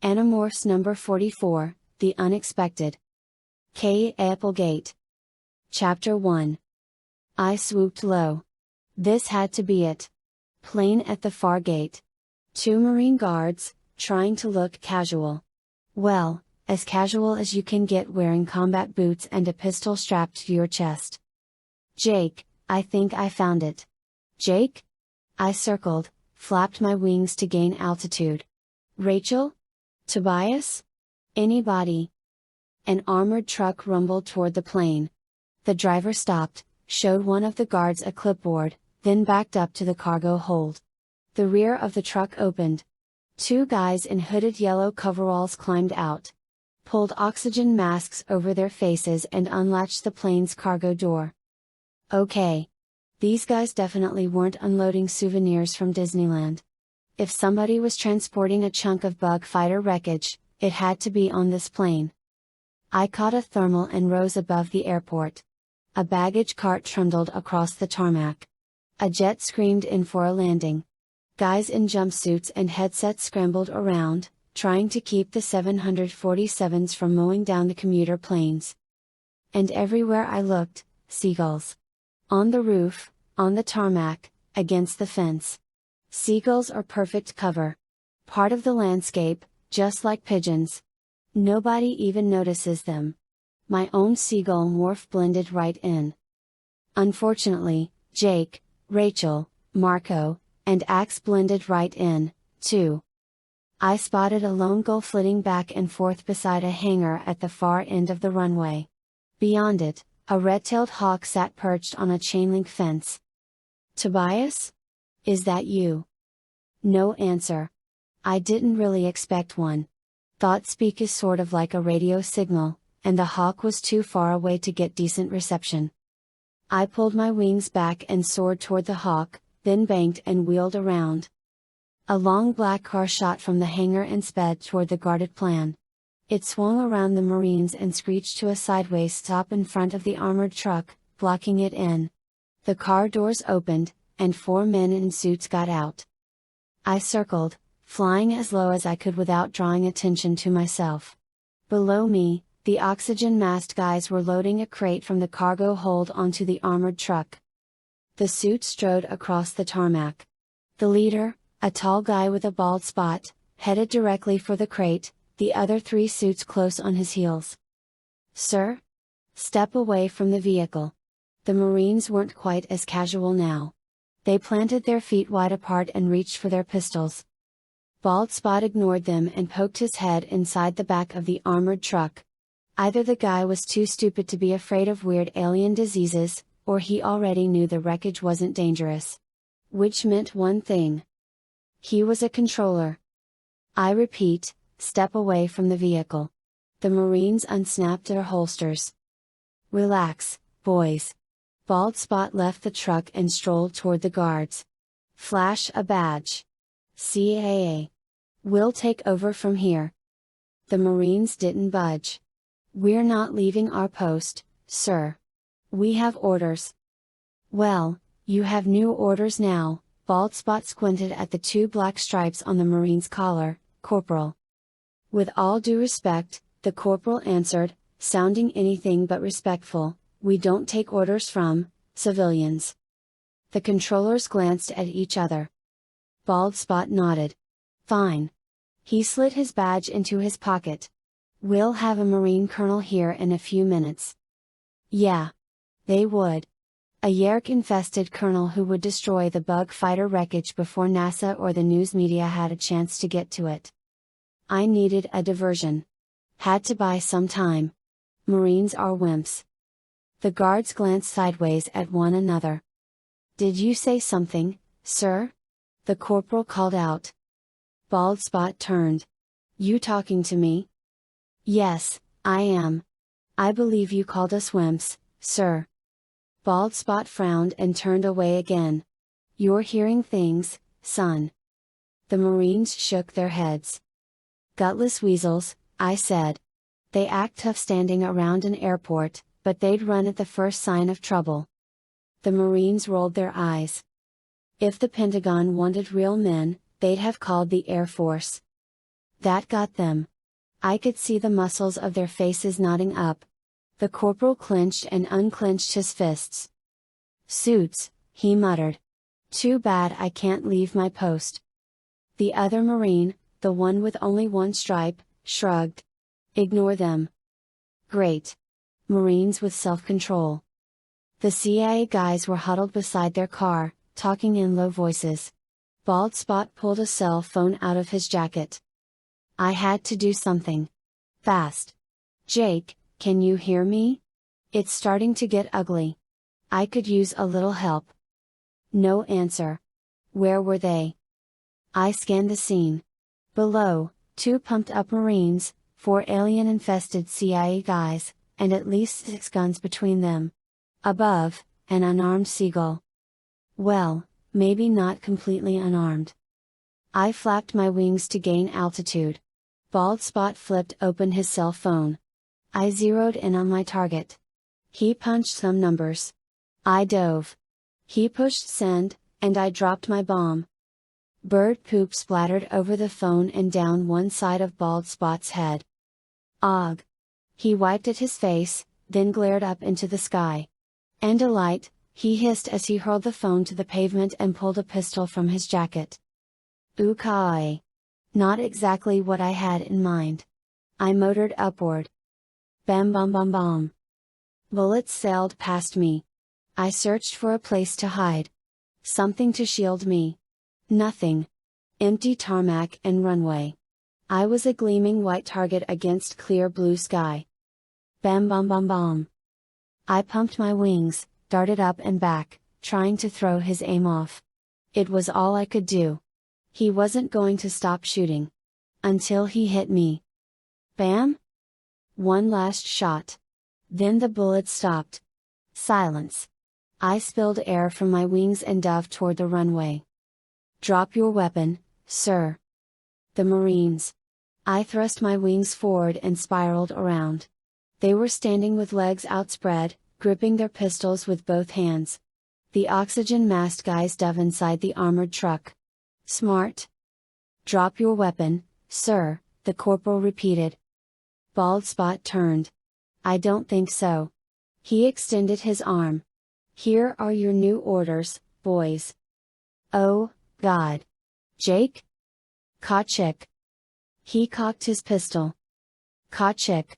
Animorphs number 44, The Unexpected. Applegate. Chapter 1. I swooped low. This had to be it. Plane at the far gate. 2 Marine guards, trying to look casual. Well, as casual as you can get wearing combat boots and a pistol strapped to your chest. Jake, I think I found it. Jake? I circled, flapped my wings to gain altitude. Rachel? Tobias? Anybody? An armored truck rumbled toward the plane. The driver stopped, showed one of the guards a clipboard, then backed up to the cargo hold. The rear of the truck opened. 2 guys in hooded yellow coveralls climbed out, pulled oxygen masks over their faces and unlatched the plane's cargo door. Okay. These guys definitely weren't unloading souvenirs from Disneyland. If somebody was transporting a chunk of bug fighter wreckage, it had to be on this plane. I caught a thermal and rose above the airport. A baggage cart trundled across the tarmac. A jet screamed in for a landing. Guys in jumpsuits and headsets scrambled around, trying to keep the 747s from mowing down the commuter planes. And everywhere I looked, seagulls. On the roof, on the tarmac, against the fence. Seagulls are perfect cover. Part of the landscape, just like pigeons. Nobody even notices them. My own seagull morph blended right in. Unfortunately, Jake, Rachel, Marco, and Ax blended right in, too. I spotted a lone gull flitting back and forth beside a hangar at the far end of the runway. Beyond it, a red-tailed hawk sat perched on a chain-link fence. Tobias? Is that you? No answer. I didn't really expect one. Thought speak is sort of like a radio signal, and the hawk was too far away to get decent reception. I pulled my wings back and soared toward the hawk, then banked and wheeled around. A long black car shot from the hangar and sped toward the guarded plan. It swung around the Marines and screeched to a sideways stop in front of the armored truck, blocking it in. The car doors opened, and 4 men in suits got out. I circled, flying as low as I could without drawing attention to myself. Below me, the oxygen masked guys were loading a crate from the cargo hold onto the armored truck. The suits strode across the tarmac. The leader, a tall guy with a bald spot, headed directly for the crate, the other 3 suits close on his heels. Sir? Step away from the vehicle. The Marines weren't quite as casual now. They planted their feet wide apart and reached for their pistols. Bald Spot ignored them and poked his head inside the back of the armored truck. Either the guy was too stupid to be afraid of weird alien diseases, or he already knew the wreckage wasn't dangerous. Which meant one thing. He was a controller. I repeat, step away from the vehicle. The Marines unsnapped their holsters. Relax, boys. Bald Spot left the truck and strolled toward the guards. Flash a badge. CAA. We'll take over from here. The Marines didn't budge. We're not leaving our post, sir. We have orders. Well, you have new orders now. Bald Spot squinted at the 2 black stripes on the Marine's collar. Corporal. With all due respect, the corporal answered, sounding anything but respectful, we don't take orders from civilians. The controllers glanced at each other. Bald Spot nodded. Fine. He slid his badge into his pocket. We'll have a Marine colonel here in a few minutes. Yeah. They would. A Yerk-infested colonel who would destroy the bug fighter wreckage before NASA or the news media had a chance to get to it. I needed a diversion. Had to buy some time. Marines are wimps. The guards glanced sideways at one another. Did you say something, sir? The corporal called out. Bald Spot turned. You talking to me? Yes, I am. I believe you called us wimps, sir. Bald Spot frowned and turned away again. You're hearing things, son. The Marines shook their heads. Gutless weasels, I said. They act tough standing around an airport, but they'd run at the first sign of trouble. The Marines rolled their eyes. If the Pentagon wanted real men, they'd have called the Air Force. That got them. I could see the muscles of their faces knotting up. The corporal clenched and unclenched his fists. "Suits," he muttered. "Too bad I can't leave my post." The other Marine, the one with only one stripe, shrugged. "Ignore them." Great. Marines with self-control. The CIA guys were huddled beside their car, talking in low voices. Bald Spot pulled a cell phone out of his jacket. I had to do something. Fast. "Jake, can you hear me? It's starting to get ugly. I could use a little help." No answer. Where were they? I scanned the scene. Below, 2 pumped-up Marines, 4 alien-infested CIA guys, and at least 6 guns between them. Above, an unarmed seagull. Well, maybe not completely unarmed. I flapped my wings to gain altitude. Bald Spot flipped open his cell phone. I zeroed in on my target. He punched some numbers. I dove. He pushed send, and I dropped my bomb. Bird poop splattered over the phone and down one side of Bald Spot's head. Og. He wiped at his face, then glared up into the sky. "And a light," he hissed as he hurled the phone to the pavement and pulled a pistol from his jacket. "Okay. Not exactly what I had in mind." I motored upward. Bam bam bam bam. Bullets sailed past me. I searched for a place to hide. Something to shield me. Nothing. Empty tarmac and runway. I was a gleaming white target against clear blue sky. Bam bam bam bam. I pumped my wings, darted up and back, trying to throw his aim off. It was all I could do. He wasn't going to stop shooting. Until he hit me. Bam! One last shot. Then the bullets stopped. Silence. I spilled air from my wings and dove toward the runway. "Drop your weapon, sir." The Marines. I thrust my wings forward and spiraled around. They were standing with legs outspread, gripping their pistols with both hands. The oxygen masked guys dove inside the armored truck. "Smart." "Drop your weapon, sir," the corporal repeated. Bald Spot turned. "I don't think so." He extended his arm. "Here are your new orders, boys." "Oh, God. Jake?" "Kachik." He cocked his pistol. "Kachik.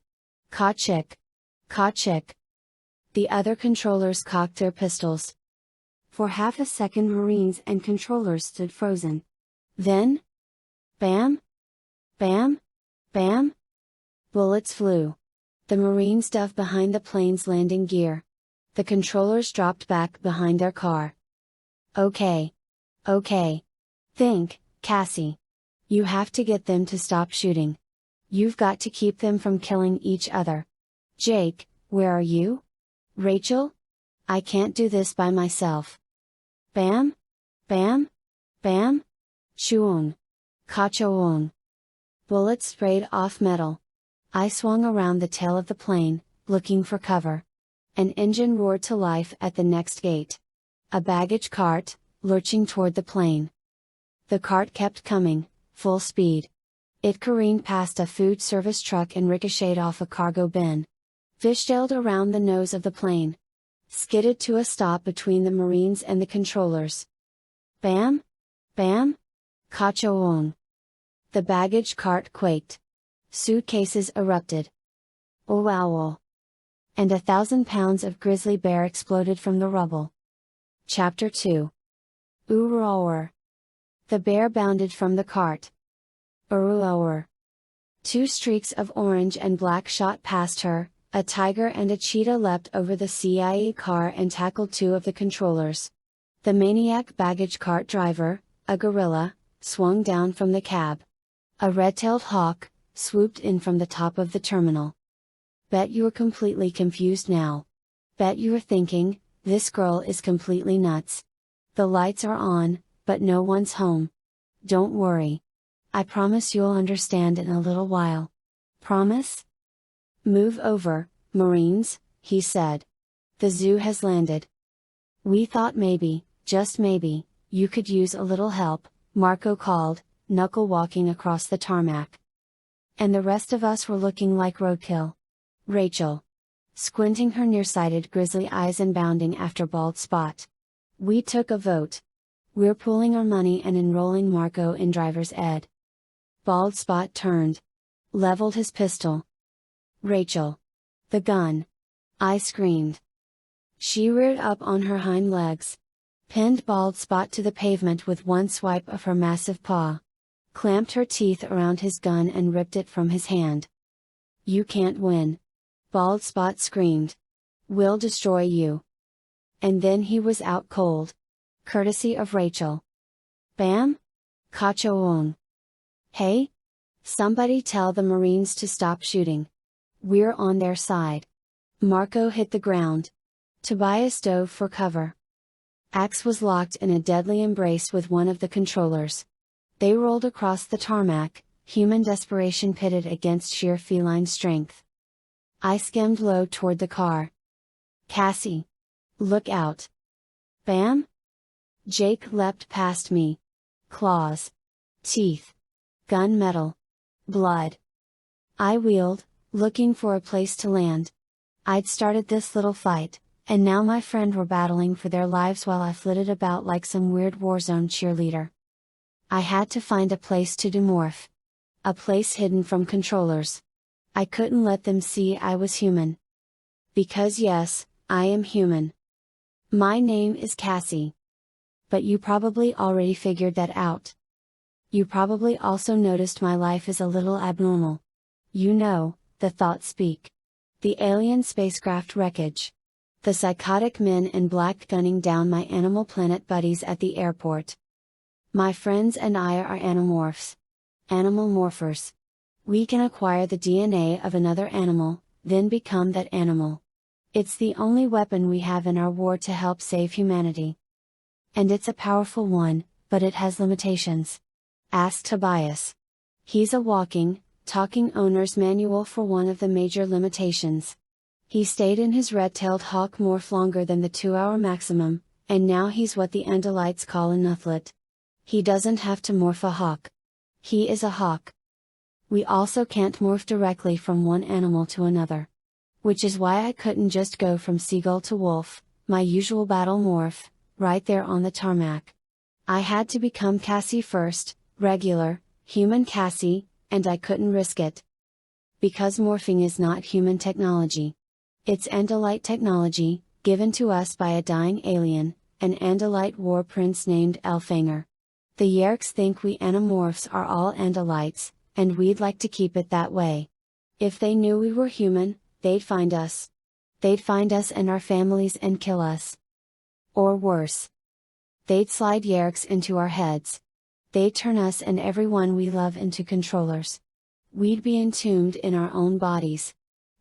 Kachik. Kachik." The other controllers cocked their pistols. For half a second Marines and controllers stood frozen. Then? Bam! Bam! Bam! Bullets flew. The Marines dove behind the plane's landing gear. The controllers dropped back behind their car. Okay. Okay. Think, Cassie. You have to get them to stop shooting. You've got to keep them from killing each other. Jake, where are you? Rachel? I can't do this by myself. Bam! Bam! Bam! Chuong. Kachoong. Bullets sprayed off metal. I swung around the tail of the plane, looking for cover. An engine roared to life at the next gate. A baggage cart, lurching toward the plane. The cart kept coming, full speed. It careened past a food service truck and ricocheted off a cargo bin. Fishtailed around the nose of the plane. Skidded to a stop between the Marines and the controllers. Bam! Bam! Kachoong. The baggage cart quaked. Suitcases erupted. Owowl. And 1,000 pounds of grizzly bear exploded from the rubble. Chapter 2. Uroar. The bear bounded from the cart. Uroar. 2 streaks of orange and black shot past her. A tiger and a cheetah leapt over the CIA car and tackled 2 of the controllers. The maniac baggage cart driver, a gorilla, swung down from the cab. A red-tailed hawk, swooped in from the top of the terminal. Bet you're completely confused now. Bet you're thinking, this girl is completely nuts. The lights are on, but no one's home. Don't worry. I promise you'll understand in a little while. Promise? Move over, Marines, he said. The zoo has landed. We thought maybe, just maybe, you could use a little help, Marco called, knuckle walking across the tarmac. and the rest of us were looking like roadkill. Rachel. Squinting her nearsighted grizzly eyes and bounding after Bald Spot. We took a vote. We're pooling our money and enrolling Marco in driver's ed. Bald Spot turned. Leveled his pistol. Rachel. The gun. I screamed. She reared up on her hind legs. Pinned Bald Spot to the pavement with one swipe of her massive paw. Clamped her teeth around his gun and ripped it from his hand. You can't win. Bald Spot screamed. We'll destroy you. And then he was out cold. Courtesy of Rachel. Bam? Kachoong. Hey? Somebody tell the Marines to stop shooting. We're on their side. Marco hit the ground. Tobias dove for cover. Ax was locked in a deadly embrace with one of the controllers. They rolled across the tarmac, human desperation pitted against sheer feline strength. I skimmed low toward the car. Cassie. Look out. Bam? Jake leapt past me. Claws. Teeth. Gun metal. Blood. I wheeled, looking for a place to land. I'd started this little fight, and now my friend were battling for their lives while I flitted about like some weird warzone cheerleader. I had to find a place to demorph. A place hidden from controllers. I couldn't let them see I was human. Because yes, I am human. My name is Cassie. But you probably already figured that out. You probably also noticed my life is a little abnormal. You know, the thoughts speak. The alien spacecraft wreckage. The psychotic men in black gunning down my Animal Planet buddies at the airport. My friends and I are Animorphs. Animal morphers. We can acquire the DNA of another animal, then become that animal. It's the only weapon we have in our war to help save humanity. And it's a powerful one, but it has limitations. Ask Tobias. He's a walking, talking owner's manual for one of the major limitations. He stayed in his red-tailed hawk morph longer than the 2-hour maximum, and now he's what the Andalites call a nuthlet. He doesn't have to morph a hawk. He is a hawk. We also can't morph directly from one animal to another. Which is why I couldn't just go from seagull to wolf, my usual battle morph, right there on the tarmac. I had to become Cassie first, regular, human Cassie, and I couldn't risk it. Because morphing is not human technology. It's Andalite technology, given to us by a dying alien, an Andalite war prince named Elfanger. The Yerks think we Animorphs are all Andalites, and we'd like to keep it that way. If they knew we were human, they'd find us. They'd find us and our families and kill us. Or worse. They'd slide Yerks into our heads. They'd turn us and everyone we love into controllers. We'd be entombed in our own bodies.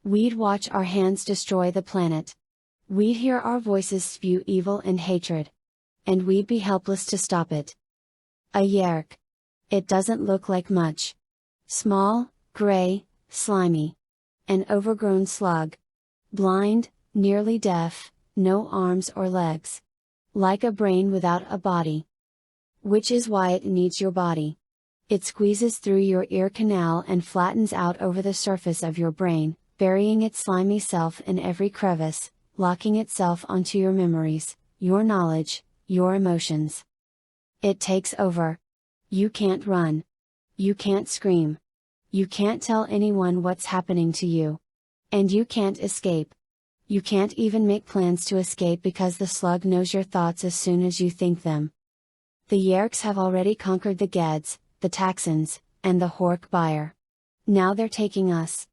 We'd watch our hands destroy the planet. We'd hear our voices spew evil and hatred. And we'd be helpless to stop it. A Yerk. It doesn't look like much. Small, gray, slimy. An overgrown slug. Blind, nearly deaf, no arms or legs. Like a brain without a body. Which is why it needs your body. It squeezes through your ear canal and flattens out over the surface of your brain, burying its slimy self in every crevice, locking itself onto your memories, your knowledge, your emotions. It takes over. You can't run. You can't scream. You can't tell anyone what's happening to you. And you can't escape. You can't even make plans to escape because the slug knows your thoughts as soon as you think them. The Yerks have already conquered the Geds, the Taxons, and the Hork Buyer. Now they're taking us.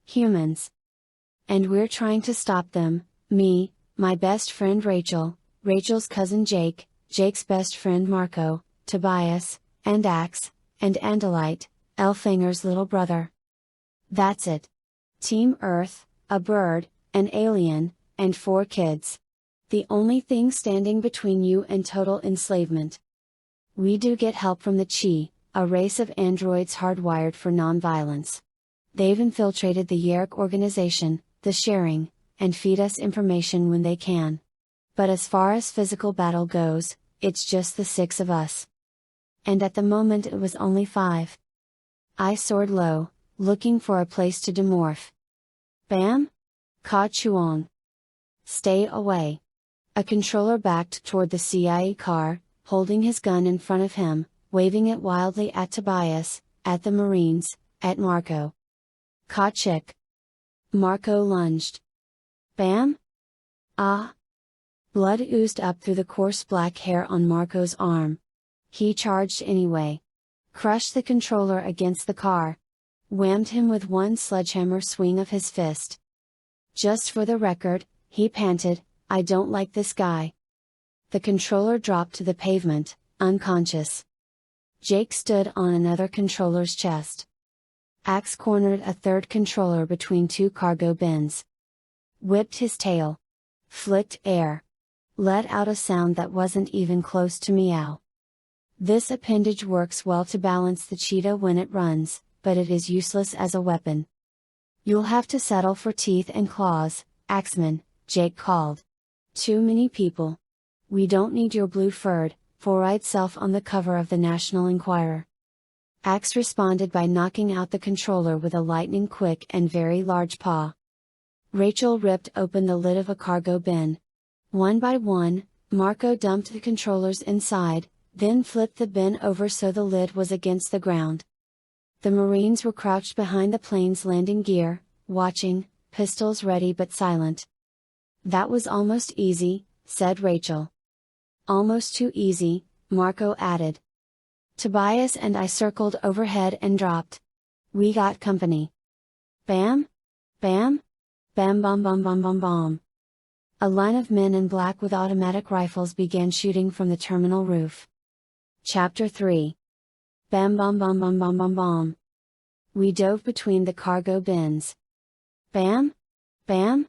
Humans. And we're trying to stop them, me, my best friend Rachel, Rachel's cousin Jake, Jake's best friend Marco, Tobias, and Ax, and Andalite, Elfanger's little brother. That's it. Team Earth, a bird, an alien, and 4 kids. The only thing standing between you and total enslavement. We do get help from the Chi, a race of androids hardwired for non-violence. They've infiltrated the Yerk organization, the Sharing, and feed us information when they can. But as far as physical battle goes, it's just the 6 of us. And at the moment it was only 5. I soared low, looking for a place to demorph. Bam! Ka Chuang. Stay away. A controller backed toward the CIA car, holding his gun in front of him, waving it wildly at Tobias, at the Marines, at Marco. Ka Chick. Marco lunged. Bam! Ah! Blood oozed up through the coarse black hair on Marco's arm. He charged anyway. Crushed the controller against the car. Whammed him with one sledgehammer swing of his fist. Just for the record, he panted, I don't like this guy. The controller dropped to the pavement, unconscious. Jake stood on another controller's chest. Ax cornered a third controller between two cargo bins. Whipped his tail. Flicked air. Let out a sound that wasn't even close to meow. This appendage works well to balance the cheetah when it runs, but it is useless as a weapon. You'll have to settle for teeth and claws, Axman, Jake called. Too many people. We don't need your blue-furred, four-eyed self on the cover of the National Enquirer. Ax responded by knocking out the controller with a lightning-quick and very large paw. Rachel ripped open the lid of a cargo bin. One by one, Marco dumped the controllers inside, then flipped the bin over so the lid was against the ground. The Marines were crouched behind the plane's landing gear, watching, pistols ready but silent. That was almost easy, said Rachel. Almost too easy, Marco added. Tobias and I circled overhead and dropped. We got company. Bam! Bam! Bam bam bam bam bam bam. A line of men in black with automatic rifles began shooting from the terminal roof. Chapter 3. Bam bam bam bam bam bam bam. We dove between the cargo bins. Bam! Bam!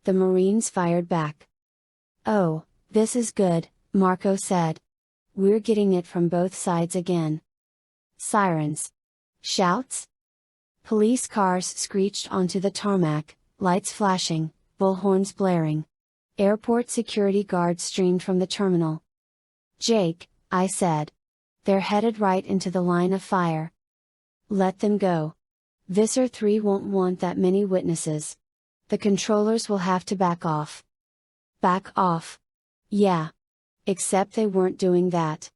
The Marines fired back. Oh, this is good, Marco said. We're getting it from both sides again. Sirens. Shouts. Police cars screeched onto the tarmac, lights flashing, bullhorns blaring. Airport security guards streamed from the terminal. Jake, I said. They're headed right into the line of fire. Let them go. Visser 3 won't want that many witnesses. The controllers will have to back off. Back off. Yeah. Except they weren't doing that.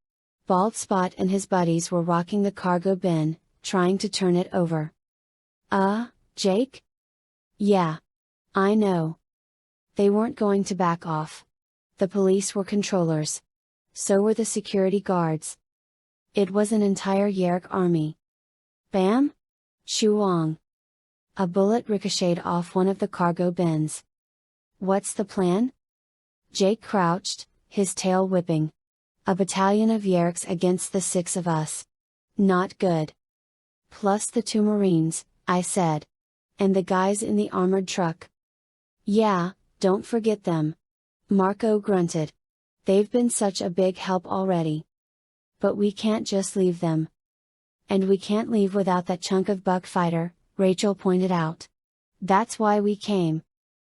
Bald Spot and his buddies were rocking the cargo bin, trying to turn it over. Jake? Yeah. I know. They weren't going to back off. The police were controllers. So were the security guards. It was an entire Yerk army. Bam! Shuang. A bullet ricocheted off one of the cargo bins. What's the plan? Jake crouched, his tail whipping. A battalion of Yerks against the 6 of us. Not good. Plus the 2 Marines, I said. And the guys in the armored truck. Yeah, don't forget them. Marco grunted. They've been such a big help already. But we can't just leave them. And we can't leave without that chunk of buck fighter, Rachel pointed out. That's why we came.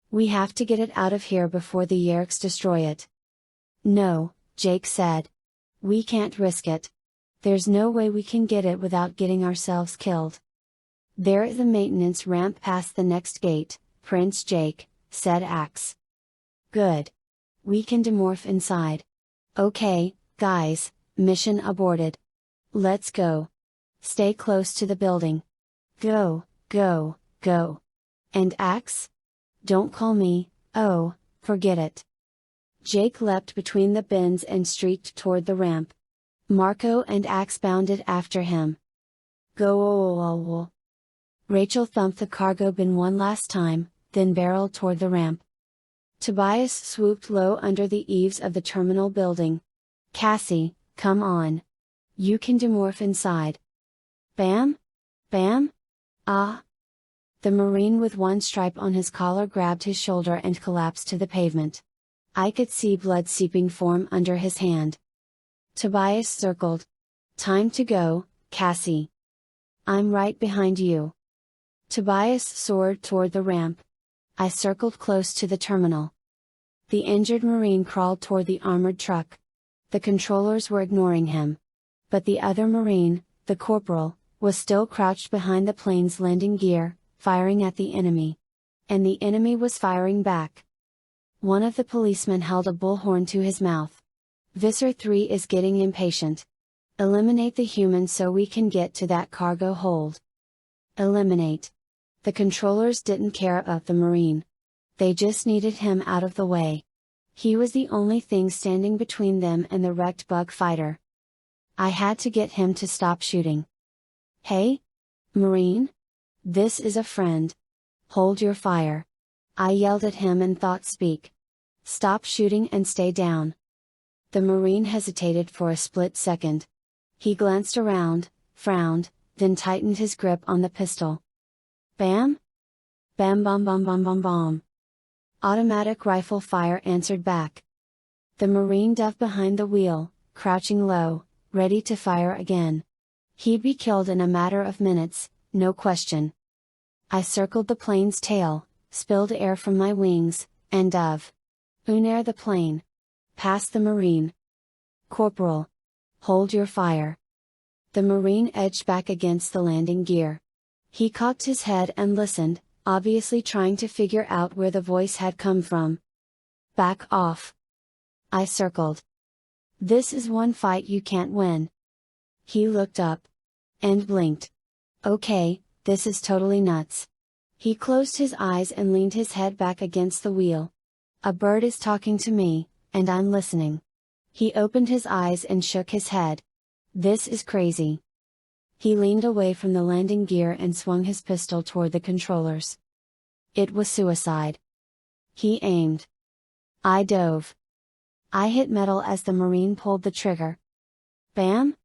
We have to get it out of here before the Yerks destroy it. No, Jake said. We can't risk it. There's no way we can get it without getting ourselves killed. There is a maintenance ramp past the next gate, Prince Jake, said Ax. Good. We can demorph inside. Okay, guys, mission aborted. Let's go. Stay close to the building. Go, go, go. And Ax? Don't call me, oh, forget it. Jake leapt between the bins and streaked toward the ramp. Marco and Ax bounded after him. Go. Rachel thumped the cargo bin one last time, then barreled toward the ramp. Tobias swooped low under the eaves of the terminal building. Cassie, come on. You can demorph inside. Bam? Bam? Ah! The Marine with one stripe on his collar grabbed his shoulder and collapsed to the pavement. I could see blood seeping form under his hand. Tobias circled. Time to go, Cassie. I'm right behind you. Tobias soared toward the ramp. I circled close to the terminal. The injured Marine crawled toward the armored truck. The controllers were ignoring him. But the other Marine, the corporal, was still crouched behind the plane's landing gear, firing at the enemy. And the enemy was firing back. One of the policemen held a bullhorn to his mouth. Visser 3 is getting impatient. Eliminate the human so we can get to that cargo hold. Eliminate. The controllers didn't care about the Marine. They just needed him out of the way. He was the only thing standing between them and the wrecked bug fighter. I had to get him to stop shooting. Hey? Marine? This is a friend. Hold your fire. I yelled at him and thought, speak. Stop shooting and stay down. The Marine hesitated for a split second. He glanced around, frowned, then tightened his grip on the pistol. Bam? Bam bam bam bam bam bam. Automatic rifle fire answered back. The Marine dove behind the wheel, crouching low, ready to fire again. He'd be killed in a matter of minutes, no question. I circled the plane's tail, spilled air from my wings, and dove. Unair the plane. Past the Marine. Corporal. Hold your fire. The Marine edged back against the landing gear. He cocked his head and listened, obviously trying to figure out where the voice had come from. Back off. I circled. This is one fight you can't win. He looked up. And blinked. Okay, this is totally nuts. He closed his eyes and leaned his head back against the wheel. A bird is talking to me, and I'm listening. He opened his eyes and shook his head. This is crazy. He leaned away from the landing gear and swung his pistol toward the controllers. It was suicide. He aimed. I dove. I hit metal as the Marine pulled the trigger. Bam!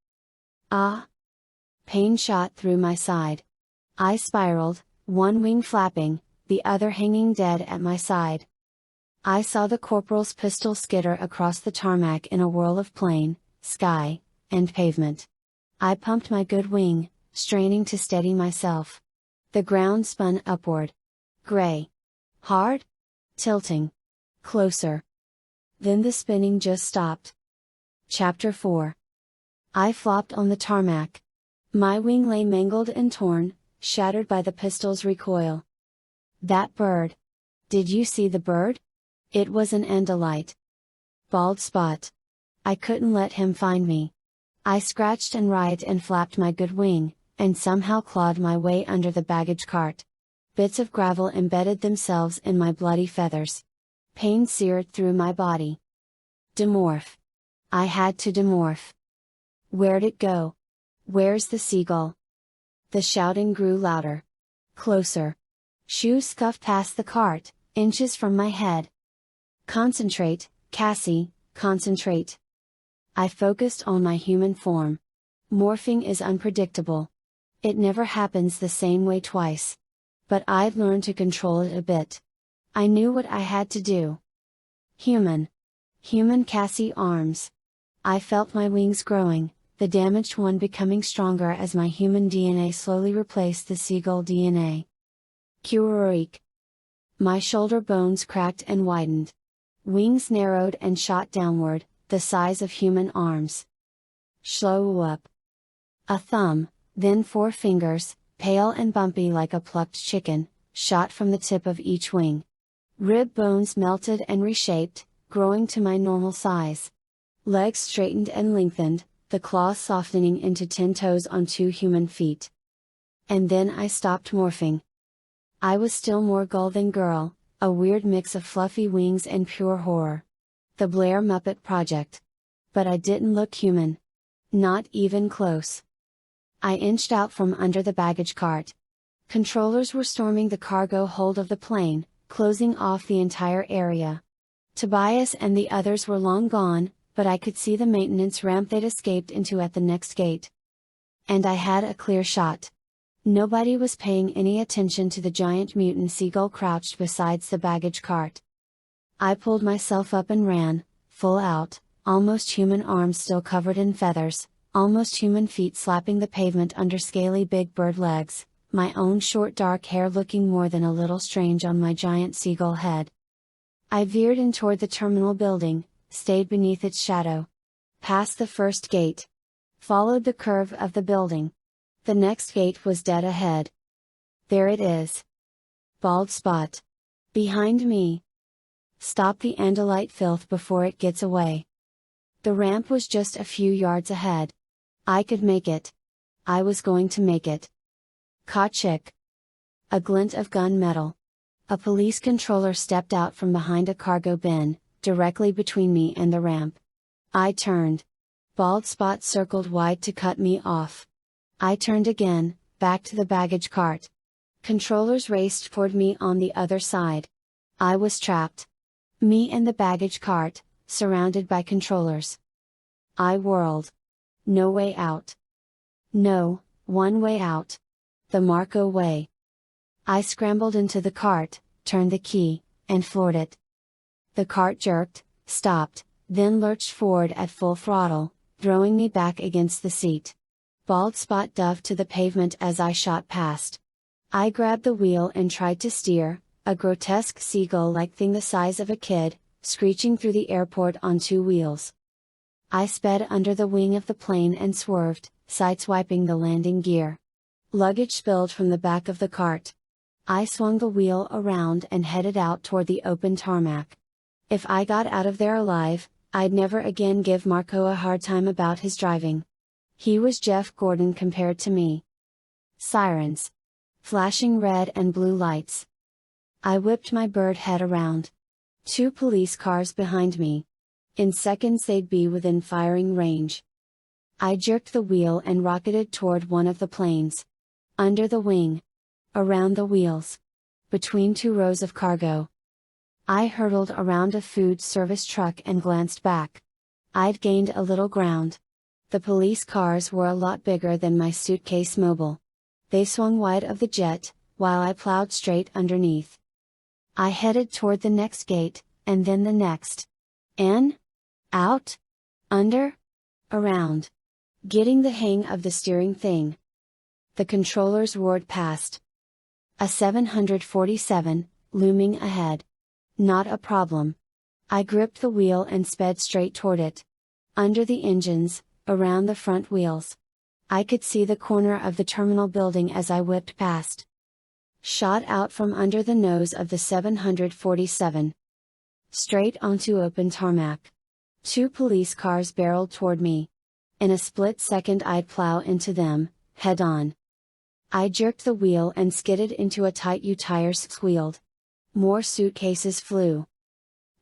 Ah! Pain shot through my side. I spiraled, one wing flapping, the other hanging dead at my side. I saw the corporal's pistol skitter across the tarmac in a whirl of plane, sky, and pavement. I pumped my good wing, straining to steady myself. The ground spun upward. Gray. Hard? Tilting. Closer. Then the spinning just stopped. Chapter 4. I flopped on the tarmac. My wing lay mangled and torn, shattered by the pistol's recoil. That bird. Did you see the bird? It was an Andalite. Bald spot. I couldn't let him find me. I scratched and writhed and flapped my good wing, and somehow clawed my way under the baggage cart. Bits of gravel embedded themselves in my bloody feathers. Pain seared through my body. Demorph. I had to demorph. Where'd it go? Where's the seagull? The shouting grew louder. Closer. Shoes scuffed past the cart, inches from my head. Concentrate, Cassie, concentrate. I focused on my human form. Morphing is unpredictable. It never happens the same way twice. But I'd learned to control it a bit. I knew what I had to do. Human. Human Cassie arms. I felt my wings growing, the damaged one becoming stronger as my human DNA slowly replaced the seagull DNA. Kurorik. My shoulder bones cracked and widened. Wings narrowed and shot downward, the size of human arms. Slow up. A thumb, then 4 fingers, pale and bumpy like a plucked chicken, shot from the tip of each wing. Rib bones melted and reshaped, growing to my normal size. Legs straightened and lengthened, the claws softening into 10 toes on 2 human feet. And then I stopped morphing. I was still more gull than girl, a weird mix of fluffy wings and pure horror. The Blair Muppet Project. But I didn't look human. Not even close. I inched out from under the baggage cart. Controllers were storming the cargo hold of the plane, closing off the entire area. Tobias and the others were long gone, but I could see the maintenance ramp they'd escaped into at the next gate. And I had a clear shot. Nobody was paying any attention to the giant mutant seagull crouched beside the baggage cart. I pulled myself up and ran, full out, almost human arms still covered in feathers, almost human feet slapping the pavement under scaly big bird legs, my own short dark hair looking more than a little strange on my giant seagull head. I veered in toward the terminal building, stayed beneath its shadow. Passed the first gate. Followed the curve of the building. The next gate was dead ahead. There it is. Bald spot. Behind me. Stop the Andalite filth before it gets away. The ramp was just a few yards ahead. I could make it. I was going to make it. Ka-chick. A glint of gunmetal. A police controller stepped out from behind a cargo bin, directly between me and the ramp. I turned. Bald spot circled wide to cut me off. I turned again, back to the baggage cart. Controllers raced toward me on the other side. I was trapped. Me and the baggage cart, surrounded by controllers. I whirled. No way out. No, one way out. The Marco way. I scrambled into the cart, turned the key, and floored it. The cart jerked, stopped, then lurched forward at full throttle, throwing me back against the seat. Bald spot dove to the pavement as I shot past. I grabbed the wheel and tried to steer, a grotesque seagull-like thing the size of a kid, screeching through the airport on two wheels. I sped under the wing of the plane and swerved, sideswiping the landing gear. Luggage spilled from the back of the cart. I swung the wheel around and headed out toward the open tarmac. If I got out of there alive, I'd never again give Marco a hard time about his driving. He was Jeff Gordon compared to me. Sirens. Flashing red and blue lights. I whipped my bird head around. Two police cars behind me. In seconds they'd be within firing range. I jerked the wheel and rocketed toward one of the planes. Under the wing. Around the wheels. Between two rows of cargo. I hurtled around a food service truck and glanced back. I'd gained a little ground. The police cars were a lot bigger than my suitcase mobile. They swung wide of the jet, while I plowed straight underneath. I headed toward the next gate, and then the next. In? Out? Under? Around. Getting the hang of the steering thing. The controllers roared past. A 747, looming ahead. Not a problem. I gripped the wheel and sped straight toward it. Under the engines, around the front wheels. I could see the corner of the terminal building as I whipped past. Shot out from under the nose of the 747. Straight onto open tarmac. Two police cars barreled toward me. In a split second I'd plow into them, head on. I jerked the wheel and skidded into a tight U-tires squealed. More suitcases flew.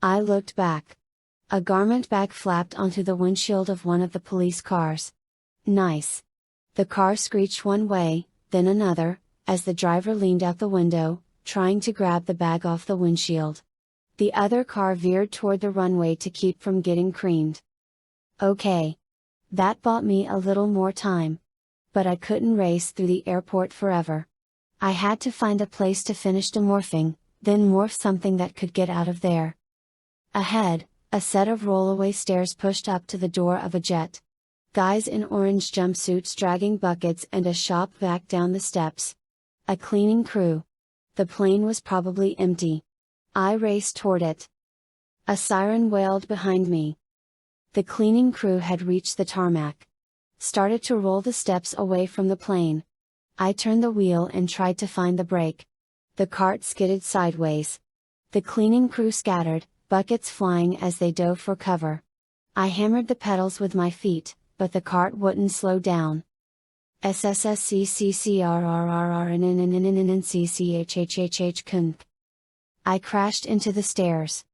I looked back. A garment bag flapped onto the windshield of one of the police cars. Nice. The car screeched one way, then another, as the driver leaned out the window, trying to grab the bag off the windshield. The other car veered toward the runway to keep from getting creamed. Okay. That bought me a little more time. But I couldn't race through the airport forever. I had to find a place to finish demorphing, then morph something that could get out of there. Ahead, a set of rollaway stairs pushed up to the door of a jet. Guys in orange jumpsuits dragging buckets and a shop vac down the steps. A cleaning crew. The plane was probably empty. I raced toward it. A siren wailed behind me. The cleaning crew had reached the tarmac. Started to roll the steps away from the plane. I turned the wheel and tried to find the brake. The cart skidded sideways. The cleaning crew scattered, buckets flying as they dove for cover. I hammered the pedals with my feet, but the cart wouldn't slow down. SSSCCCRRRNNNNNNCCHHHH. I crashed into the stairs.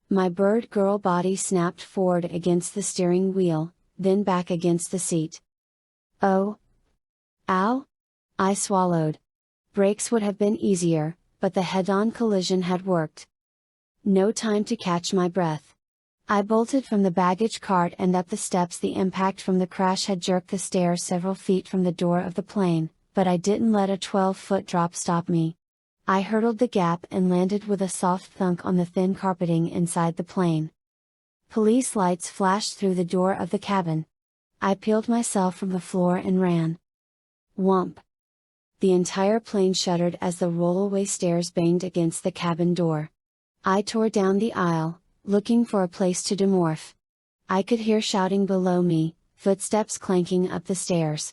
My bird girl body snapped forward against the steering wheel, then back against the seat. Oh! Ow! I swallowed. Brakes would have been easier, but the head-on collision had worked. No time to catch my breath. I bolted from the baggage cart and up the steps. The impact from the crash had jerked the stairs several feet from the door of the plane, but I didn't let a 12-foot drop stop me. I hurdled the gap and landed with a soft thunk on the thin carpeting inside the plane. Police lights flashed through the door of the cabin. I peeled myself from the floor and ran. Whump! The entire plane shuddered as the rollaway stairs banged against the cabin door. I tore down the aisle, looking for a place to demorph. I could hear shouting below me, footsteps clanking up the stairs.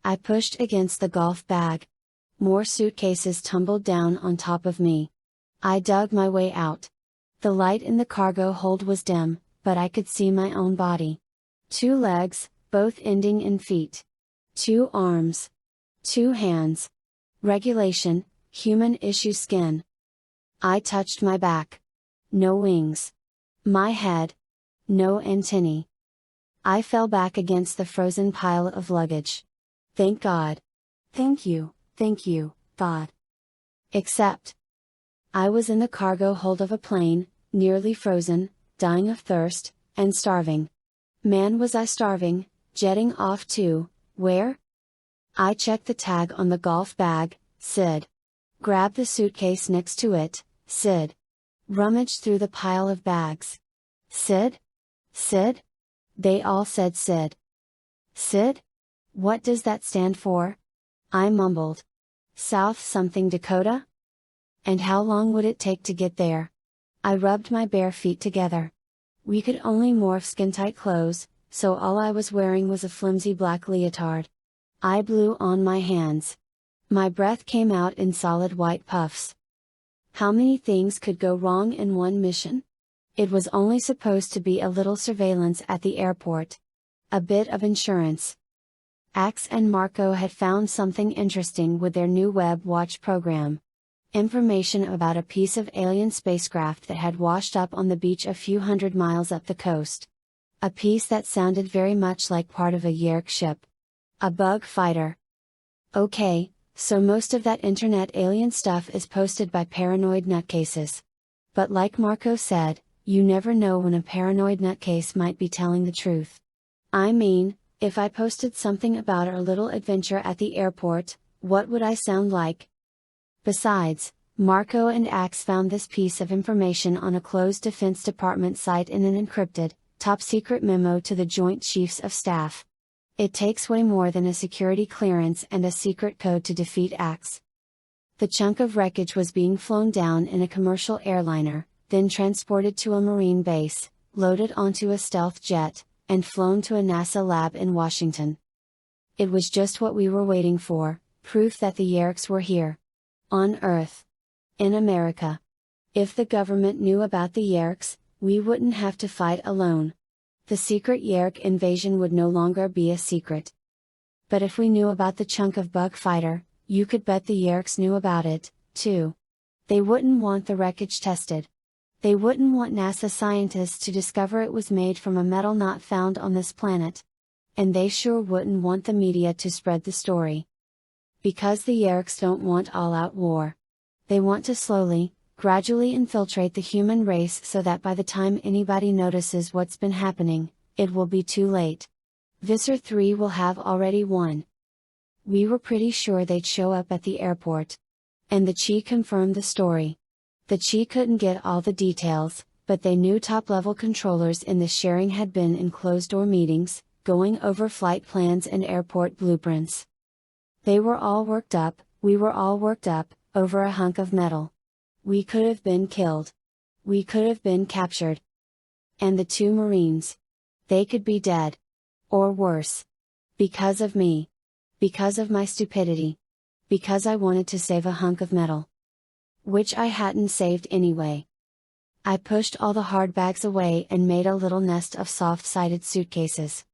I pushed against the golf bag. More suitcases tumbled down on top of me. I dug my way out. The light in the cargo hold was dim, but I could see my own body. 2 legs, both ending in feet. 2 arms. 2 hands. Regulation, human issue skin. I touched my back. No wings. My head. No antennae. I fell back against the frozen pile of luggage. Thank God. Thank you, God. Except, I was in the cargo hold of a plane, nearly frozen, dying of thirst, and starving. Man, was I starving, jetting off to, where? I checked the tag on the golf bag, Sid. Grabbed the suitcase next to it, Sid. Rummaged through the pile of bags. Sid? Sid? They all said Sid. Sid? What does that stand for? I mumbled. South something Dakota? And how long would it take to get there? I rubbed my bare feet together. We could only morph skin-tight clothes, so all I was wearing was a flimsy black leotard. I blew on my hands. My breath came out in solid white puffs. How many things could go wrong in one mission? It was only supposed to be a little surveillance at the airport. A bit of insurance. Ax and Marco had found something interesting with their new Web Watch program. Information about a piece of alien spacecraft that had washed up on the beach a few hundred miles up the coast. A piece that sounded very much like part of a Yerk ship. A bug fighter. Okay, so most of that internet alien stuff is posted by paranoid nutcases. But like Marco said, you never know when a paranoid nutcase might be telling the truth. I mean, if I posted something about our little adventure at the airport, what would I sound like? Besides, Marco and Ax found this piece of information on a closed Defense Department site in an encrypted, top-secret memo to the Joint Chiefs of Staff. It takes way more than a security clearance and a secret code to defeat Ax. The chunk of wreckage was being flown down in a commercial airliner, then transported to a Marine base, loaded onto a stealth jet, and flown to a NASA lab in Washington. It was just what we were waiting for, proof that the Yerks were here. On Earth. In America. If the government knew about the Yerks, we wouldn't have to fight alone. The secret Yerk invasion would no longer be a secret. But if we knew about the chunk of bug fighter, you could bet the Yerks knew about it, too. They wouldn't want the wreckage tested. They wouldn't want NASA scientists to discover it was made from a metal not found on this planet. And they sure wouldn't want the media to spread the story. Because the Yerks don't want all-out war. They want to slowly, gradually infiltrate the human race so that by the time anybody notices what's been happening, it will be too late. Visser Three will have already won. We were pretty sure they'd show up at the airport. And the Chi confirmed the story. The Chi couldn't get all the details, but they knew top-level controllers in the sharing had been in closed-door meetings, going over flight plans and airport blueprints. They were all worked up, we were all worked up, over a hunk of metal. We could have been killed. We could have been captured. And the 2 Marines. They could be dead. Or worse. Because of me. Because of my stupidity. Because I wanted to save a hunk of metal. Which I hadn't saved anyway. I pushed all the hard bags away and made a little nest of soft-sided suitcases.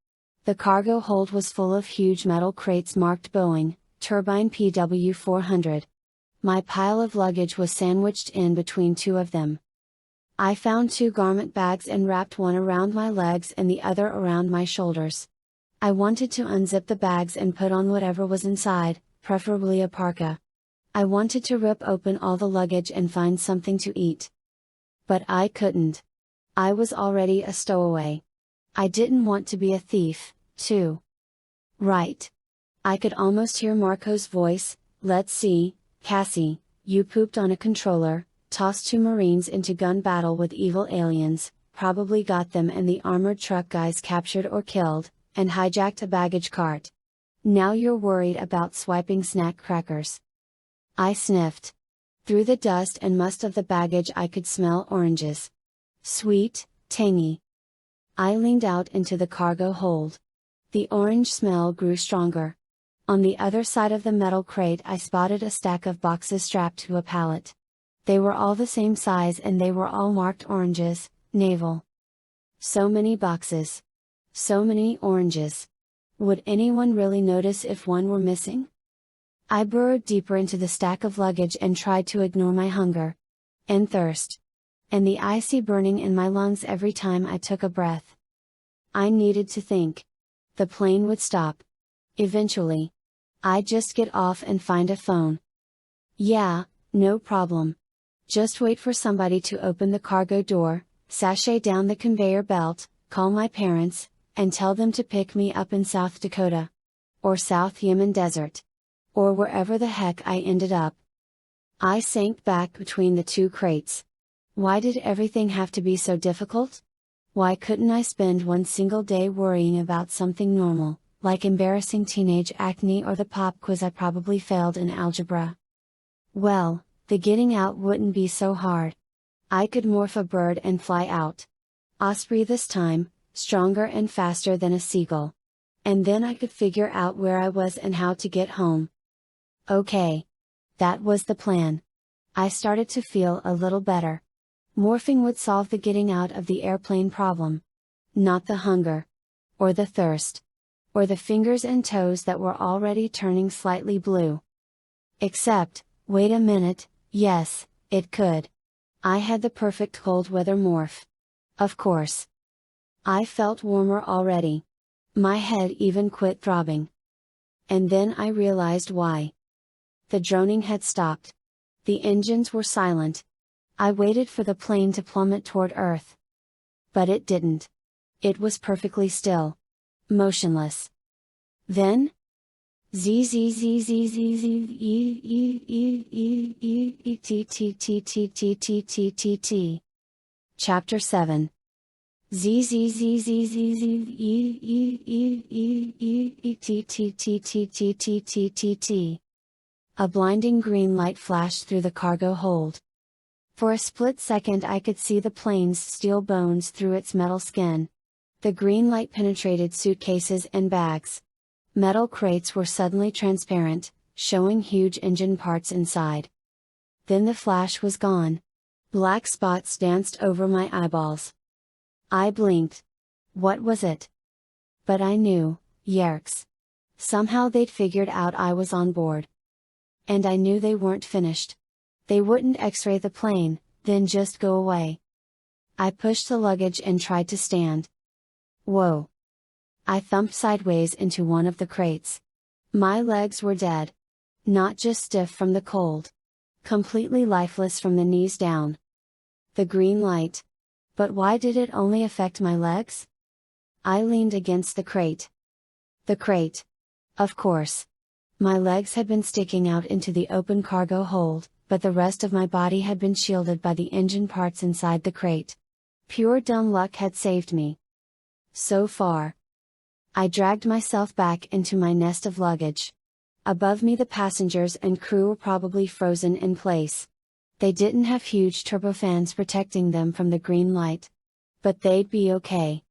The cargo hold was full of huge metal crates marked Boeing, Turbine PW400. My pile of luggage was sandwiched in between 2 of them. I found 2 garment bags and wrapped one around my legs and the other around my shoulders. I wanted to unzip the bags and put on whatever was inside, preferably a parka. I wanted to rip open all the luggage and find something to eat. But I couldn't. I was already a stowaway. I didn't want to be a thief, too. Right. I could almost hear Marco's voice. Let's see, Cassie, you pooped on a controller, tossed 2 Marines into gun battle with evil aliens, probably got them and the armored truck guys captured or killed, and hijacked a baggage cart. Now you're worried about swiping snack crackers. I sniffed. Through the dust and must of the baggage I could smell oranges. Sweet, tangy. I leaned out into the cargo hold. The orange smell grew stronger. On the other side of the metal crate I spotted a stack of boxes strapped to a pallet. They were all the same size and they were all marked oranges, naval. So many boxes. So many oranges. Would anyone really notice if one were missing? I burrowed deeper into the stack of luggage and tried to ignore my hunger. And thirst. And the icy burning in my lungs every time I took a breath. I needed to think. The plane would stop. Eventually. I'd just get off and find a phone. Yeah, no problem. Just wait for somebody to open the cargo door, sashay down the conveyor belt, call my parents, and tell them to pick me up in South Dakota. Or South Yemen Desert. Or wherever the heck I ended up. I sank back between the two crates. Why did everything have to be so difficult? Why couldn't I spend one single day worrying about something normal, like embarrassing teenage acne or the pop quiz I probably failed in algebra? Well, the getting out wouldn't be so hard. I could morph a bird and fly out. Osprey this time, stronger and faster than a seagull. And then I could figure out where I was and how to get home. Okay. That was the plan. I started to feel a little better. Morphing would solve the getting out of the airplane problem. Not the hunger. Or the thirst. Or the fingers and toes that were already turning slightly blue. Except, wait a minute, yes, it could. I had the perfect cold weather morph. Of course. I felt warmer already. My head even quit throbbing. And then I realized why. The droning had stopped. The engines were silent. I waited for the plane to plummet toward Earth. But it didn't. It was perfectly still. Motionless. Then? Z Z Z Z Z Z E E E E E E T T T T T T T T T. Chapter 7. Z Z Z Z Z Z E E E E E E T T T T T T T T T. A blinding green light flashed through the cargo hold. For a split second I could see the plane's steel bones through its metal skin. The green light penetrated suitcases and bags. Metal crates were suddenly transparent, showing huge engine parts inside. Then the flash was gone. Black spots danced over my eyeballs. I blinked. What was it? But I knew, yerks. Somehow they'd figured out I was on board. And I knew they weren't finished. They wouldn't x-ray the plane, then just go away. I pushed the luggage and tried to stand. Whoa. I thumped sideways into one of the crates. My legs were dead. Not just stiff from the cold. Completely lifeless from the knees down. The green light. But why did it only affect my legs? I leaned against the crate. The crate. Of course. My legs had been sticking out into the open cargo hold, but the rest of my body had been shielded by the engine parts inside the crate. Pure dumb luck had saved me. So far. I dragged myself back into my nest of luggage. Above me the passengers and crew were probably frozen in place. They didn't have huge turbofans protecting them from the green light. But they'd be okay.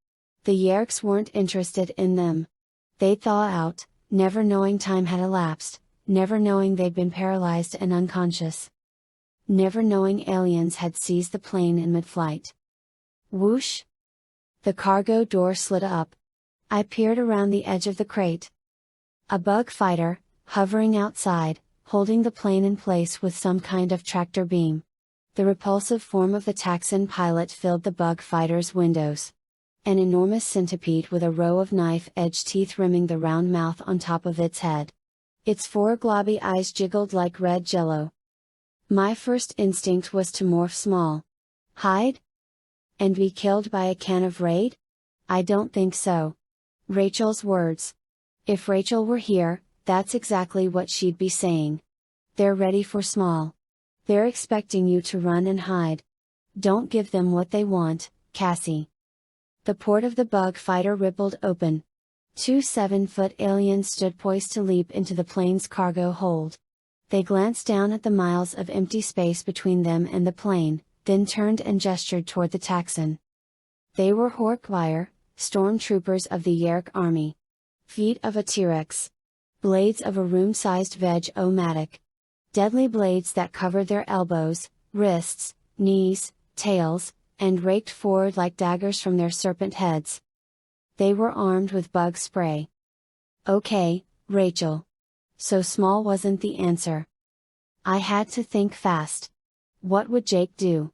The yerks weren't interested in them. They'd thaw out, never knowing time had elapsed, never knowing they'd been paralyzed and unconscious. Never knowing aliens had seized the plane in mid-flight. Whoosh! The cargo door slid up. I peered around the edge of the crate. A bug fighter, hovering outside, holding the plane in place with some kind of tractor beam. The repulsive form of the Texan pilot filled the bug fighter's windows. An enormous centipede with a row of knife-edge teeth rimming the round mouth on top of its head. Its four globby eyes jiggled like red jello. My first instinct was to morph small. Hide? And be killed by a can of Raid? I don't think so. Rachel's words. If Rachel were here, that's exactly what she'd be saying. They're ready for small. They're expecting you to run and hide. Don't give them what they want, Cassie. The port of the bug fighter rippled open. Two 7-foot aliens stood poised to leap into the plane's cargo hold. They glanced down at the miles of empty space between them and the plane, then turned and gestured toward the Texan. They were Horkwire, stormtroopers of the Yerk army. Feet of a T-Rex. Blades of a room-sized veg-o-matic. Deadly blades that covered their elbows, wrists, knees, tails, and raked forward like daggers from their serpent heads. They were armed with bug spray. Okay, Rachel. So small wasn't the answer. I had to think fast. What would Jake do?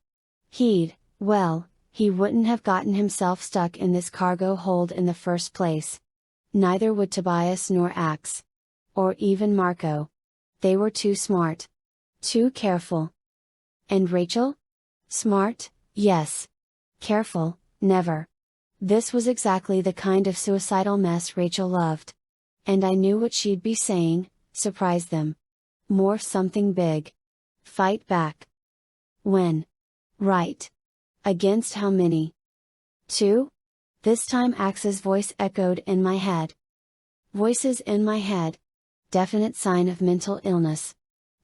He wouldn't have gotten himself stuck in this cargo hold in the first place. Neither would Tobias nor Ax. Or even Marco. They were too smart. Too careful. And Rachel? Smart, yes. Careful, never. This was exactly the kind of suicidal mess Rachel loved. And I knew what she'd be saying: surprise them. Morph something big. Fight back. When? Right. Against how many? 2? This time Ax's voice echoed in my head. Voices in my head. Definite sign of mental illness.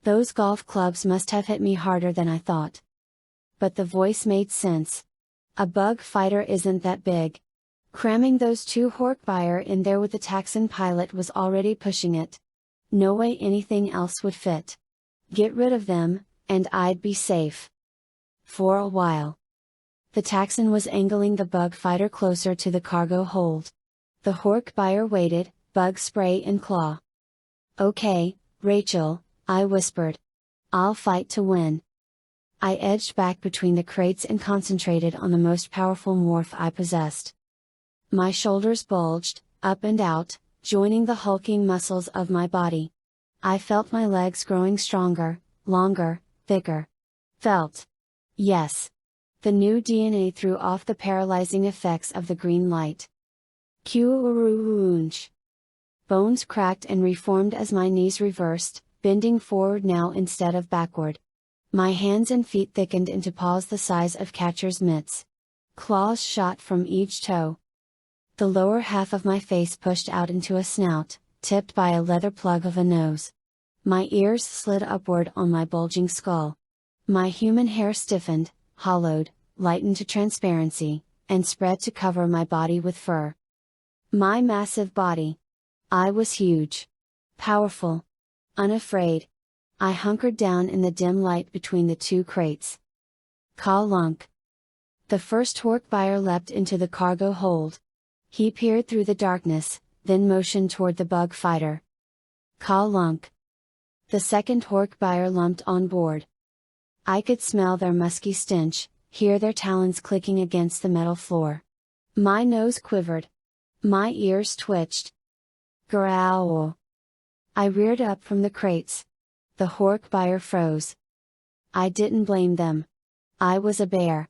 Those golf clubs must have hit me harder than I thought. But the voice made sense. A bug fighter isn't that big. Cramming those 2 Hork-Buyer in there with the Taxxon pilot was already pushing it. No way anything else would fit. Get rid of them, and I'd be safe. For a while. The Taxxon was angling the bug fighter closer to the cargo hold. The Hork-Buyer waited, bug spray in claw. Okay, Rachel, I whispered. I'll fight to win. I edged back between the crates and concentrated on the most powerful morph I possessed. My shoulders bulged, up and out, joining the hulking muscles of my body. I felt my legs growing stronger, longer, thicker. Felt. Yes. The new DNA threw off the paralyzing effects of the green light. Q-oonch. Bones cracked and reformed as my knees reversed, bending forward now instead of backward. My hands and feet thickened into paws the size of catcher's mitts. Claws shot from each toe. The lower half of my face pushed out into a snout, tipped by a leather plug of a nose. My ears slid upward on my bulging skull. My human hair stiffened, hollowed, lightened to transparency, and spread to cover my body with fur. My massive body. I was huge. Powerful. Unafraid. I hunkered down in the dim light between the 2 crates. Ka-lunk. The first Hork-Buyer leapt into the cargo hold. He peered through the darkness, then motioned toward the bug fighter. Ka-lunk. The second Hork-Buyer lumped on board. I could smell their musky stench, hear their talons clicking against the metal floor. My nose quivered. My ears twitched. Growl. I reared up from the crates. The Hork-Buyer froze. I didn't blame them. I was a bear.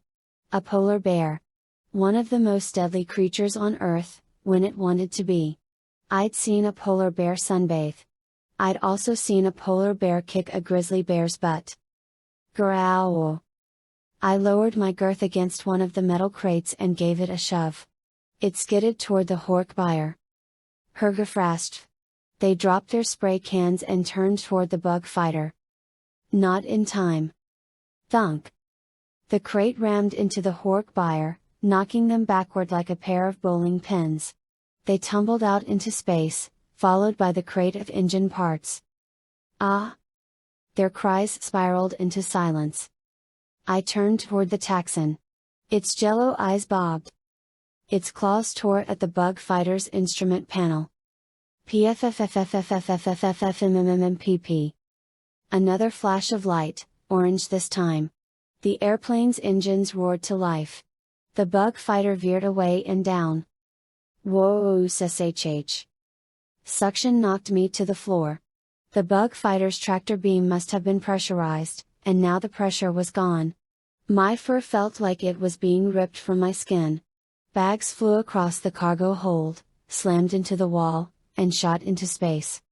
A polar bear. One of the most deadly creatures on Earth, when it wanted to be. I'd seen a polar bear sunbathe. I'd also seen a polar bear kick a grizzly bear's butt. Growl. I lowered my girth against one of the metal crates and gave it a shove. It skidded toward the Hork-Buyer. Hergefrast. They dropped their spray cans and turned toward the bug fighter. Not in time. Thunk. The crate rammed into the Hork-Buyer, knocking them backward like a pair of bowling pins. They tumbled out into space, followed by the crate of engine parts. Ah! Their cries spiraled into silence. I turned toward the Taxxon. Its jello eyes bobbed. Its claws tore at the bug fighter's instrument panel. PFFFFFFFFFFMMMPP. Another flash of light, orange this time. The airplane's engines roared to life. The bug fighter veered away and down. Whoa, sshh. Suction knocked me to the floor. The bug fighter's tractor beam must have been pressurized, and now the pressure was gone. My fur felt like it was being ripped from my skin. Bags flew across the cargo hold, slammed into the wall, and shot into space.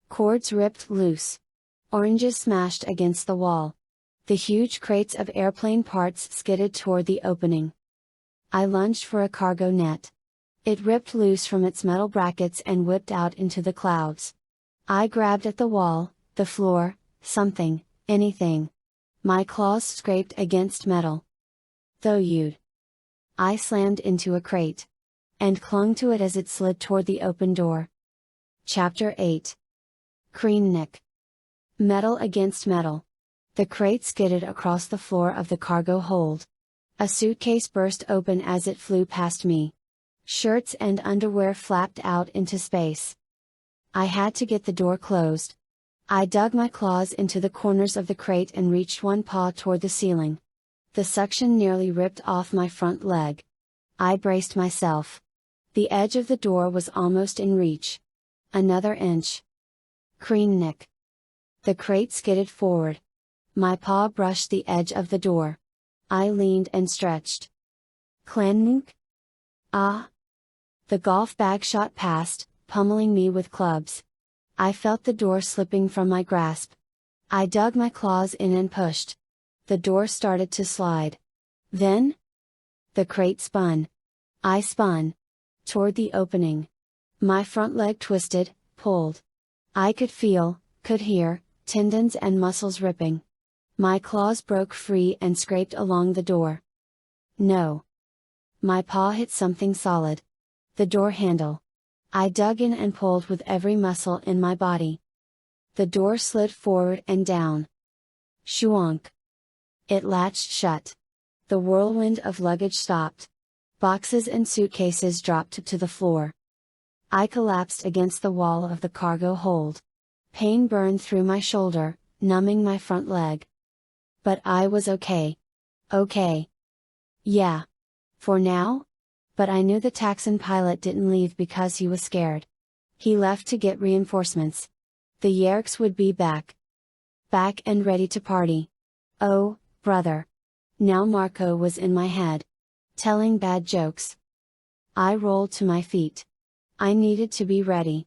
Cords ripped loose. Oranges smashed against the wall. The huge crates of airplane parts skidded toward the opening. I lunged for a cargo net. It ripped loose from its metal brackets and whipped out into the clouds. I grabbed at the wall, the floor, something, anything. My claws scraped against metal. Though you'd. I slammed into a crate. And clung to it as it slid toward the open door. Chapter 8. Crane nick. Metal against metal. The crate skidded across the floor of the cargo hold. A suitcase burst open as it flew past me. Shirts and underwear flapped out into space. I had to get the door closed. I dug my claws into the corners of the crate and reached one paw toward the ceiling. The suction nearly ripped off my front leg. I braced myself. The edge of the door was almost in reach. Another inch. Crane nick. The crate skidded forward. My paw brushed the edge of the door. I leaned and stretched. Clank. Ah! The golf bag shot past, pummeling me with clubs. I felt the door slipping from my grasp. I dug my claws in and pushed. The door started to slide. Then? The crate spun. I spun. Toward the opening. My front leg twisted, pulled. I could feel, could hear, tendons and muscles ripping. My claws broke free and scraped along the door. No. My paw hit something solid. The door handle. I dug in and pulled with every muscle in my body. The door slid forward and down. Shwonk. It latched shut. The whirlwind of luggage stopped. Boxes and suitcases dropped to the floor. I collapsed against the wall of the cargo hold. Pain burned through my shoulder, numbing my front leg. But I was okay. Okay. Yeah. For now? But I knew the Texan pilot didn't leave because he was scared. He left to get reinforcements. The Yerks would be back. Back and ready to party. Oh, brother. Now Marco was in my head. Telling bad jokes. I rolled to my feet. I needed to be ready.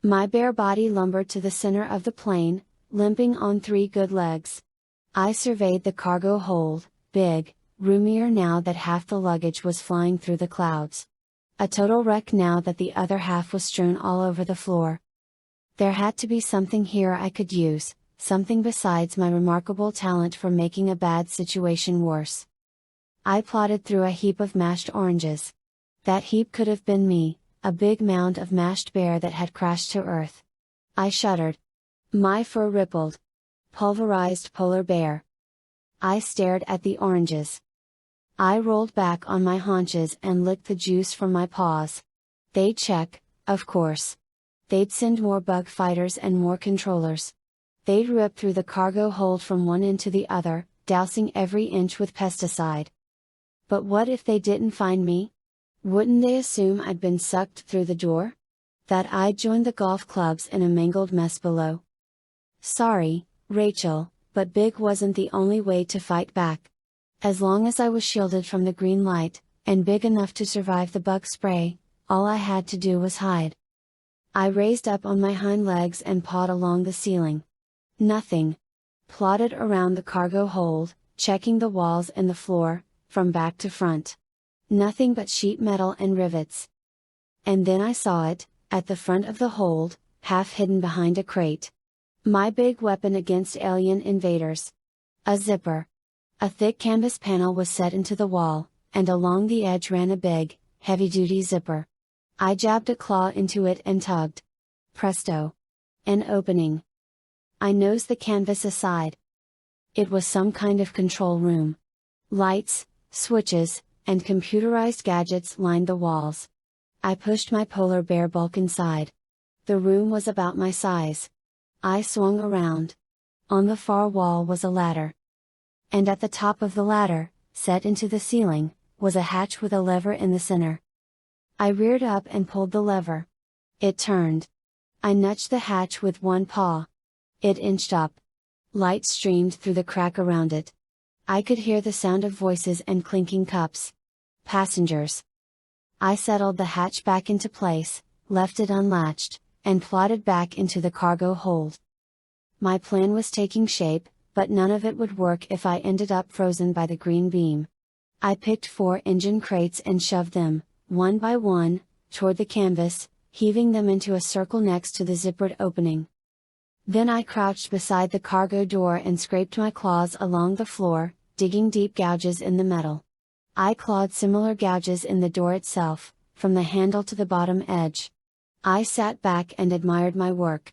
My bare body lumbered to the center of the plane, limping on 3 good legs. I surveyed the cargo hold, big, roomier now that half the luggage was flying through the clouds. A total wreck now that the other half was strewn all over the floor. There had to be something here I could use, something besides my remarkable talent for making a bad situation worse. I plodded through a heap of mashed oranges. That heap could have been me, a big mound of mashed bear that had crashed to earth. I shuddered. My fur rippled. Pulverized polar bear. I stared at the oranges. I rolled back on my haunches and licked the juice from my paws. They'd check, of course. They'd send more bug fighters and more controllers. They'd rip through the cargo hold from one end to the other, dousing every inch with pesticide. But what if they didn't find me? Wouldn't they assume I'd been sucked through the door? That I'd joined the golf clubs in a mangled mess below? Sorry, Rachel, but big wasn't the only way to fight back. As long as I was shielded from the green light, and big enough to survive the bug spray, all I had to do was hide. I raised up on my hind legs and pawed along the ceiling. Nothing. Plodded around the cargo hold, checking the walls and the floor, from back to front. Nothing but sheet metal and rivets. And then I saw it, at the front of the hold, half hidden behind a crate. My big weapon against alien invaders. A zipper. A thick canvas panel was set into the wall, and along the edge ran a big, heavy-duty zipper. I jabbed a claw into it and tugged. Presto! An opening. I nosed the canvas aside. It was some kind of control room. Lights, switches, and computerized gadgets lined the walls. I pushed my polar bear bulk inside. The room was about my size. I swung around. On the far wall was a ladder. And at the top of the ladder, set into the ceiling, was a hatch with a lever in the center. I reared up and pulled the lever. It turned. I nudged the hatch with one paw. It inched up. Light streamed through the crack around it. I could hear the sound of voices and clinking cups. Passengers. I settled the hatch back into place, left it unlatched, and plodded back into the cargo hold. My plan was taking shape, but none of it would work if I ended up frozen by the green beam. I picked 4 engine crates and shoved them, one by one, toward the canvas, heaving them into a circle next to the zippered opening. Then I crouched beside the cargo door and scraped my claws along the floor, digging deep gouges in the metal. I clawed similar gouges in the door itself, from the handle to the bottom edge. I sat back and admired my work.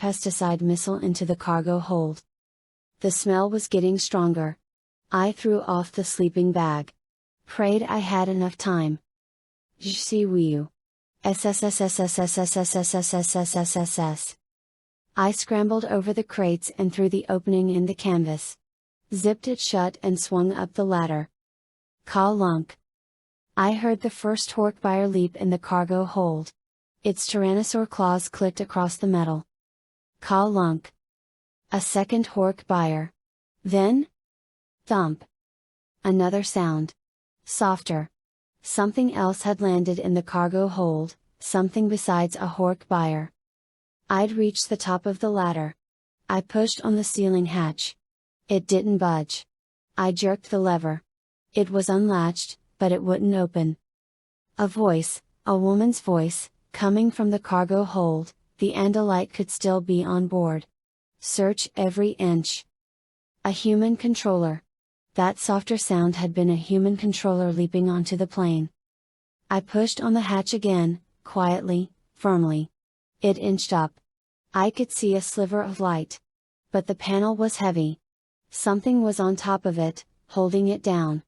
pesticide missile into the cargo hold. The smell was getting stronger. I threw off the sleeping bag. Prayed I had enough time. Jsiwiu. SSSSSSSSSSSSSSSSS. I scrambled over the crates and through the opening in the canvas. Zipped it shut and swung up the ladder. Ka-lunk. I heard the first Hork-Buyer leap in the cargo hold. Its tyrannosaur claws clicked across the metal. Ka-lunk. A second Hork-Buyer. Then? Thump. Another sound. Softer. Something else had landed in the cargo hold, something besides a Hork-Buyer. I'd reached the top of the ladder. I pushed on the ceiling hatch. It didn't budge. I jerked the lever. It was unlatched, but it wouldn't open. A voice, a woman's voice, coming from the cargo hold. The Andalite could still be on board. Search every inch. A human controller. That softer sound had been a human controller leaping onto the plane. I pushed on the hatch again, quietly, firmly. It inched up. I could see a sliver of light. But the panel was heavy. Something was on top of it, holding it down.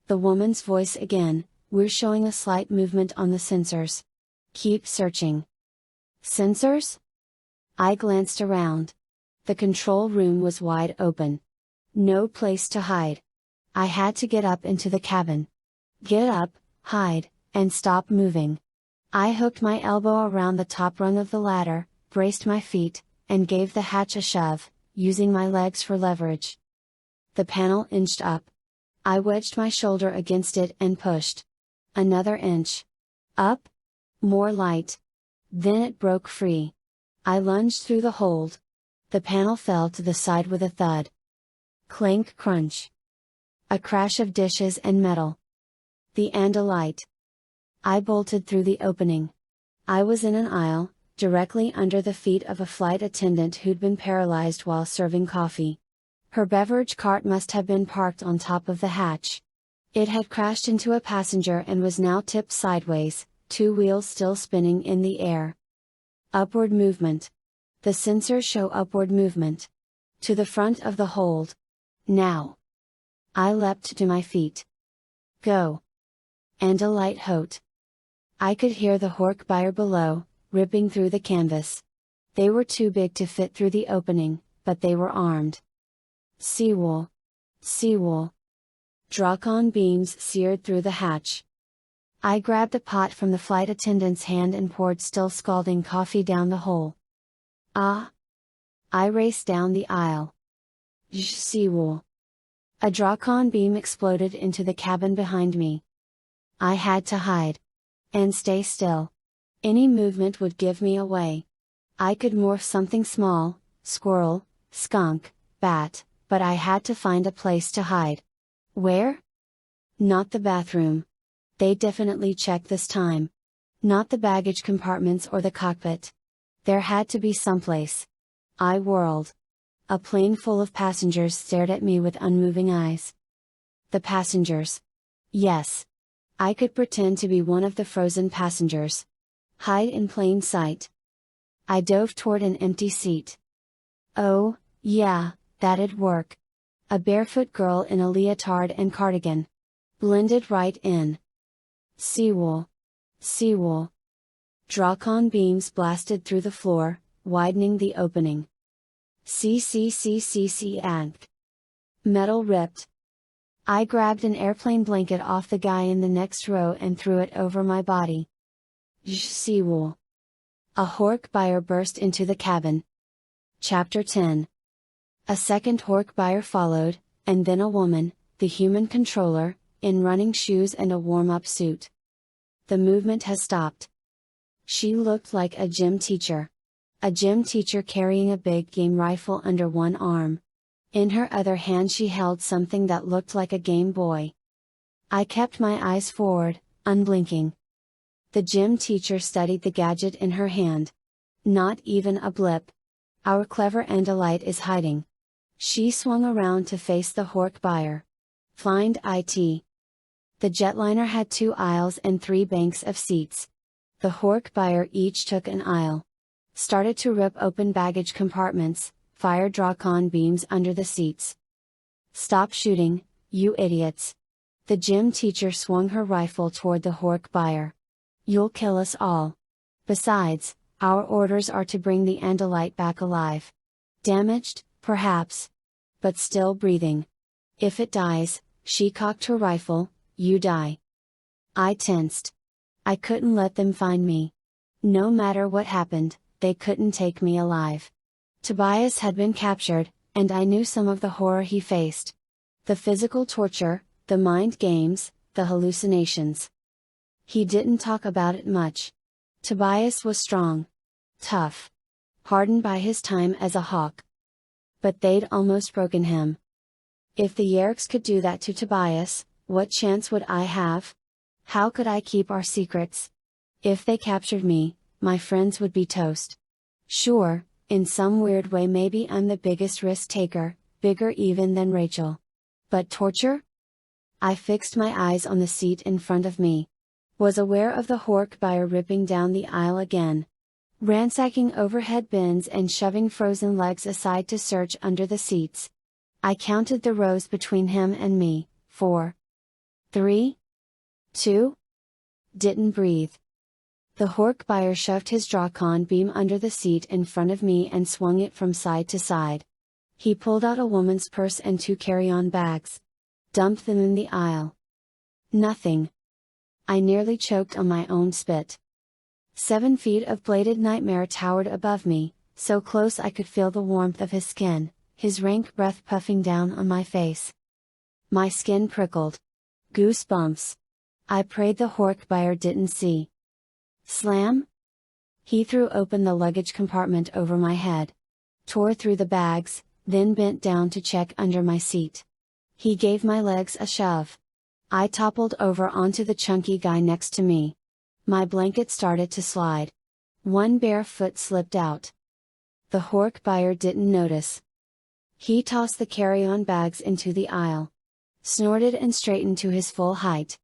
The woman's voice again, "We're showing a slight movement on the sensors. Keep searching." Sensors? I glanced around. The control room was wide open. No place to hide. I had to get up into the cabin. Get up, hide, and stop moving. I hooked my elbow around the top rung of the ladder, braced my feet, and gave the hatch a shove, using my legs for leverage. The panel inched up. I wedged my shoulder against it and pushed. Another inch. Up. More light. Then it broke free. I lunged through the hold. The panel fell to the side with a thud. Clank crunch. A crash of dishes and metal. The Andalite. I bolted through the opening. I was in an aisle, directly under the feet of a flight attendant who'd been paralyzed while serving coffee. Her beverage cart must have been parked on top of the hatch. It had crashed into a passenger and was now tipped sideways, two wheels still spinning in the air. Upward movement. The sensors show upward movement. To the front of the hold. Now. I leapt to my feet. Go. And a light hote. I could hear the Hork-Buyer below, ripping through the canvas. They were too big to fit through the opening, but they were armed. Seawool. Seawool. Drawcon beams seared through the hatch. I grabbed a pot from the flight attendant's hand and poured still scalding coffee down the hole. Ah! I raced down the aisle. Seawool. A Drawcon beam exploded into the cabin behind me. I had to hide. And stay still. Any movement would give me away. I could morph something small, squirrel, skunk, bat, but I had to find a place to hide. Where? Not the bathroom. They definitely checked this time. Not the baggage compartments or the cockpit. There had to be someplace. I whirled. A plane full of passengers stared at me with unmoving eyes. The passengers. Yes. I could pretend to be one of the frozen passengers. Hide in plain sight. I dove toward an empty seat. Oh, yeah, that'd work. A barefoot girl in a leotard and cardigan. Blended right in. Seawool. Seawool. Drawcon beams blasted through the floor, widening the opening. Ank. Metal ripped. I grabbed an airplane blanket off the guy in the next row and threw it over my body. Seawool. A Hork-Buyer burst into the cabin. Chapter 10. A second Hork-Buyer followed, and then a woman, the human controller, in running shoes and a warm-up suit. The movement has stopped. She looked like a gym teacher. A gym teacher carrying a big game rifle under one arm. In her other hand she held something that looked like a Game Boy. I kept my eyes forward, unblinking. The gym teacher studied the gadget in her hand. Not even a blip. Our clever Andalite is hiding. She swung around to face the Hork-Buyer. Find IT. The jetliner had 2 aisles and 3 banks of seats. The Hork-Buyer each took an aisle. Started to rip open baggage compartments, fire Drawcon beams under the seats. Stop shooting, you idiots. The gym teacher swung her rifle toward the Hork-Buyer. You'll kill us all. Besides, our orders are to bring the Andalite back alive. Damaged, perhaps. But still breathing. If it dies, she cocked her rifle, you die. I tensed. I couldn't let them find me. No matter what happened, they couldn't take me alive. Tobias had been captured, and I knew some of the horror he faced. The physical torture, the mind games, the hallucinations. He didn't talk about it much. Tobias was strong. Tough. Hardened by his time as a hawk. But they'd almost broken him. If the Yerks could do that to Tobias, what chance would I have? How could I keep our secrets? If they captured me, my friends would be toast. Sure, in some weird way maybe I'm the biggest risk taker, bigger even than Rachel. But torture? I fixed my eyes on the seat in front of me. Was aware of the Hork-Buyer ripping down the aisle again. Ransacking overhead bins and shoving frozen legs aside to search under the seats. I counted the rows between him and me, 4. 3. 2. Didn't breathe. The Hork buyer shoved his Drawcon beam under the seat in front of me and swung it from side to side. He pulled out a woman's purse and 2 carry-on bags. Dumped them in the aisle. Nothing. I nearly choked on my own spit. 7 feet of bladed nightmare towered above me, so close I could feel the warmth of his skin, his rank breath puffing down on my face. My skin prickled. Goosebumps. I prayed the Hork buyer didn't see. Slam? He threw open the luggage compartment over my head. Tore through the bags, then bent down to check under my seat. He gave my legs a shove. I toppled over onto the chunky guy next to me. My blanket started to slide. One bare foot slipped out. The Hork buyer didn't notice. He tossed the carry-on bags into the aisle. Snorted and straightened to his full height.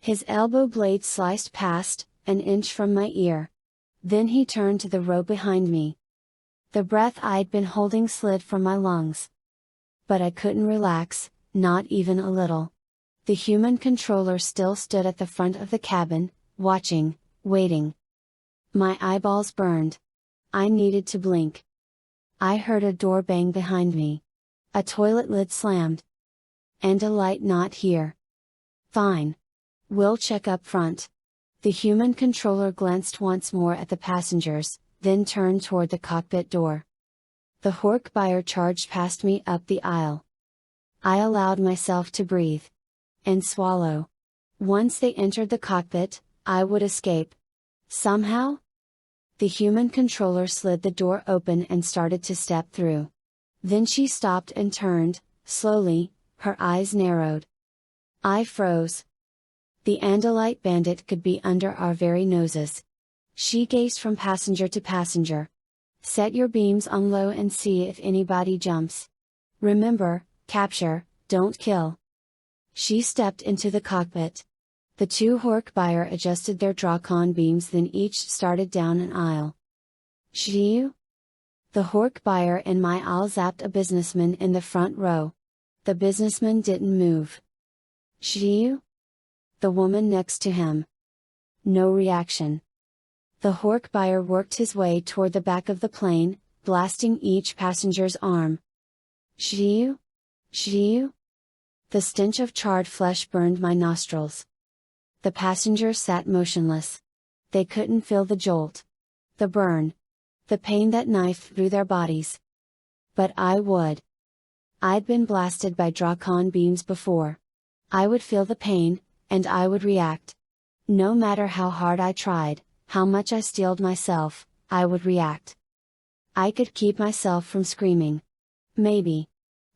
His elbow blade sliced past, an inch from my ear. Then he turned to the row behind me. The breath I'd been holding slid from my lungs. But I couldn't relax, not even a little. The human controller still stood at the front of the cabin, watching, waiting. My eyeballs burned. I needed to blink. I heard a door bang behind me. A toilet lid slammed. And a light not here. Fine. We'll check up front. The human controller glanced once more at the passengers, then turned toward the cockpit door. The Hork buyer charged past me up the aisle. I allowed myself to breathe. And swallow. Once they entered the cockpit, I would escape. Somehow? The human controller slid the door open and started to step through. Then she stopped and turned, slowly, her eyes narrowed. I froze. The Andalite bandit could be under our very noses. She gazed from passenger to passenger. Set your beams on low and see if anybody jumps. Remember, capture, don't kill. She stepped into the cockpit. The 2 Hork buyer adjusted their Drawcon beams, then each started down an aisle. Shoo! The Hork buyer in my aisle zapped a businessman in the front row. The businessman didn't move. Shoo! The woman next to him. No reaction. The Hork buyer worked his way toward the back of the plane, blasting each passenger's arm. Shoo! Shoo! The stench of charred flesh burned my nostrils. The passengers sat motionless. They couldn't feel the jolt. The burn. The pain that knifed through their bodies. But I would. I'd been blasted by Drawcon beams before. I would feel the pain, and I would react. No matter how hard I tried, how much I steeled myself, I would react. I could keep myself from screaming. Maybe.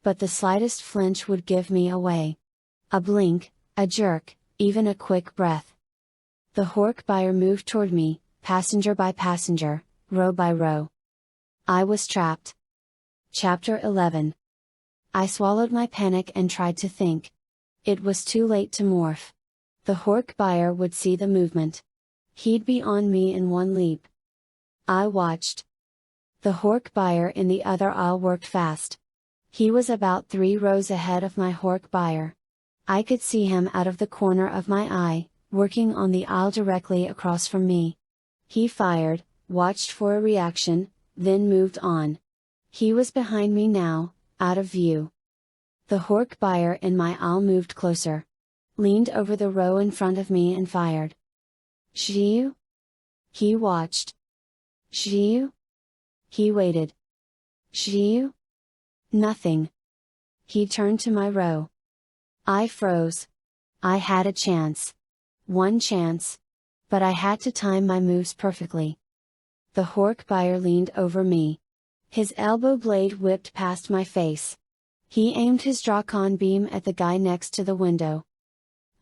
But the slightest flinch would give me away. A blink, a jerk, even a quick breath. The Hork buyer moved toward me, passenger by passenger, row by row. I was trapped. Chapter 11. I swallowed my panic and tried to think. It was too late to morph. The Hork buyer would see the movement. He'd be on me in one leap. I watched. The Hork buyer in the other aisle worked fast. He was about 3 rows ahead of my Hork buyer. I could see him out of the corner of my eye, working on the aisle directly across from me. He fired, watched for a reaction, then moved on. He was behind me now, out of view. The Hork buyer in my aisle moved closer. Leaned over the row in front of me and fired. Shoo! He watched. Shoo! He waited. Shoo! Nothing. He turned to my row. I froze. I had a chance. One chance. But I had to time my moves perfectly. The Hork buyer leaned over me. His elbow blade whipped past my face. He aimed his Drawcon beam at the guy next to the window.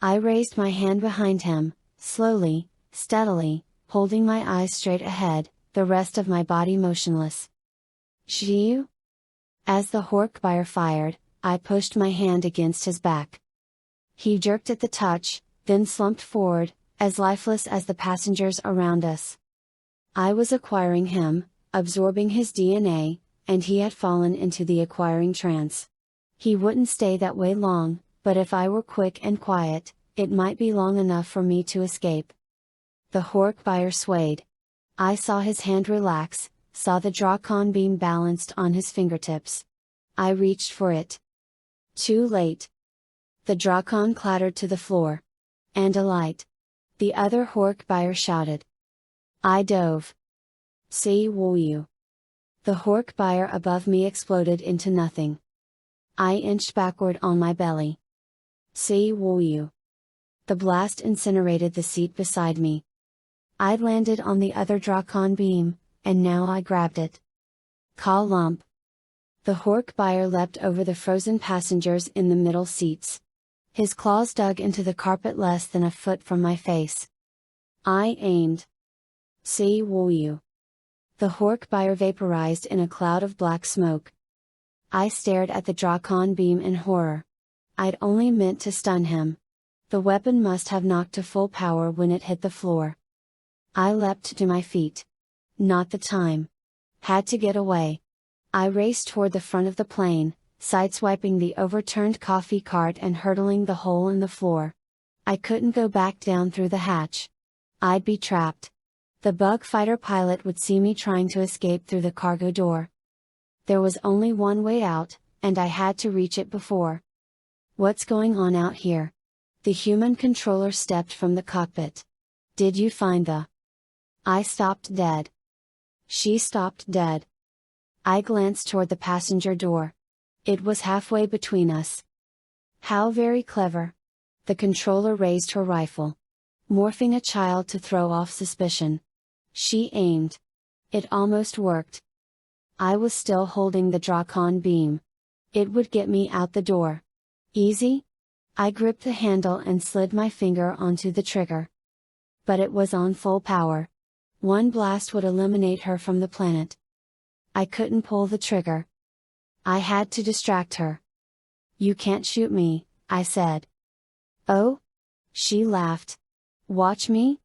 I raised my hand behind him, slowly, steadily, holding my eyes straight ahead, the rest of my body motionless. Shoo! As the Hork buyer fired, I pushed my hand against his back. He jerked at the touch, then slumped forward, as lifeless as the passengers around us. I was acquiring him, absorbing his DNA, and he had fallen into the acquiring trance. He wouldn't stay that way long, but if I were quick and quiet, it might be long enough for me to escape. The Hork buyer swayed. I saw his hand relax, saw the Drakon beam balanced on his fingertips. I reached for it. Too late. The Drakon clattered to the floor. And a light. The other Hork buyer shouted. I dove. See you. The Hork buyer above me exploded into nothing. I inched backward on my belly. See you. The blast incinerated the seat beside me. I'd landed on the other Drakon beam, and now I grabbed it. Ka lump. The Hork buyer leapt over the frozen passengers in the middle seats. His claws dug into the carpet less than a foot from my face. I aimed. See you. The Hork buyer vaporized in a cloud of black smoke. I stared at the Drakon beam in horror. I'd only meant to stun him. The weapon must have knocked to full power when it hit the floor. I leapt to my feet. Not the time. Had to get away. I raced toward the front of the plane, sideswiping the overturned coffee cart and hurdling the hole in the floor. I couldn't go back down through the hatch. I'd be trapped. The bug fighter pilot would see me trying to escape through the cargo door. There was only one way out, and I had to reach it before. What's going on out here? The human controller stepped from the cockpit. Did you find the... I stopped dead. She stopped dead. I glanced toward the passenger door. It was halfway between us. How very clever. The controller raised her rifle. Morphing a child to throw off suspicion. She aimed. It almost worked. I was still holding the Drakon beam. It would get me out the door. Easy? I gripped the handle and slid my finger onto the trigger. But it was on full power. One blast would eliminate her from the planet. I couldn't pull the trigger. I had to distract her. You can't shoot me, I said. Oh? She laughed. Watch me?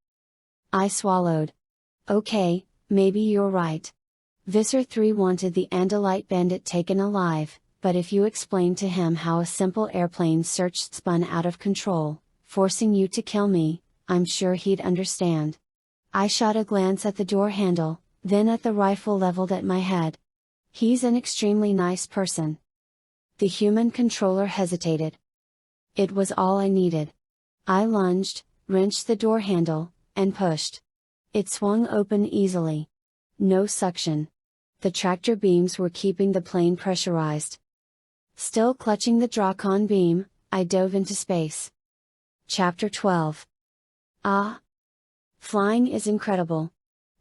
I swallowed. Okay, maybe you're right. Visser 3 wanted the Andalite bandit taken alive, but if you explained to him how a simple airplane search spun out of control, forcing you to kill me, I'm sure he'd understand. I shot a glance at the door handle, then at the rifle leveled at my head. He's an extremely nice person. The human controller hesitated. It was all I needed. I lunged, wrenched the door handle, and pushed. It swung open easily. No suction. The tractor beams were keeping the plane pressurized. Still clutching the Drakon beam, I dove into space. Chapter 12. Ah! Flying is incredible.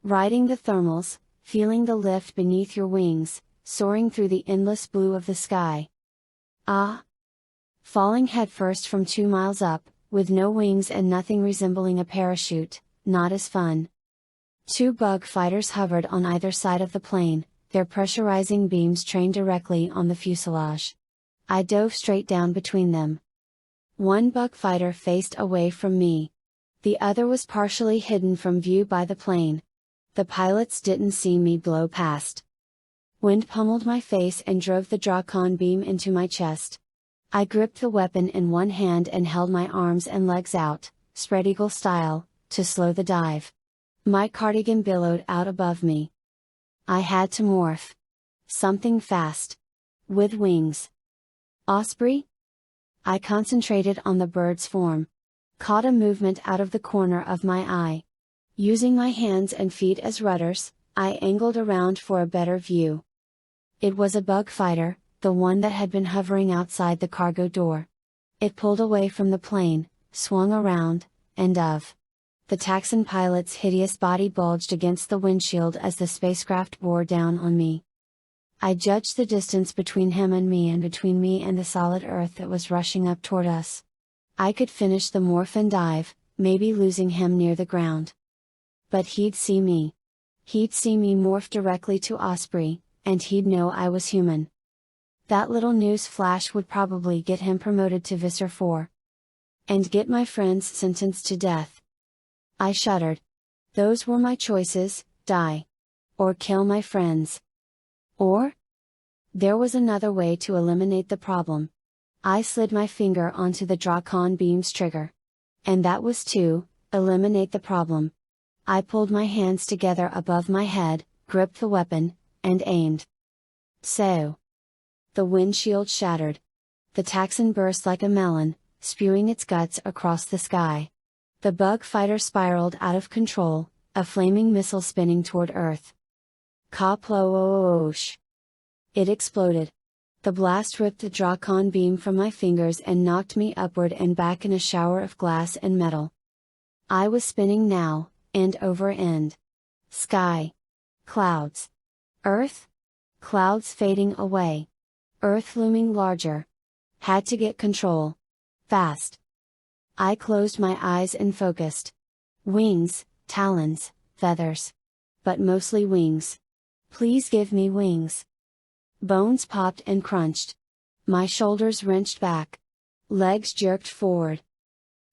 Riding the thermals, feeling the lift beneath your wings, soaring through the endless blue of the sky. Ah! Falling headfirst from 2 miles up, with no wings and nothing resembling a parachute, not as fun. 2 bug fighters hovered on either side of the plane, their pressurizing beams trained directly on the fuselage. I dove straight down between them. One bug fighter faced away from me. The other was partially hidden from view by the plane. The pilots didn't see me blow past. Wind pummeled my face and drove the Drakon beam into my chest. I gripped the weapon in one hand and held my arms and legs out, spread eagle style, to slow the dive. My cardigan billowed out above me. I had to morph. Something fast. With wings. Osprey? I concentrated on the bird's form. Caught a movement out of the corner of my eye. Using my hands and feet as rudders, I angled around for a better view. It was a bug fighter, the one that had been hovering outside the cargo door. It pulled away from the plane, swung around, and the Taxon pilot's hideous body bulged against the windshield as the spacecraft bore down on me. I judged the distance between him and me and between me and the solid earth that was rushing up toward us. I could finish the morph and dive, maybe losing him near the ground. But he'd see me. He'd see me morph directly to Osprey, and he'd know I was human. That little news flash would probably get him promoted to Visser 4. And get my friends sentenced to death. I shuddered. Those were my choices: die. Or kill my friends. Or? There was another way to eliminate the problem. I slid my finger onto the Drakon beam's trigger. And that was to eliminate the problem. I pulled my hands together above my head, gripped the weapon, and aimed. So. The windshield shattered. The Taxxon burst like a melon, spewing its guts across the sky. The bug fighter spiraled out of control, a flaming missile spinning toward Earth. Kaploosh! It exploded. The blast ripped the Drakon beam from my fingers and knocked me upward and back in a shower of glass and metal. I was spinning now, end over end. Sky. Clouds. Earth? Clouds fading away. Earth looming larger. Had to get control. Fast. I closed my eyes and focused. Wings, talons, feathers. But mostly wings. Please give me wings. Bones popped and crunched. My shoulders wrenched back. Legs jerked forward.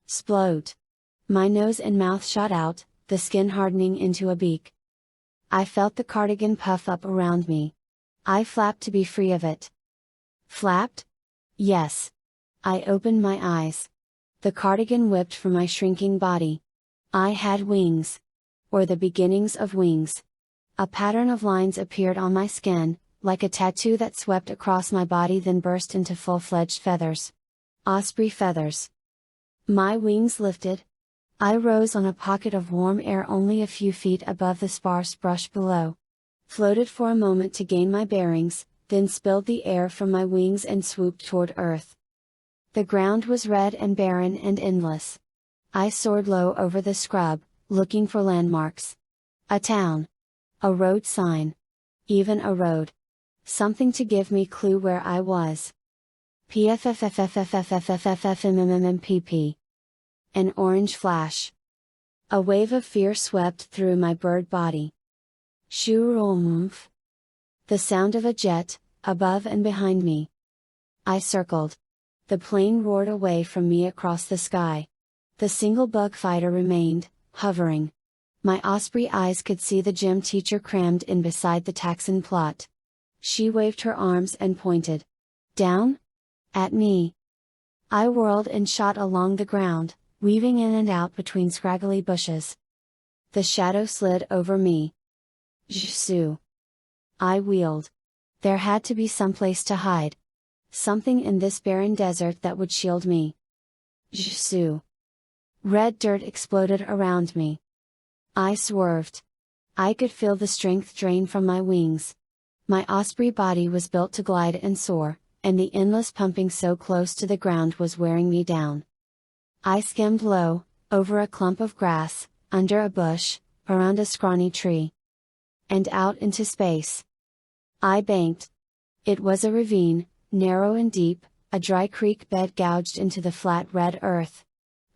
Splode. My nose and mouth shot out, the skin hardening into a beak. I felt the cardigan puff up around me. I flapped to be free of it. Flapped? Yes. I opened my eyes. The cardigan whipped from my shrinking body. I had wings. Or the beginnings of wings. A pattern of lines appeared on my skin, like a tattoo that swept across my body then burst into full-fledged feathers. Osprey feathers. My wings lifted. I rose on a pocket of warm air only a few feet above the sparse brush below. Floated for a moment to gain my bearings, then spilled the air from my wings and swooped toward Earth. The ground was red and barren and endless. I soared low over the scrub, looking for landmarks. A town. A road sign. Even a road. Something to give me clue where I was. PFFFFFFFFFFMMMPP. An orange flash. A wave of fear swept through my bird body. Shurumf. The sound of a jet, above and behind me. I circled. The plane roared away from me across the sky. The single bug fighter remained, hovering. My osprey eyes could see the gym teacher crammed in beside the Taxxon plot. She waved her arms and pointed. Down? At me. I whirled and shot along the ground, weaving in and out between scraggly bushes. The shadow slid over me. Jsu. I wheeled. There had to be some place to hide. Something in this barren desert that would shield me. Jsu. Red dirt exploded around me. I swerved. I could feel the strength drain from my wings. My osprey body was built to glide and soar, and the endless pumping so close to the ground was wearing me down. I skimmed low, over a clump of grass, under a bush, around a scrawny tree. And out into space. I banked. It was a ravine, narrow and deep, a dry creek bed gouged into the flat red earth.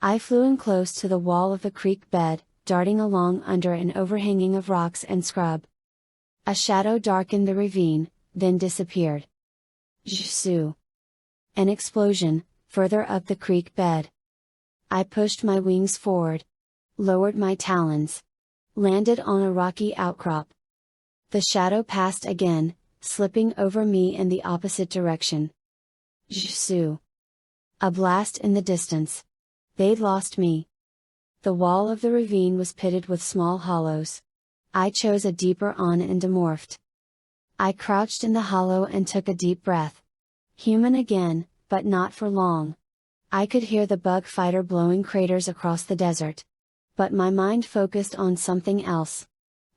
I flew in close to the wall of the creek bed, darting along under an overhanging of rocks and scrub. A shadow darkened the ravine, then disappeared. Jsu. An explosion, further up the creek bed. I pushed my wings forward. Lowered my talons. Landed on a rocky outcrop. The shadow passed again, slipping over me in the opposite direction. Jsu. A blast in the distance. They'd lost me. The wall of the ravine was pitted with small hollows. I chose a deeper on and demorphed. I crouched in the hollow and took a deep breath. Human again, but not for long. I could hear the bug fighter blowing craters across the desert. But my mind focused on something else.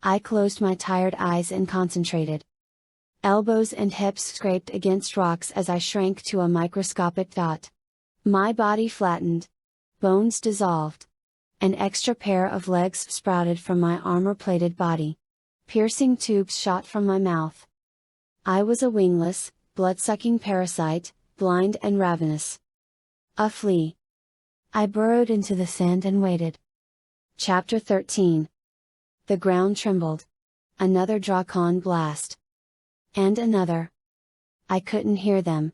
I closed my tired eyes and concentrated. Elbows and hips scraped against rocks as I shrank to a microscopic dot. My body flattened. Bones dissolved. An extra pair of legs sprouted from my armor-plated body. Piercing tubes shot from my mouth. I was a wingless, blood-sucking parasite, blind and ravenous. A flea. I burrowed into the sand and waited. Chapter 13. The ground trembled. Another Drakon blast. And another. I couldn't hear them.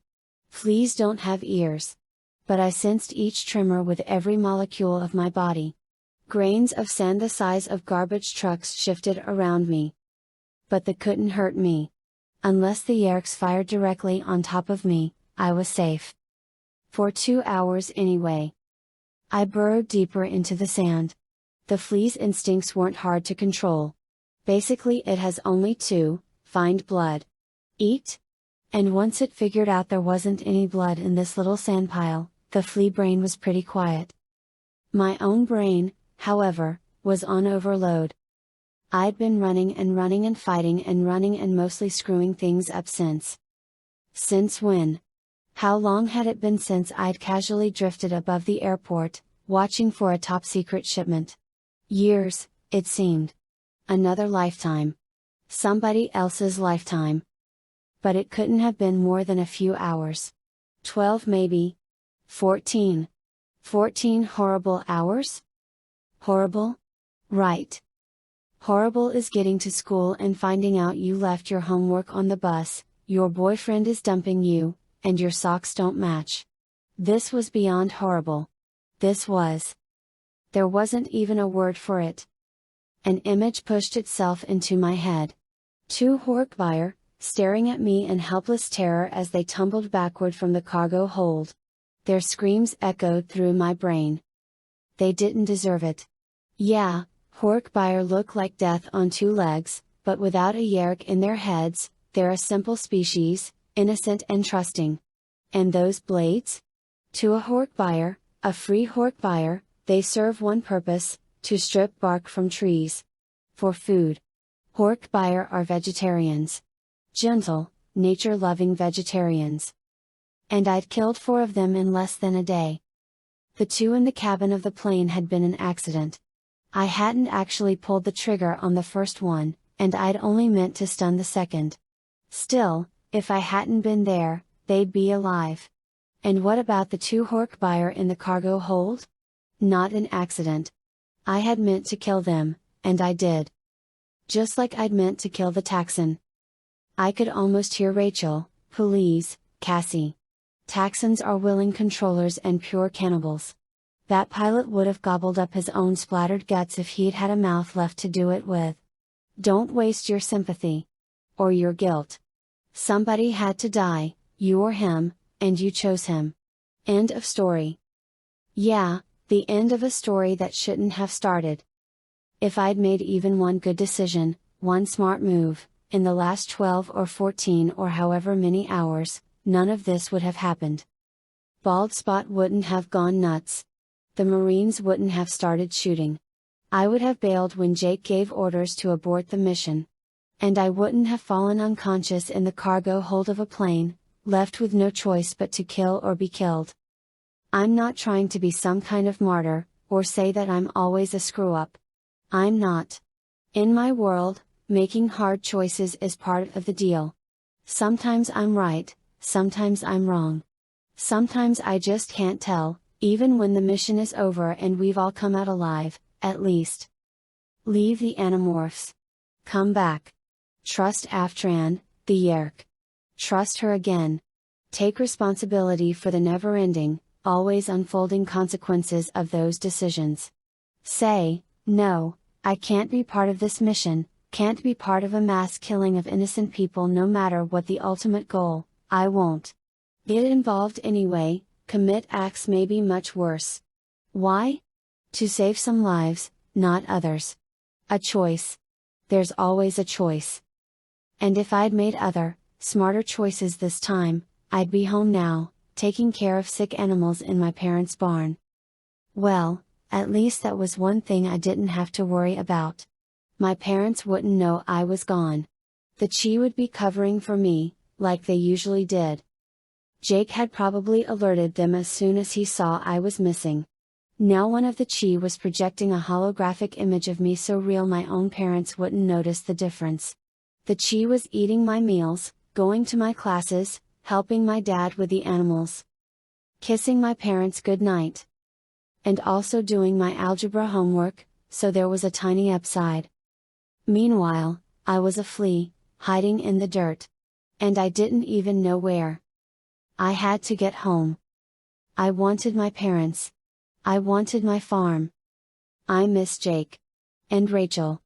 Fleas don't have ears. But I sensed each tremor with every molecule of my body. Grains of sand the size of garbage trucks shifted around me. But they couldn't hurt me. Unless the Yerks fired directly on top of me, I was safe. For 2 hours anyway. I burrowed deeper into the sand. The flea's instincts weren't hard to control. Basically it has only two: find blood. Eat? And once it figured out there wasn't any blood in this little sandpile, the flea brain was pretty quiet. My own brain, however, was on overload. I'd been running and fighting and running and mostly screwing things up since. Since when? How long had it been since I'd casually drifted above the airport, watching for a top-secret shipment? Years, it seemed. Another lifetime. Somebody else's lifetime. But it couldn't have been more than a few hours. 12 maybe. 14. 14 horrible hours? Horrible? Right. Horrible is getting to school and finding out you left your homework on the bus, your boyfriend is dumping you, and your socks don't match. This was beyond horrible. This was. There wasn't even a word for it. An image pushed itself into my head. Two Hork-Buyer, staring at me in helpless terror as they tumbled backward from the cargo hold. Their screams echoed through my brain. They didn't deserve it. Yeah, Hork-Buyer look like death on two legs, but without a yerk in their heads. They're a simple species, innocent and trusting. And those blades? To a Hork-Buyer, a free Hork-Buyer, they serve one purpose: to strip bark from trees. For food. Hork-Buyer are vegetarians. Gentle, nature-loving vegetarians. And I'd killed 4 of them in less than a day. The 2 in the cabin of the plane had been an accident. I hadn't actually pulled the trigger on the first one, and I'd only meant to stun the second. Still, if I hadn't been there, they'd be alive. And what about the 2 Hork-Buyer in the cargo hold? Not an accident. I had meant to kill them, and I did. Just like I'd meant to kill the Taxxon. I could almost hear Rachel, "Please, Cassie. Taxxons are willing controllers and pure cannibals. That pilot would have gobbled up his own splattered guts if he'd had a mouth left to do it with. Don't waste your sympathy. Or your guilt. Somebody had to die, you or him, and you chose him." End of story. Yeah, the end of a story that shouldn't have started. If I'd made even one good decision, one smart move, in the last 12 or 14 or however many hours, none of this would have happened. Bald Spot wouldn't have gone nuts. The Marines wouldn't have started shooting. I would have bailed when Jake gave orders to abort the mission. And I wouldn't have fallen unconscious in the cargo hold of a plane, left with no choice but to kill or be killed. I'm not trying to be some kind of martyr, or say that I'm always a screw-up. I'm not. In my world, making hard choices is part of the deal. Sometimes I'm right, sometimes I'm wrong. Sometimes I just can't tell, even when the mission is over and we've all come out alive, at least. Leave the Animorphs. Come back. Trust Aftran, the Yerk. Trust her again. Take responsibility for the never-ending, always unfolding consequences of those decisions. Say, no, I can't be part of this mission, can't be part of a mass killing of innocent people no matter what the ultimate goal, I won't. Get involved anyway, commit acts may be much worse. Why? To save some lives, not others. A choice. There's always a choice. And if I'd made other, smarter choices this time, I'd be home now, taking care of sick animals in my parents' barn. Well, at least that was one thing I didn't have to worry about. My parents wouldn't know I was gone. The Chi would be covering for me, like they usually did. Jake had probably alerted them as soon as he saw I was missing. Now one of the Chi was projecting a holographic image of me so real my own parents wouldn't notice the difference. The Chi was eating my meals, going to my classes, helping my dad with the animals. Kissing my parents goodnight. And also doing my algebra homework, so there was a tiny upside. Meanwhile, I was a flea, hiding in the dirt. And I didn't even know where. I had to get home. I wanted my parents. I wanted my farm. I miss Jake. And Rachel.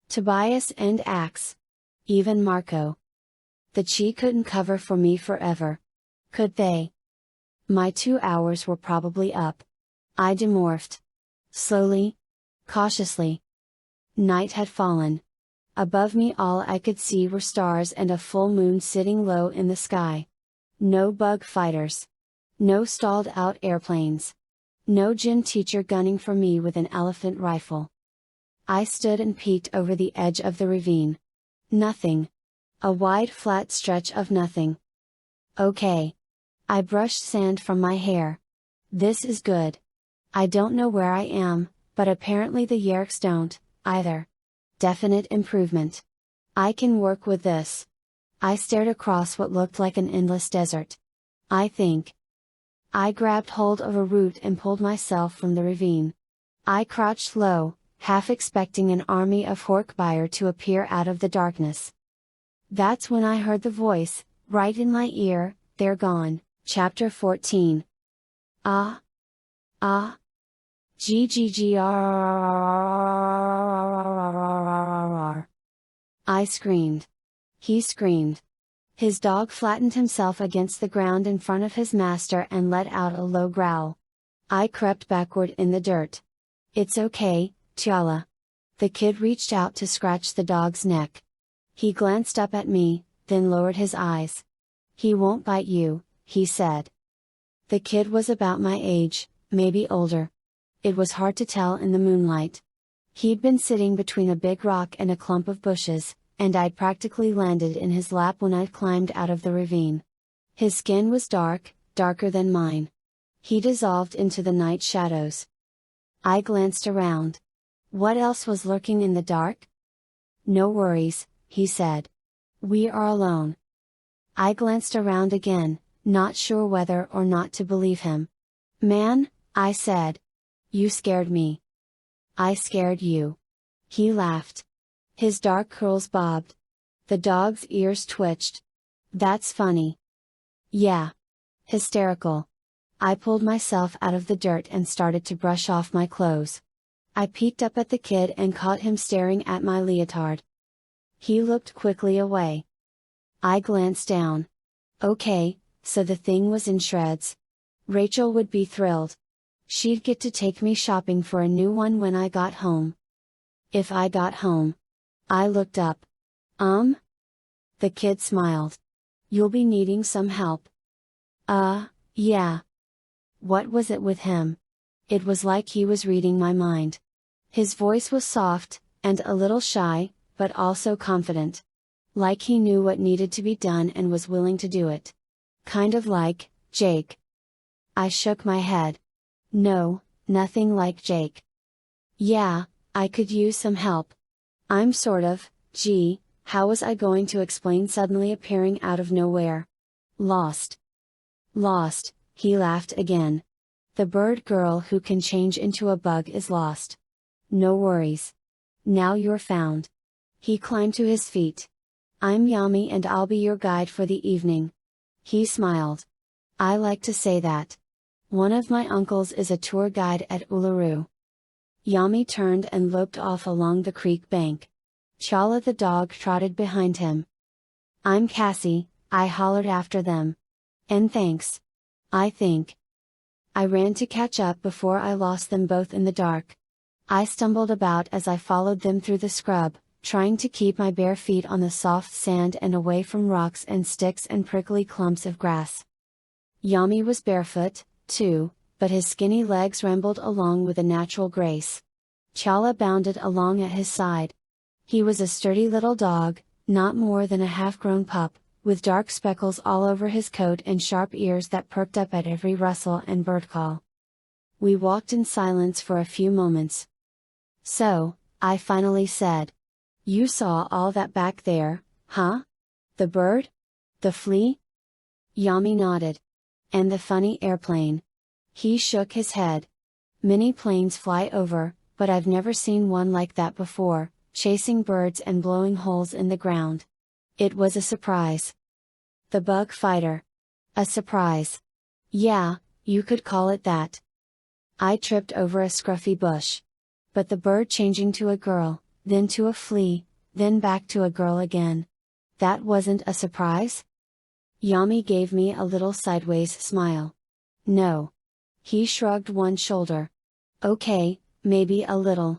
Tobias and Ax. Even Marco. The Chi couldn't cover for me forever. Could they? My 2 hours were probably up. I demorphed. Slowly. cautiously. Night had fallen. Above me all I could see were stars and a full moon sitting low in the sky. No bug fighters. No stalled out airplanes. No gym teacher gunning for me with an elephant rifle. I stood and peeked over the edge of the ravine. Nothing. A wide flat stretch of nothing. Okay. I brushed sand from my hair. This is good. I don't know where I am, but apparently the Yerks don't, either. Definite improvement. I can work with this. I stared across what looked like an endless desert. I think. I grabbed hold of a root and pulled myself from the ravine. I crouched low, half expecting an army of Horkbuyer to appear out of the darkness. That's when I heard the voice, right in my ear, "They're gone." Chapter 14. Ah. Ah. G-G-G-R. I screamed. He screamed. His dog flattened himself against the ground in front of his master and let out a low growl. I crept backward in the dirt. "It's okay, T'Challa." The kid reached out to scratch the dog's neck. He glanced up at me, then lowered his eyes. "He won't bite you," he said. The kid was about my age, maybe older. It was hard to tell in the moonlight. He'd been sitting between a big rock and a clump of bushes, and I'd practically landed in his lap when I'd climbed out of the ravine. His skin was dark, darker than mine. He dissolved into the night shadows. I glanced around. What else was lurking in the dark? "No worries," he said. "We are alone." I glanced around again, not sure whether or not to believe him. "Man," I said. "You scared me." "I scared you." He laughed. His dark curls bobbed. The dog's ears twitched. "That's funny." "Yeah. Hysterical." I pulled myself out of the dirt and started to brush off my clothes. I peeked up at the kid and caught him staring at my leotard. He looked quickly away. I glanced down. Okay, so the thing was in shreds. Rachel would be thrilled. She'd get to take me shopping for a new one when I got home. If I got home. I looked up. The kid smiled. "You'll be needing some help." Yeah. What was it with him? It was like he was reading my mind. His voice was soft, and a little shy, but also confident. Like he knew what needed to be done and was willing to do it. Kind of like Jake. I shook my head. No, nothing like Jake. "Yeah, I could use some help. I'm sort of, gee, how was I going to explain suddenly appearing out of nowhere? Lost." "Lost," he laughed again. "The bird girl who can change into a bug is lost. No worries. Now you're found." He climbed to his feet. "I'm Yami and I'll be your guide for the evening." He smiled. "I like to say that. One of my uncles is a tour guide at Uluru." Yami turned and loped off along the creek bank. T'Challa the dog trotted behind him. "I'm Cassie," I hollered after them. "And thanks. I think." I ran to catch up before I lost them both in the dark. I stumbled about as I followed them through the scrub, trying to keep my bare feet on the soft sand and away from rocks and sticks and prickly clumps of grass. Yami was barefoot, too, but his skinny legs rambled along with a natural grace. T'Challa bounded along at his side. He was a sturdy little dog, not more than a half-grown pup, with dark speckles all over his coat and sharp ears that perked up at every rustle and bird call. We walked in silence for a few moments. "So," I finally said. "You saw all that back there, huh? The bird? The flea?" Yami nodded. "And the funny airplane." He shook his head. "Many planes fly over, but I've never seen one like that before, chasing birds and blowing holes in the ground. It was a surprise." "The bug fighter. A surprise. Yeah, you could call it that." I tripped over a scruffy bush. "But the bird changing to a girl, then to a flea, then back to a girl again. That wasn't a surprise?" Yami gave me a little sideways smile. "No." He shrugged one shoulder. "Okay, maybe a little.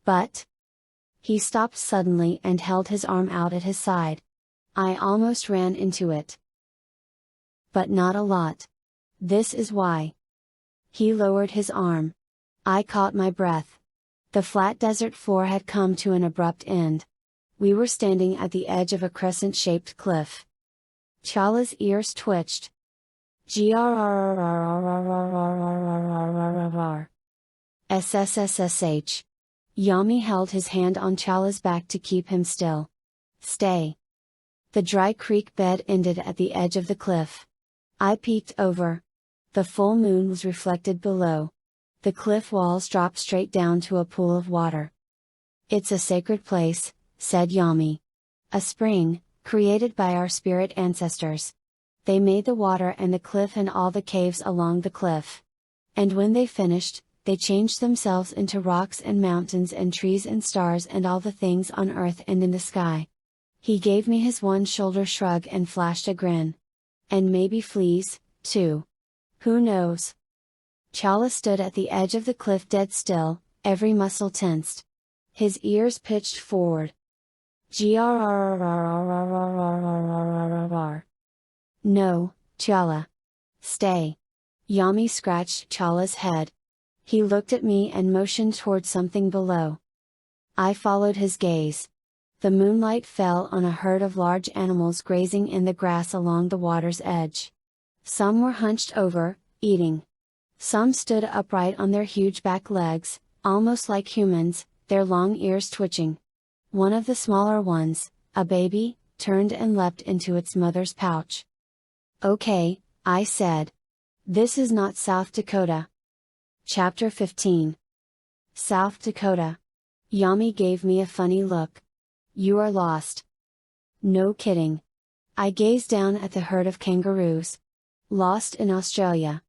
But he stopped suddenly and held his arm out at his side. I almost ran into it. But not a lot. This is why. He lowered his arm. I caught my breath. The flat desert floor had come to an abrupt end. We were standing at the edge of a crescent-shaped cliff. Chala's ears twitched. Grrrr. SSSSH. Yami held his hand on Chala's back to keep him still. Stay. The dry creek bed ended at the edge of the cliff. I peeked over. The full moon was reflected below. The cliff walls dropped straight down to a pool of water. It's a sacred place, said Yami. A spring, created by our spirit ancestors. They made the water and the cliff and all the caves along the cliff. And when they finished, they changed themselves into rocks and mountains and trees and stars and all the things on earth and in the sky. He gave me his one-shoulder shrug and flashed a grin. And maybe fleas, too. Who knows? Chala stood at the edge of the cliff dead still, every muscle tensed. His ears pitched forward. Grrrr. No, Chala. Stay. Yami scratched Chala's head. He looked at me and motioned toward something below. I followed his gaze. The moonlight fell on a herd of large animals grazing in the grass along the water's edge. Some were hunched over, eating. Some stood upright on their huge back legs, almost like humans, their long ears twitching. One of the smaller ones, a baby, turned and leapt into its mother's pouch. Okay, I said. This is not South Dakota. Chapter 15. South Dakota. Yami gave me a funny look. You are lost. No kidding. I gazed down at the herd of kangaroos. Lost in Australia.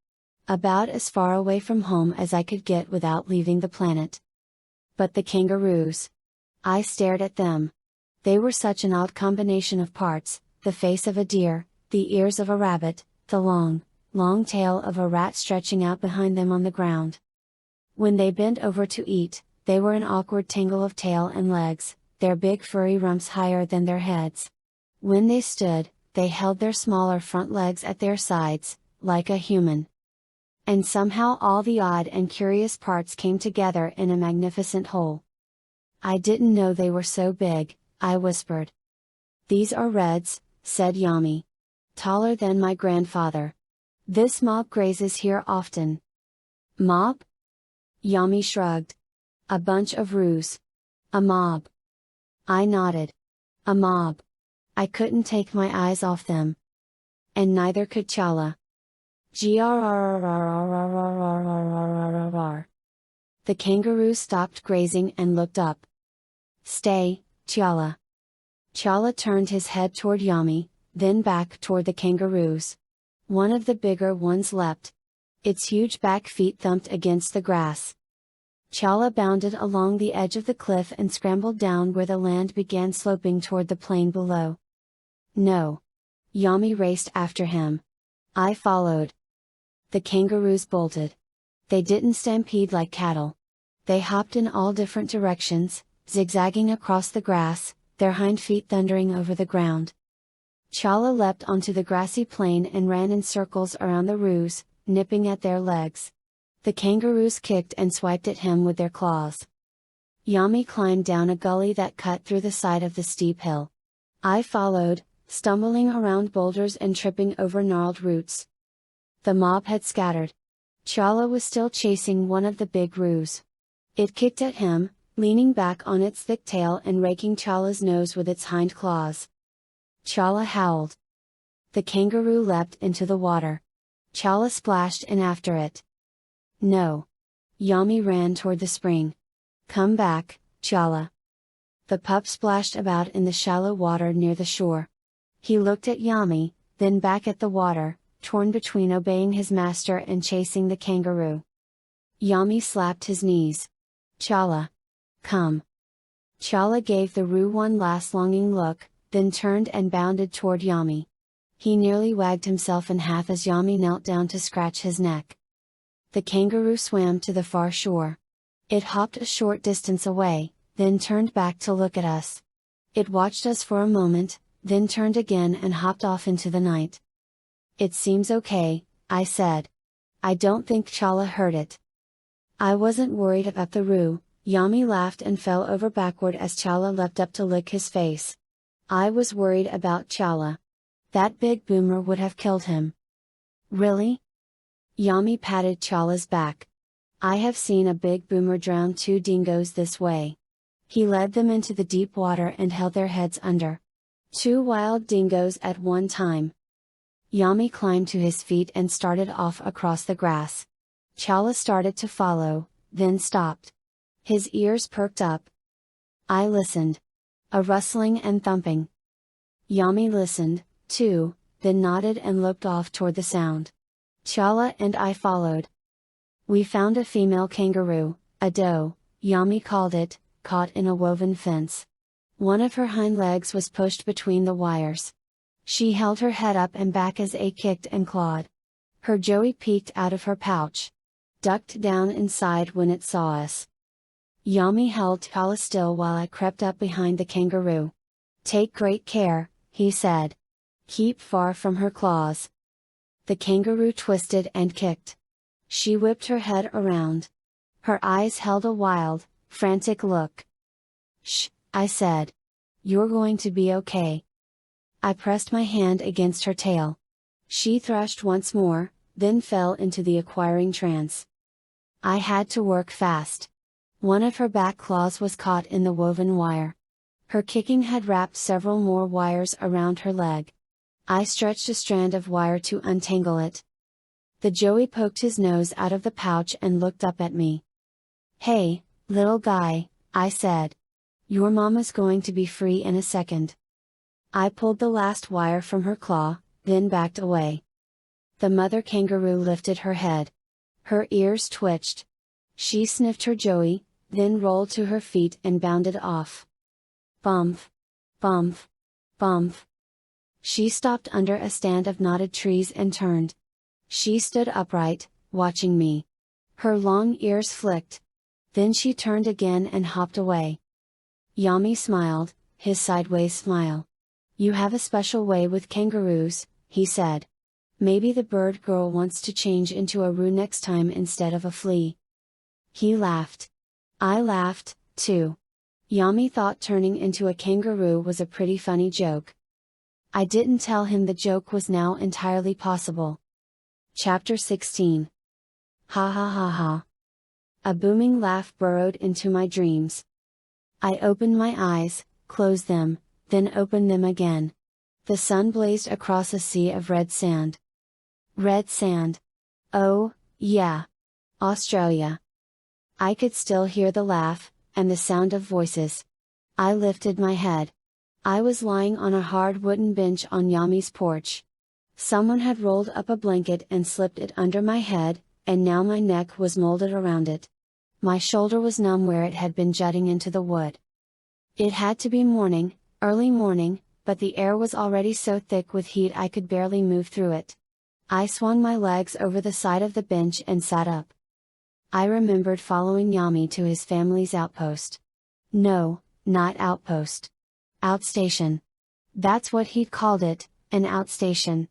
About as far away from home as I could get without leaving the planet. But the kangaroos. I stared at them. They were such an odd combination of parts, the face of a deer, the ears of a rabbit, the long tail of a rat stretching out behind them on the ground. When they bent over to eat, they were an awkward tangle of tail and legs, their big furry rumps higher than their heads. When they stood, they held their smaller front legs at their sides, like a human. And somehow all the odd and curious parts came together in a magnificent whole. I didn't know they were so big, I whispered. These are reds, said Yami. Taller than my grandfather. This mob grazes here often. Mob? Yami shrugged. A bunch of roos. A mob. I nodded. A mob. I couldn't take my eyes off them. And neither could Chala. Grrrr. The kangaroo stopped grazing and looked up. Stay, Chala. Chala turned his head toward Yami, then back toward the kangaroos. One of the bigger ones leapt. Its huge back feet thumped against the grass. Chala bounded along the edge of the cliff and scrambled down where the land began sloping toward the plain below. No. Yami raced after him. I followed. The kangaroos bolted. They didn't stampede like cattle. They hopped in all different directions, zigzagging across the grass, their hind feet thundering over the ground. Chala leapt onto the grassy plain and ran in circles around the roos, nipping at their legs. The kangaroos kicked and swiped at him with their claws. Yami climbed down a gully that cut through the side of the steep hill. I followed, stumbling around boulders and tripping over gnarled roots. The mob had scattered. Chala was still chasing one of the big roos. It kicked at him, leaning back on its thick tail and raking Chala's nose with its hind claws. Chala howled. The kangaroo leapt into the water. Chala splashed in after it. No. Yami ran toward the spring. Come back, Chala. The pup splashed about in the shallow water near the shore. He looked at Yami, then back at the water, torn between obeying his master and chasing the kangaroo. Yami slapped his knees. Chala. Come. Chala gave the roo one last longing look, then turned and bounded toward Yami. He nearly wagged himself in half as Yami knelt down to scratch his neck. The kangaroo swam to the far shore. It hopped a short distance away, then turned back to look at us. It watched us for a moment, then turned again and hopped off into the night. "It seems okay," I said. "I don't think Chala heard it." I wasn't worried about the roo. Yami laughed and fell over backward as Chala leapt up to lick his face. I was worried about Chala. That big boomer would have killed him. "Really?" Yami patted Chala's back. "I have seen a big boomer drown 2 dingoes this way." He led them into the deep water and held their heads under. 2 wild dingoes at one time. Yami climbed to his feet and started off across the grass. Chala started to follow, then stopped. His ears perked up. I listened. A rustling and thumping. Yami listened, too, then nodded and looked off toward the sound. Chala and I followed. We found a female kangaroo, a doe, Yami called it, caught in a woven fence. One of her hind legs was pushed between the wires. She held her head up and back as A kicked and clawed. Her joey peeked out of her pouch. Ducked down inside when it saw us. Yami held Chala still while I crept up behind the kangaroo. "Take great care," he said. "Keep far from her claws." The kangaroo twisted and kicked. She whipped her head around. Her eyes held a wild, frantic look. "Shh," I said. "You're going to be okay." I pressed my hand against her tail. She thrashed once more, then fell into the acquiring trance. I had to work fast. One of her back claws was caught in the woven wire. Her kicking had wrapped several more wires around her leg. I stretched a strand of wire to untangle it. The joey poked his nose out of the pouch and looked up at me. "Hey, little guy," I said. "Your mama's going to be free in a second." I pulled the last wire from her claw, then backed away. The mother kangaroo lifted her head. Her ears twitched. She sniffed her joey, then rolled to her feet and bounded off. Bump! Bump! Bump! She stopped under a stand of knotted trees and turned. She stood upright, watching me. Her long ears flicked. Then she turned again and hopped away. Yami smiled, his sideways smile. "You have a special way with kangaroos," he said. "Maybe the bird girl wants to change into a roo next time instead of a flea." He laughed. I laughed, too. Yami thought turning into a kangaroo was a pretty funny joke. I didn't tell him the joke was now entirely possible. Chapter 16. Ha ha ha ha. A booming laugh burrowed into my dreams. I opened my eyes, closed them, then opened them again. The sun blazed across a sea of red sand. Red sand. Oh, yeah. Australia. I could still hear the laugh, and the sound of voices. I lifted my head. I was lying on a hard wooden bench on Yami's porch. Someone had rolled up a blanket and slipped it under my head, and now my neck was molded around it. My shoulder was numb where it had been jutting into the wood. It had to be morning, early morning, but the air was already so thick with heat I could barely move through it. I swung my legs over the side of the bench and sat up. I remembered following Yami to his family's outpost. No, not outpost. Outstation. That's what he'd called it, an outstation.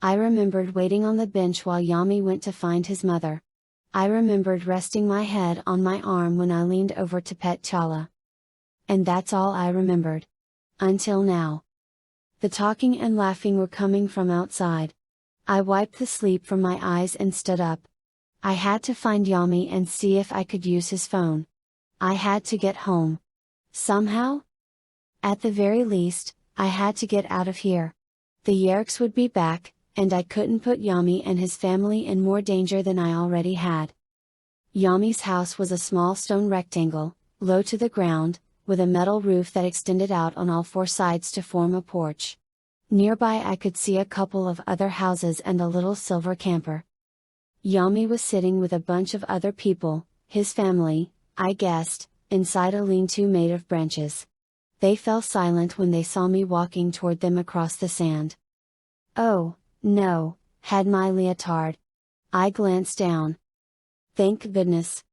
I remembered waiting on the bench while Yami went to find his mother. I remembered resting my head on my arm when I leaned over to pet Chala. And that's all I remembered. Until now. The talking and laughing were coming from outside. I wiped the sleep from my eyes and stood up. I had to find Yami and see if I could use his phone. I had to get home. Somehow? At the very least, I had to get out of here. The Yerks would be back, and I couldn't put Yami and his family in more danger than I already had. Yami's house was a small stone rectangle, low to the ground, with a metal roof that extended out on all 4 sides to form a porch. Nearby I could see a couple of other houses and a little silver camper. Yami was sitting with a bunch of other people, his family, I guessed, inside a lean-to made of branches. They fell silent when they saw me walking toward them across the sand. Oh, no, had my leotard. I glanced down. Thank goodness.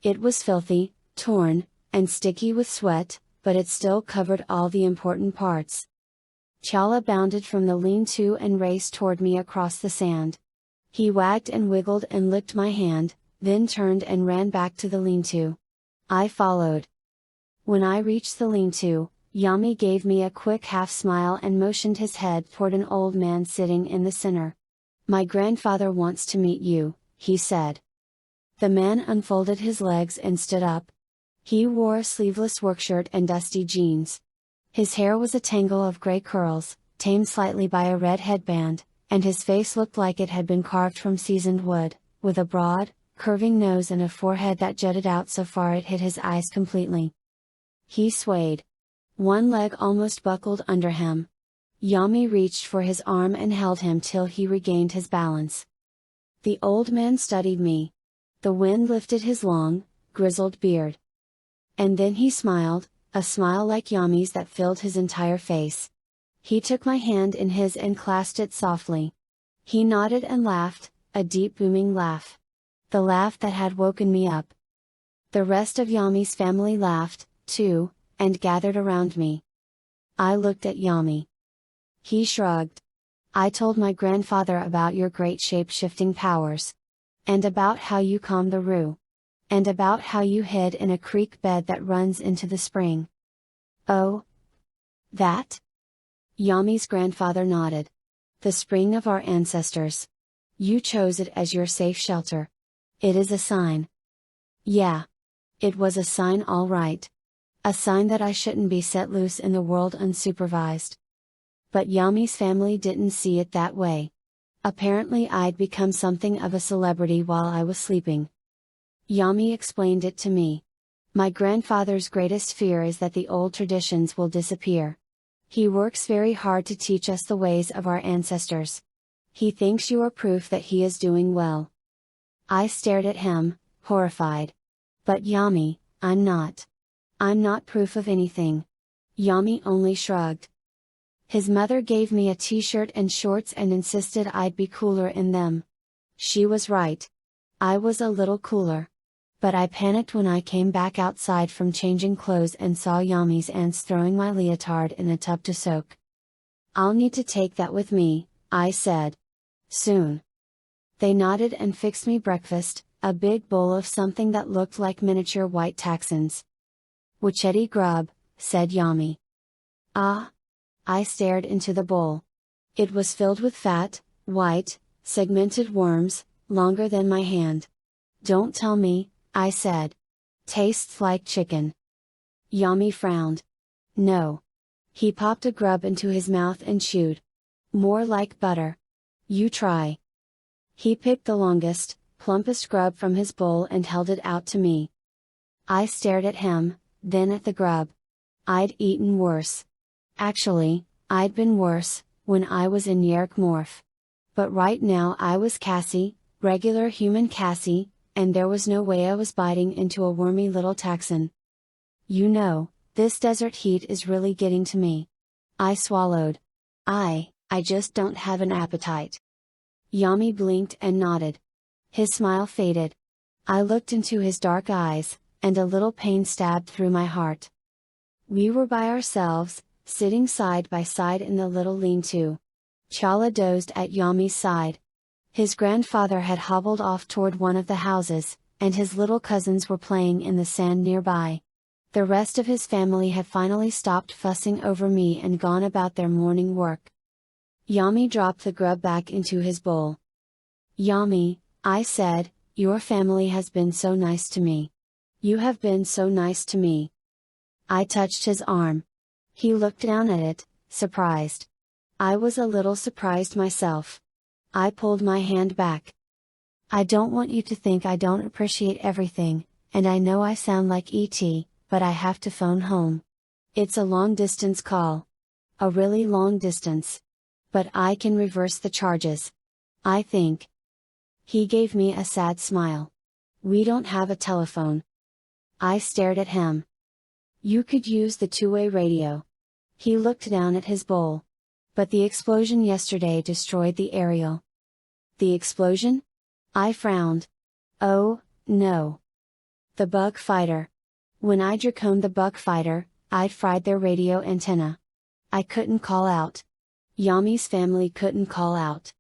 It was filthy, torn, and sticky with sweat, but it still covered all the important parts. Chala bounded from the lean-to and raced toward me across the sand. He wagged and wiggled and licked my hand, then turned and ran back to the lean-to. I followed. When I reached the lean-to, Yami gave me a quick half-smile and motioned his head toward an old man sitting in the center. "My grandfather wants to meet you," he said. The man unfolded his legs and stood up. He wore a sleeveless workshirt and dusty jeans. His hair was a tangle of gray curls, tamed slightly by a red headband, and his face looked like it had been carved from seasoned wood, with a broad, curving nose and a forehead that jutted out so far it hid his eyes completely. He swayed. One leg almost buckled under him. Yami reached for his arm and held him till he regained his balance. The old man studied me. The wind lifted his long, grizzled beard. And then he smiled, a smile like Yami's that filled his entire face. He took my hand in his and clasped it softly. He nodded and laughed, a deep booming laugh. The laugh that had woken me up. The rest of Yami's family laughed, too, and gathered around me. I looked at Yami. He shrugged. "I told my grandfather about your great shape-shifting powers. And about how you calmed the Roo. And about how you hid in a creek bed that runs into the spring." "Oh? That?" Yami's grandfather nodded. "The spring of our ancestors. You chose it as your safe shelter. It is a sign." Yeah. It was a sign all right. A sign that I shouldn't be set loose in the world unsupervised. But Yami's family didn't see it that way. Apparently I'd become something of a celebrity while I was sleeping. Yami explained it to me. "My grandfather's greatest fear is that the old traditions will disappear. He works very hard to teach us the ways of our ancestors. He thinks you are proof that he is doing well." I stared at him, horrified. "But Yami, I'm not. I'm not proof of anything." Yami only shrugged. His mother gave me a t-shirt and shorts and insisted I'd be cooler in them. She was right. I was a little cooler. But I panicked when I came back outside from changing clothes and saw Yami's aunts throwing my leotard in a tub to soak. "I'll need to take that with me," I said. "Soon." They nodded and fixed me breakfast, a big bowl of something that looked like miniature white Texans. "Wacheti grub," said Yami. "Ah?" I stared into the bowl. It was filled with fat, white, segmented worms, longer than my hand. "Don't tell me," I said. "Tastes like chicken." Yami frowned. "No." He popped a grub into his mouth and chewed. "More like butter. You try." He picked the longest, plumpest grub from his bowl and held it out to me. I stared at him, then at the grub. I'd eaten worse. Actually, I'd been worse, when I was in Yerkmorph. But right now I was Cassie, regular human Cassie, and there was no way I was biting into a wormy little Texan. "You know, this desert heat is really getting to me." I swallowed. I just don't have an appetite." Yami blinked and nodded. His smile faded. I looked into his dark eyes, and a little pain stabbed through my heart. We were by ourselves, sitting side by side in the little lean-to. Chala dozed at Yami's side. His grandfather had hobbled off toward one of the houses, and his little cousins were playing in the sand nearby. The rest of his family had finally stopped fussing over me and gone about their morning work. Yami dropped the grub back into his bowl. "Yami," I said, "your family has been so nice to me. You have been so nice to me." I touched his arm. He looked down at it, surprised. I was a little surprised myself. I pulled my hand back. "I don't want you to think I don't appreciate everything, and I know I sound like E.T., but I have to phone home. It's a long distance call. A really long distance. But I can reverse the charges. I think." He gave me a sad smile. "We don't have a telephone." I stared at him. "You could use the two-way radio." He looked down at his bowl. "But the explosion yesterday destroyed the aerial." "The explosion?" I frowned. "Oh, no. The bug fighter. When I draconed the bug fighter, I'd fried their radio antenna. I couldn't call out. Yami's family couldn't call out.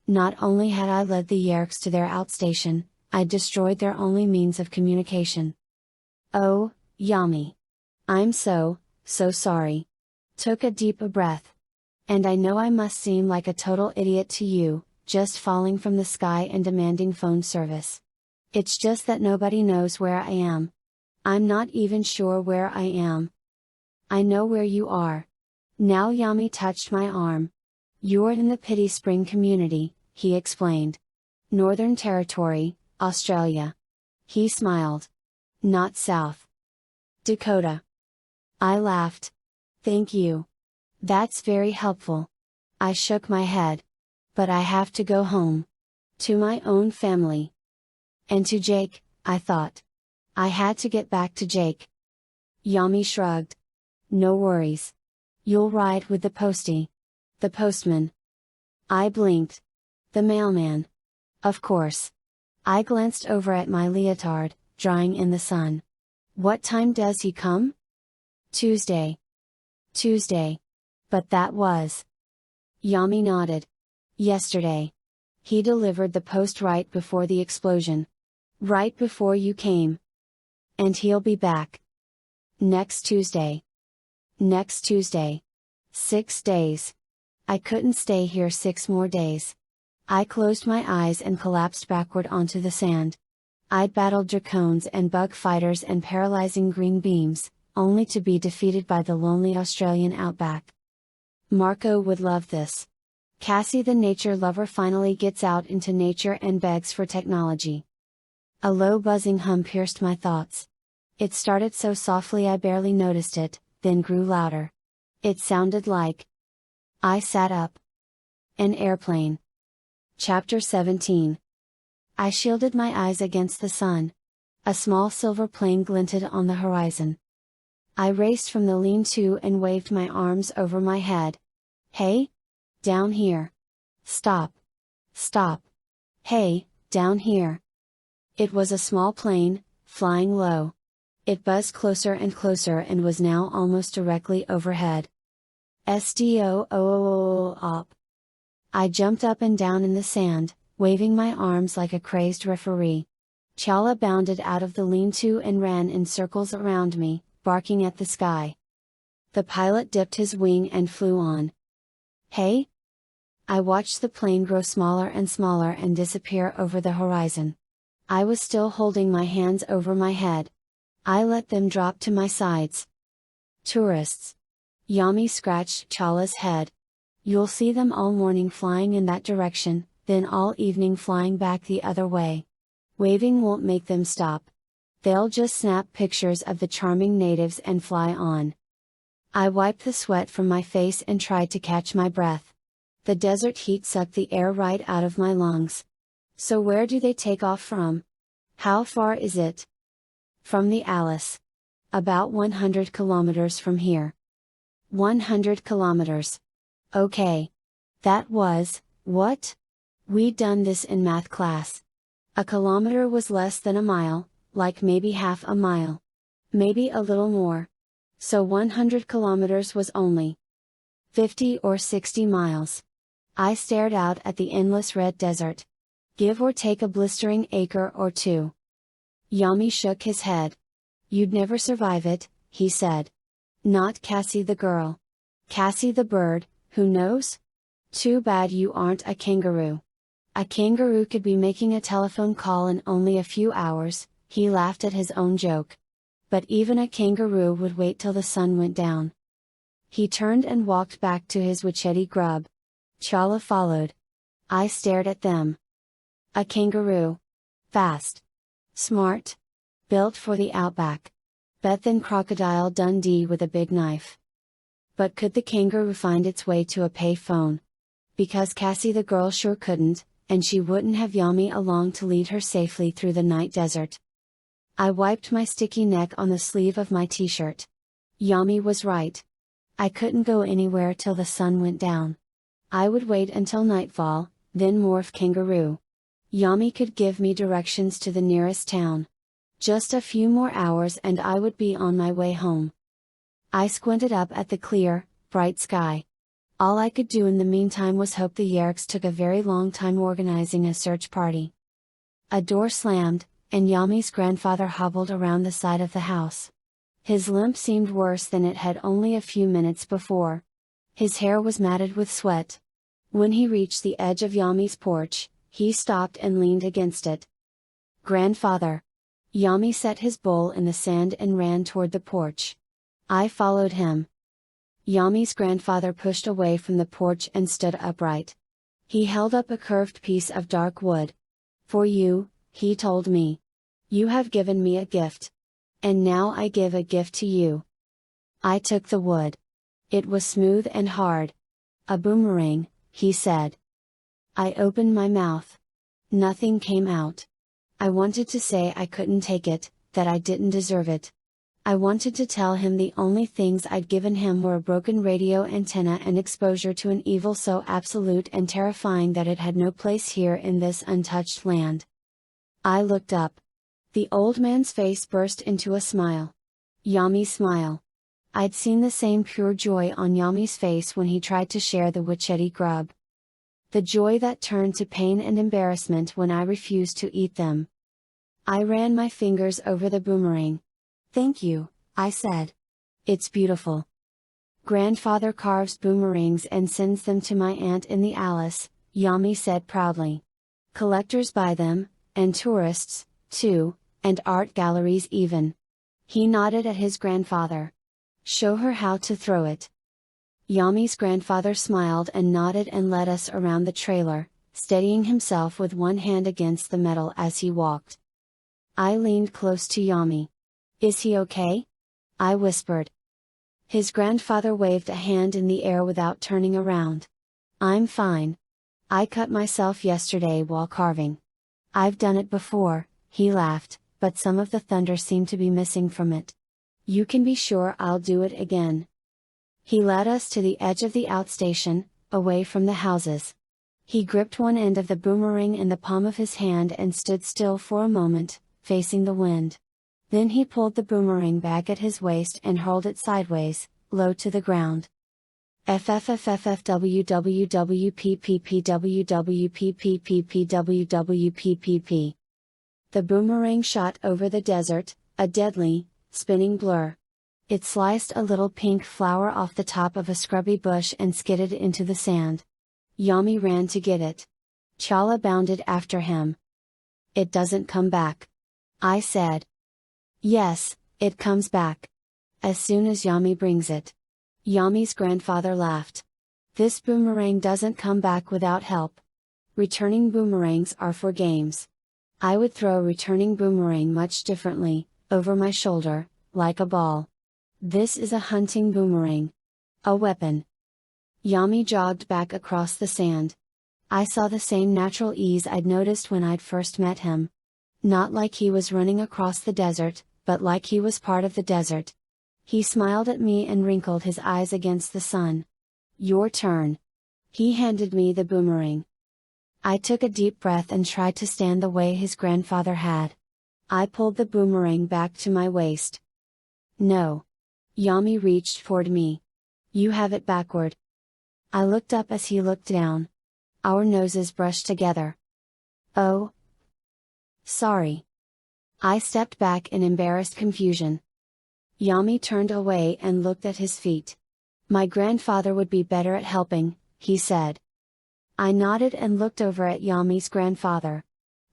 Not only had I led the Yerks to their outstation, I'd destroyed their only means of communication. Oh, Yami. I'm so sorry. Took a deep breath. And I know I must seem like a total idiot to you, just falling from the sky and demanding phone service. It's just that nobody knows where I am. I'm not even sure where I am. I know where you are. Now Yami touched my arm. You're in the Pity Spring community, he explained. Northern Territory, Australia. He smiled. Not South Dakota. I laughed. Thank you. That's very helpful. I shook my head. But I have to go home. To my own family. And to Jake, I thought. I had to get back to Jake. Yami shrugged. No worries. You'll ride with the postie. The postman. I blinked. The mailman. Of course. I glanced over at my leotard, drying in the sun. What time does he come? Tuesday. Tuesday. But that was. Yami nodded. Yesterday. He delivered the post right before the explosion. Right before you came. And he'll be back. Next Tuesday. Next Tuesday. 6 days. I couldn't stay here 6 more days. I closed my eyes and collapsed backward onto the sand. I'd battled dracones and bug fighters and paralyzing green beams, only to be defeated by the lonely Australian outback. Marco would love this. Cassie the nature lover finally gets out into nature and begs for technology. A low buzzing hum pierced my thoughts. It started so softly I barely noticed it, then grew louder. It sounded like. I sat up. An airplane. Chapter 17. I shielded my eyes against the sun. A small silver plane glinted on the horizon. I raced from the lean-to and waved my arms over my head. Hey! Down here! Stop! Stop! Hey, down here! It was a small plane, flying low. It buzzed closer and closer and was now almost directly overhead. Stop! I jumped up and down in the sand, waving my arms like a crazed referee. Chala bounded out of the lean-to and ran in circles around me, barking at the sky. The pilot dipped his wing and flew on. Hey! I watched the plane grow smaller and disappear over the horizon. I was still holding my hands over my head. I let them drop to my sides. Tourists. Yami scratched Chala's head. You'll see them all morning flying in that direction, then all evening flying back the other way. Waving won't make them stop. They'll just snap pictures of the charming natives and fly on. I wiped the sweat from my face and tried to catch my breath. The desert heat sucked the air right out of my lungs. So where do they take off from? How far is it? From the Alice. About 100 kilometers from here. 100 kilometers. Okay. That was, what? We'd done this in math class. A kilometer was less than a mile, like maybe half a mile. Maybe a little more. So 100 kilometers was only 50 or 60 miles. I stared out at the endless red desert. Give or take a blistering acre or two. Yami shook his head. You'd never survive it, he said. Not Cassie the girl. Cassie the bird, who knows? Too bad you aren't a kangaroo. A kangaroo could be making a telephone call in only a few hours, he laughed at his own joke. But even a kangaroo would wait till the sun went down. He turned and walked back to his wacheti grub. Chala followed. I stared at them. A kangaroo. Fast. Smart. Built for the outback. Bet than Crocodile Dundee with a big knife. But could the kangaroo find its way to a pay phone? Because Cassie the girl sure couldn't, and she wouldn't have Yami along to lead her safely through the night desert. I wiped my sticky neck on the sleeve of my t-shirt. Yami was right. I couldn't go anywhere till the sun went down. I would wait until nightfall, then morph kangaroo. Yami could give me directions to the nearest town. Just a few more hours and I would be on my way home. I squinted up at the clear, bright sky. All I could do in the meantime was hope the Yerks took a very long time organizing a search party. A door slammed, and Yami's grandfather hobbled around the side of the house. His limp seemed worse than it had only a few minutes before. His hair was matted with sweat. When he reached the edge of Yami's porch, he stopped and leaned against it. "Grandfather!" Yami set his bowl in the sand and ran toward the porch. I followed him. Yami's grandfather pushed away from the porch and stood upright. He held up a curved piece of dark wood. "For you," he told me. "You have given me a gift. And now I give a gift to you." I took the wood. It was smooth and hard. "A boomerang," he said. I opened my mouth. Nothing came out. I wanted to say I couldn't take it, that I didn't deserve it. I wanted to tell him the only things I'd given him were a broken radio antenna and exposure to an evil so absolute and terrifying that it had no place here in this untouched land. I looked up. The old man's face burst into a smile. Yami's smile. I'd seen the same pure joy on Yami's face when he tried to share the witchetty grub. The joy that turned to pain and embarrassment when I refused to eat them. I ran my fingers over the boomerang. "Thank you," I said. "It's beautiful." "Grandfather carves boomerangs and sends them to my aunt in the Alice," Yami said proudly. "Collectors buy them, and tourists, too, and art galleries even." He nodded at his grandfather. "Show her how to throw it." Yami's grandfather smiled and nodded and led us around the trailer, steadying himself with one hand against the metal as he walked. I leaned close to Yami. "Is he okay?" I whispered. His grandfather waved a hand in the air without turning around. "I'm fine. I cut myself yesterday while carving." "I've done it before," he laughed, "but some of the thunder seemed to be missing from it. You can be sure I'll do it again." He led us to the edge of the outstation, away from the houses. He gripped one end of the boomerang in the palm of his hand and stood still for a moment, facing the wind. Then he pulled the boomerang back at his waist and hurled it sideways, low to the ground. FFFFWWPPPWWPPPPWWPPP. The boomerang shot over the desert, a deadly, spinning blur. It sliced a little pink flower off the top of a scrubby bush and skidded into the sand. Yami ran to get it. Chala bounded after him. "It doesn't come back," I said. "Yes, it comes back. As soon as Yami brings it." Yami's grandfather laughed. "This boomerang doesn't come back without help. Returning boomerangs are for games. I would throw a returning boomerang much differently, over my shoulder, like a ball. This is a hunting boomerang. A weapon." Yami jogged back across the sand. I saw the same natural ease I'd noticed when I'd first met him. Not like he was running across the desert, but like he was part of the desert. He smiled at me and wrinkled his eyes against the sun. "Your turn." He handed me the boomerang. I took a deep breath and tried to stand the way his grandfather had. I pulled the boomerang back to my waist. "No." Yami reached toward me. "You have it backward." I looked up as he looked down. Our noses brushed together. "Oh. Sorry." I stepped back in embarrassed confusion. Yami turned away and looked at his feet. "My grandfather would be better at helping," he said. I nodded and looked over at Yami's grandfather.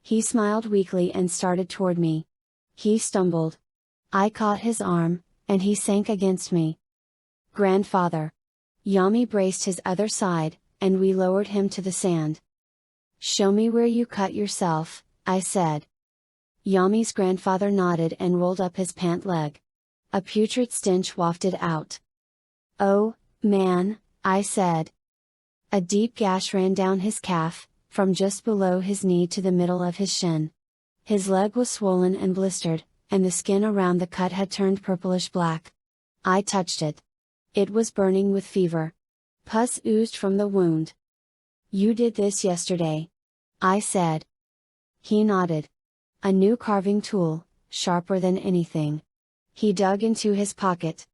He smiled weakly and started toward me. He stumbled. I caught his arm, and he sank against me. "Grandfather." Yami braced his other side, and we lowered him to the sand. "Show me where you cut yourself," I said. Yami's grandfather nodded and rolled up his pant leg. A putrid stench wafted out. "Oh, man," I said. A deep gash ran down his calf, from just below his knee to the middle of his shin. His leg was swollen and blistered, and the skin around the cut had turned purplish black. I touched it. It was burning with fever. Pus oozed from the wound. "You did this yesterday," I said. He nodded. "A new carving tool," sharper than anything. He dug into his pocket.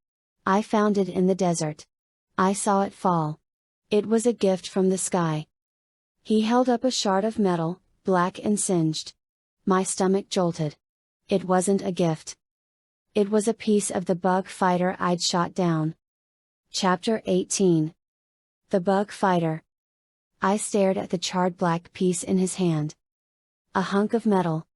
I found it in the desert. I saw it fall. It was a gift from the sky. He held up a shard of metal, black and singed. My stomach jolted. It wasn't a gift. It was a piece of the bug fighter I'd shot down. Chapter 18. The Bug Fighter. I stared at the charred black piece in his hand. A hunk of metal.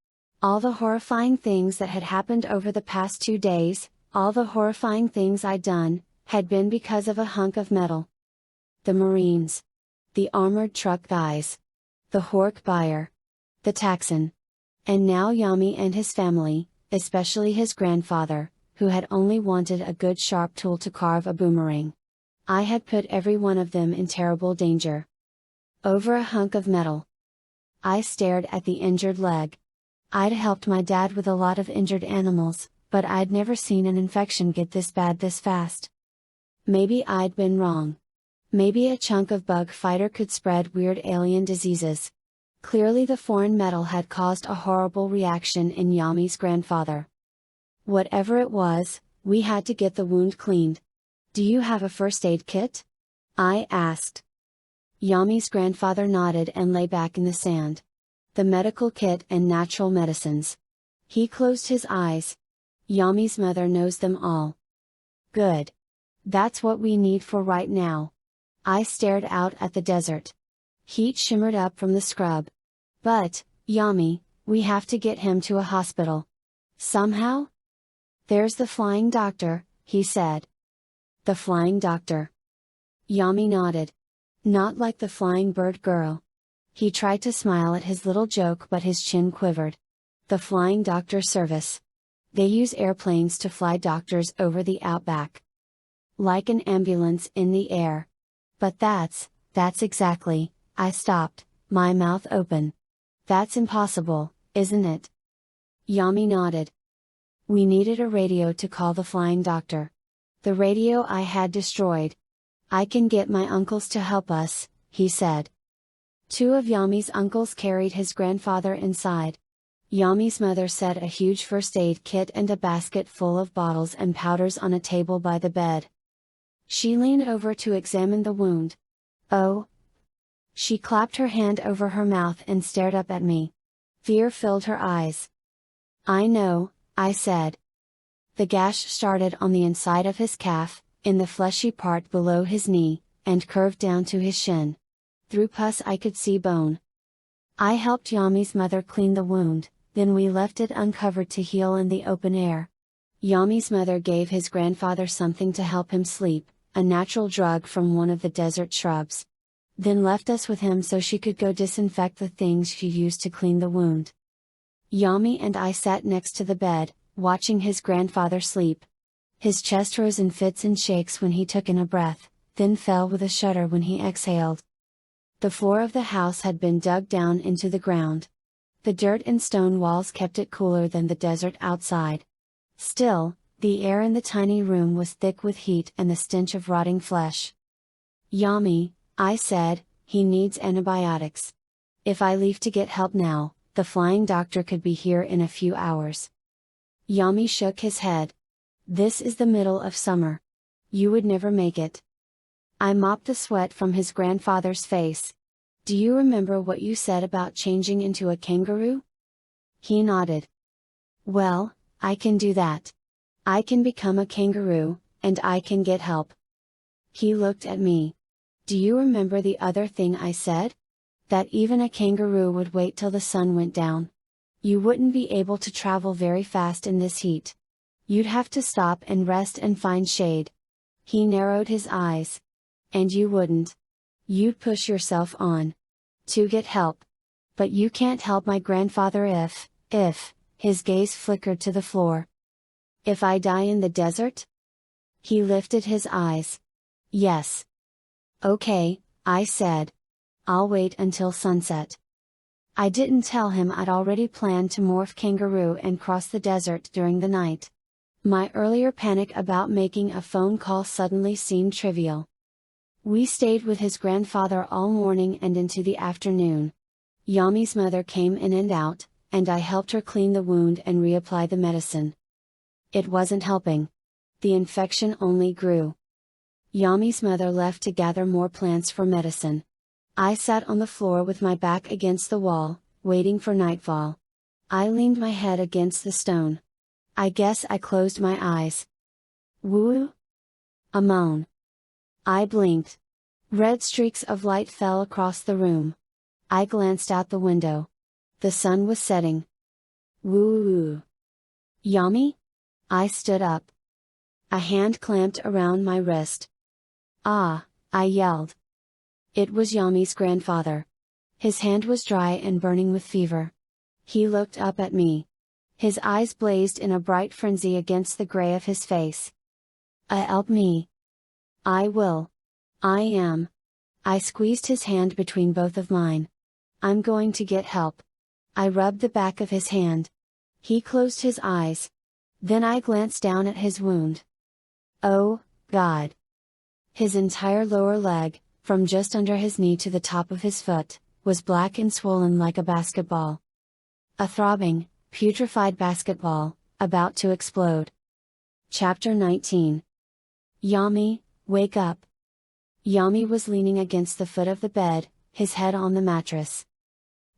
All the horrifying things that had happened over the past 2 days, all the horrifying things I'd done, had been because of a hunk of metal. The Marines. The armored truck guys. The Hork buyer. The Taxon. And now Yami and his family, especially his grandfather, who had only wanted a good sharp tool to carve a boomerang. I had put every one of them in terrible danger. Over a hunk of metal. I stared at the injured leg. I'd helped my dad with a lot of injured animals, but I'd never seen an infection get this bad this fast. Maybe I'd been wrong. Maybe a chunk of bug fighter could spread weird alien diseases. Clearly the foreign metal had caused a horrible reaction in Yami's grandfather. Whatever it was, we had to get the wound cleaned. Do you have a first aid kit? I asked. Yami's grandfather nodded and lay back in the sand. The medical kit and natural medicines. He closed his eyes. Yami's mother knows them all. Good. That's what we need for right now. I stared out at the desert. Heat shimmered up from the scrub. But, Yami, we have to get him to a hospital. Somehow? There's the flying doctor, he said. The flying doctor. Yami nodded. Not like the flying bird girl. He tried to smile at his little joke but his chin quivered. The flying doctor service. They use airplanes to fly doctors over the Outback. Like an ambulance in the air. But that's exactly, I stopped, my mouth open. That's impossible, isn't it? Yami nodded. We needed a radio to call the flying doctor. The radio I had destroyed. I can get my uncles to help us, he said. 2 of Yami's uncles carried his grandfather inside. Yami's mother set a huge first aid kit and a basket full of bottles and powders on a table by the bed. She leaned over to examine the wound. Oh! She clapped her hand over her mouth and stared up at me. Fear filled her eyes. I know, I said. The gash started on the inside of his calf, in the fleshy part below his knee, and curved down to his shin. Through pus I could see bone. I helped Yami's mother clean the wound, then we left it uncovered to heal in the open air. Yami's mother gave his grandfather something to help him sleep, a natural drug from one of the desert shrubs. Then left us with him so she could go disinfect the things she used to clean the wound. Yami and I sat next to the bed, watching his grandfather sleep. His chest rose in fits and shakes when he took in a breath, then fell with a shudder when he exhaled. The floor of the house had been dug down into the ground. The dirt and stone walls kept it cooler than the desert outside. Still, the air in the tiny room was thick with heat and the stench of rotting flesh. Yami, I said, he needs antibiotics. If I leave to get help now, the flying doctor could be here in a few hours. Yami shook his head. This is the middle of summer. You would never make it. I mopped the sweat from his grandfather's face. Do you remember what you said about changing into a kangaroo? He nodded. Well, I can do that. I can become a kangaroo, and I can get help. He looked at me. Do you remember the other thing I said? That even a kangaroo would wait till the sun went down. You wouldn't be able to travel very fast in this heat. You'd have to stop and rest and find shade. He narrowed his eyes. And you wouldn't. You'd push yourself on. To get help. But you can't help my grandfather if, his gaze flickered to the floor. If I die in the desert? He lifted his eyes. Yes. Okay, I said. I'll wait until sunset. I didn't tell him I'd already planned to morph kangaroo and cross the desert during the night. My earlier panic about making a phone call suddenly seemed trivial. We stayed with his grandfather all morning and into the afternoon. Yami's mother came in and out, and I helped her clean the wound and reapply the medicine. It wasn't helping. The infection only grew. Yami's mother left to gather more plants for medicine. I sat on the floor with my back against the wall, waiting for nightfall. I leaned my head against the stone. I guess I closed my eyes. Woo! A moan. I blinked. Red streaks of light fell across the room. I glanced out the window. The sun was setting. Woo! Yami? I stood up. A hand clamped around my wrist. Ah! I yelled. It was Yami's grandfather. His hand was dry and burning with fever. He looked up at me. His eyes blazed in a bright frenzy against the gray of his face. Help me. I will. I am. I squeezed his hand between both of mine. I'm going to get help. I rubbed the back of his hand. He closed his eyes. Then I glanced down at his wound. Oh, God! His entire lower leg, from just under his knee to the top of his foot, was black and swollen like a basketball. A throbbing, putrefied basketball, about to explode. Chapter 19. Yami, wake up! Yami was leaning against the foot of the bed, his head on the mattress.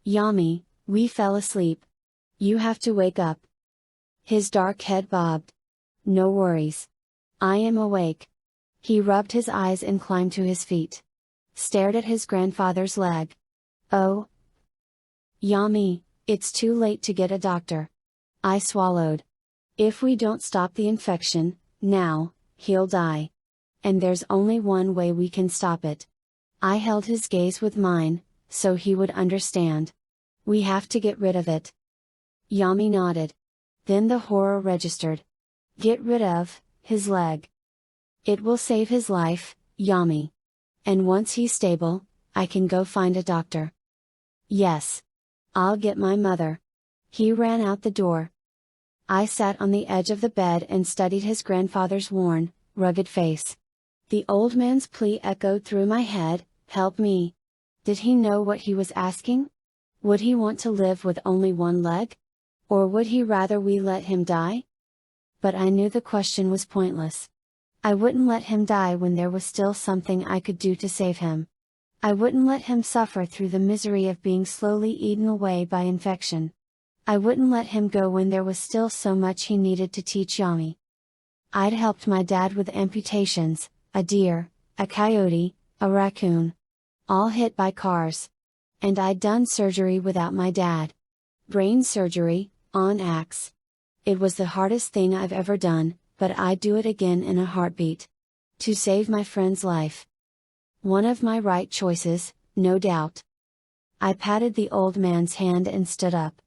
Yami, we fell asleep. You have to wake up. His dark head bobbed. No worries. I am awake. He rubbed his eyes and climbed to his feet. Stared at his grandfather's leg. Oh! Yami, it's too late to get a doctor. I swallowed. If we don't stop the infection, now, he'll die. And there's only one way we can stop it. I held his gaze with mine, so he would understand. We have to get rid of it. Yami nodded. Then the horror registered. Get rid of his leg. It will save his life, Yami. And once he's stable, I can go find a doctor. Yes. I'll get my mother. He ran out the door. I sat on the edge of the bed and studied his grandfather's worn, rugged face. The old man's plea echoed through my head, help me. Did he know what he was asking? Would he want to live with only one leg? Or would he rather we let him die? But I knew the question was pointless. I wouldn't let him die when there was still something I could do to save him. I wouldn't let him suffer through the misery of being slowly eaten away by infection. I wouldn't let him go when there was still so much he needed to teach Yami. I'd helped my dad with amputations, a deer, a coyote, a raccoon. All hit by cars. And I'd done surgery without my dad. Brain surgery, on Ax. It was the hardest thing I've ever done, but I'd do it again in a heartbeat. To save my friend's life. One of my right choices, no doubt. I patted the old man's hand and stood up.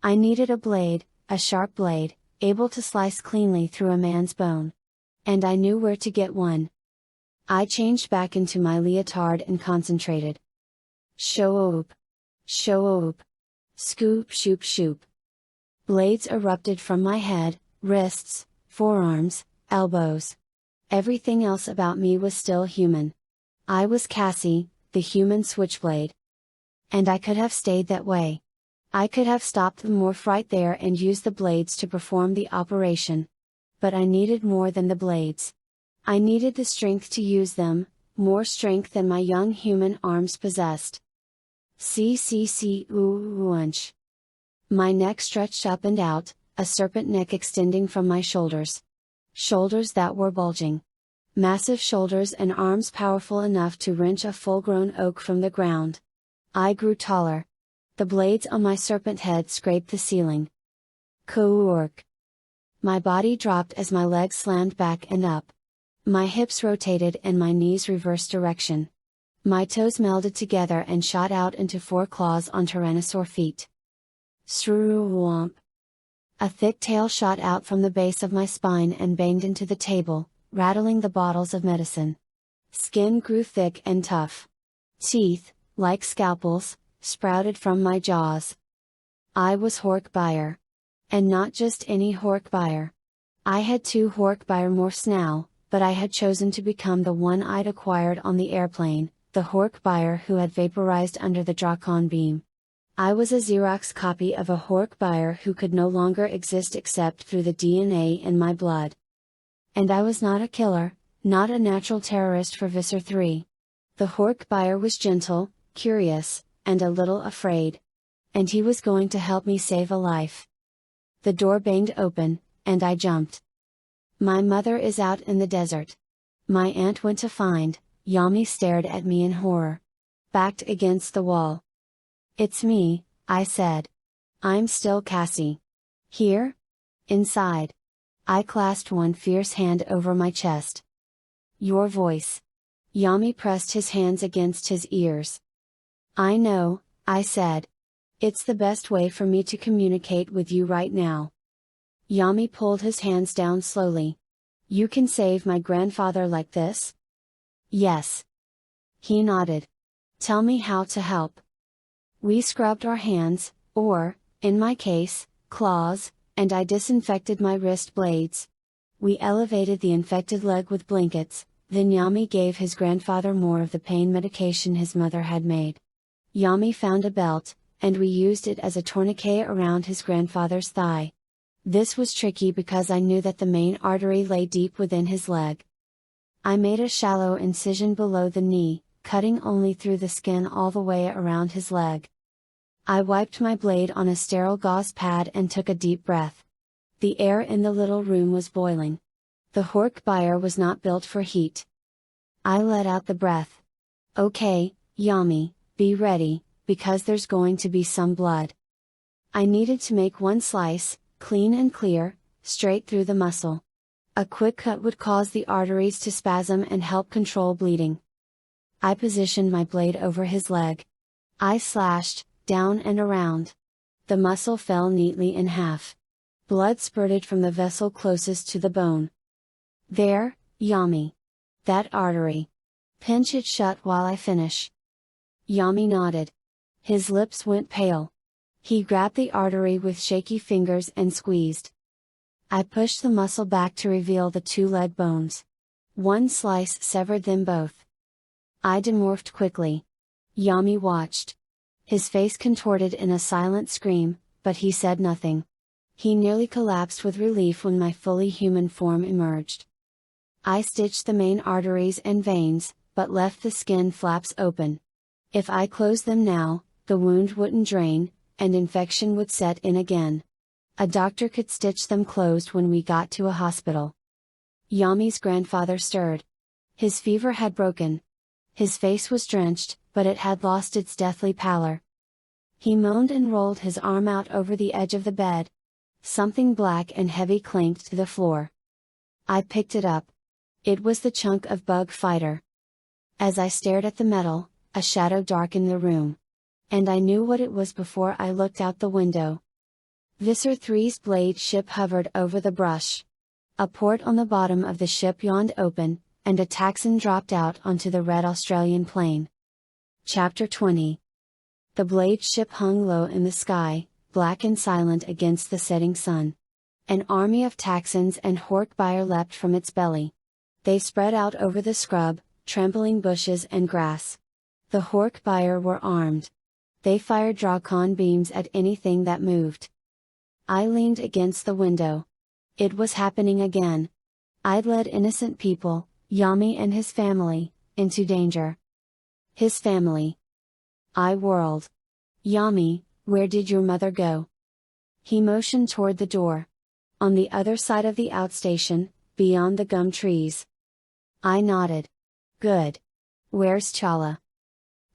I needed a blade, a sharp blade, able to slice cleanly through a man's bone. And I knew where to get one. I changed back into my leotard and concentrated. Shoop. Shoop. Scoop shoop shoop. Blades erupted from my head, wrists, forearms, elbows. Everything else about me was still human. I was Cassie, the human switchblade. And I could have stayed that way. I could have stopped the morph right there and used the blades to perform the operation. But I needed more than the blades. I needed the strength to use them, more strength than my young human arms possessed. Whoosh. My neck stretched up and out, a serpent neck extending from my shoulders. Shoulders that were bulging. Massive shoulders and arms powerful enough to wrench a full-grown oak from the ground. I grew taller. The blades on my serpent head scraped the ceiling. Coork. My body dropped as my legs slammed back and up. My hips rotated and my knees reversed direction. My toes melded together and shot out into 4 claws on tyrannosaur feet. Sroowomp. A thick tail shot out from the base of my spine and banged into the table, rattling the bottles of medicine. Skin grew thick and tough. Teeth, like scalpels, sprouted from my jaws. I was Horkbuyer. And not just any Horkbuyer. I had 2 Horkbuyer morphs now, but I had chosen to become the one I'd acquired on the airplane, the Horkbuyer who had vaporized under the Drakon beam. I was a Xerox copy of a Hork buyer who could no longer exist except through the DNA in my blood. And I was not a killer, not a natural terrorist for Visser Three. The Hork buyer was gentle, curious, and a little afraid. And he was going to help me save a life. The door banged open, and I jumped. My mother is out in the desert. My aunt went to find. Yami stared at me in horror. Backed against the wall. It's me, I said. I'm still Cassie. Here? Inside. I clasped one fierce hand over my chest. Your voice. Yami pressed his hands against his ears. I know, I said. It's the best way for me to communicate with you right now. Yami pulled his hands down slowly. You can save my grandfather like this? Yes. He nodded. Tell me how to help. We scrubbed our hands, or, in my case, claws, and I disinfected my wrist blades. We elevated the infected leg with blankets, then Yami gave his grandfather more of the pain medication his mother had made. Yami found a belt, and we used it as a tourniquet around his grandfather's thigh. This was tricky because I knew that the main artery lay deep within his leg. I made a shallow incision below the knee, cutting only through the skin all the way around his leg. I wiped my blade on a sterile gauze pad and took a deep breath. The air in the little room was boiling. The Hork buyer was not built for heat. I let out the breath. Okay, Yami, be ready, because there's going to be some blood. I needed to make one slice, clean and clear, straight through the muscle. A quick cut would cause the arteries to spasm and help control bleeding. I positioned my blade over his leg. I slashed, down and around. The muscle fell neatly in half. Blood spurted from the vessel closest to the bone. There, Yami. That artery. Pinch it shut while I finish. Yami nodded. His lips went pale. He grabbed the artery with shaky fingers and squeezed. I pushed the muscle back to reveal the two leg bones. One slice severed them both. I demorphed quickly. Yami watched. His face contorted in a silent scream, but he said nothing. He nearly collapsed with relief when my fully human form emerged. I stitched the main arteries and veins, but left the skin flaps open. If I closed them now, the wound wouldn't drain, and infection would set in again. A doctor could stitch them closed when we got to a hospital. Yami's grandfather stirred. His fever had broken. His face was drenched, but it had lost its deathly pallor. He moaned and rolled his arm out over the edge of the bed. Something black and heavy clanked to the floor. I picked it up. It was the chunk of bug fighter. As I stared at the metal, a shadow darkened the room. And I knew what it was before I looked out the window. Visser Three's blade ship hovered over the brush. A port on the bottom of the ship yawned open, and a Taxon dropped out onto the red Australian plain. Chapter 20. The blade ship hung low in the sky, black and silent against the setting sun. An army of Taxons and Hork buyer leapt from its belly. They spread out over the scrub, trampling bushes and grass. The Hork buyer were armed. They fired Drawcon beams at anything that moved. I leaned against the window. It was happening again. I'd led innocent people, Yami and his family, into danger. His family. I whirled. Yami, where did your mother go? He motioned toward the door. On the other side of the outstation, beyond the gum trees. I nodded. Good. Where's Chala?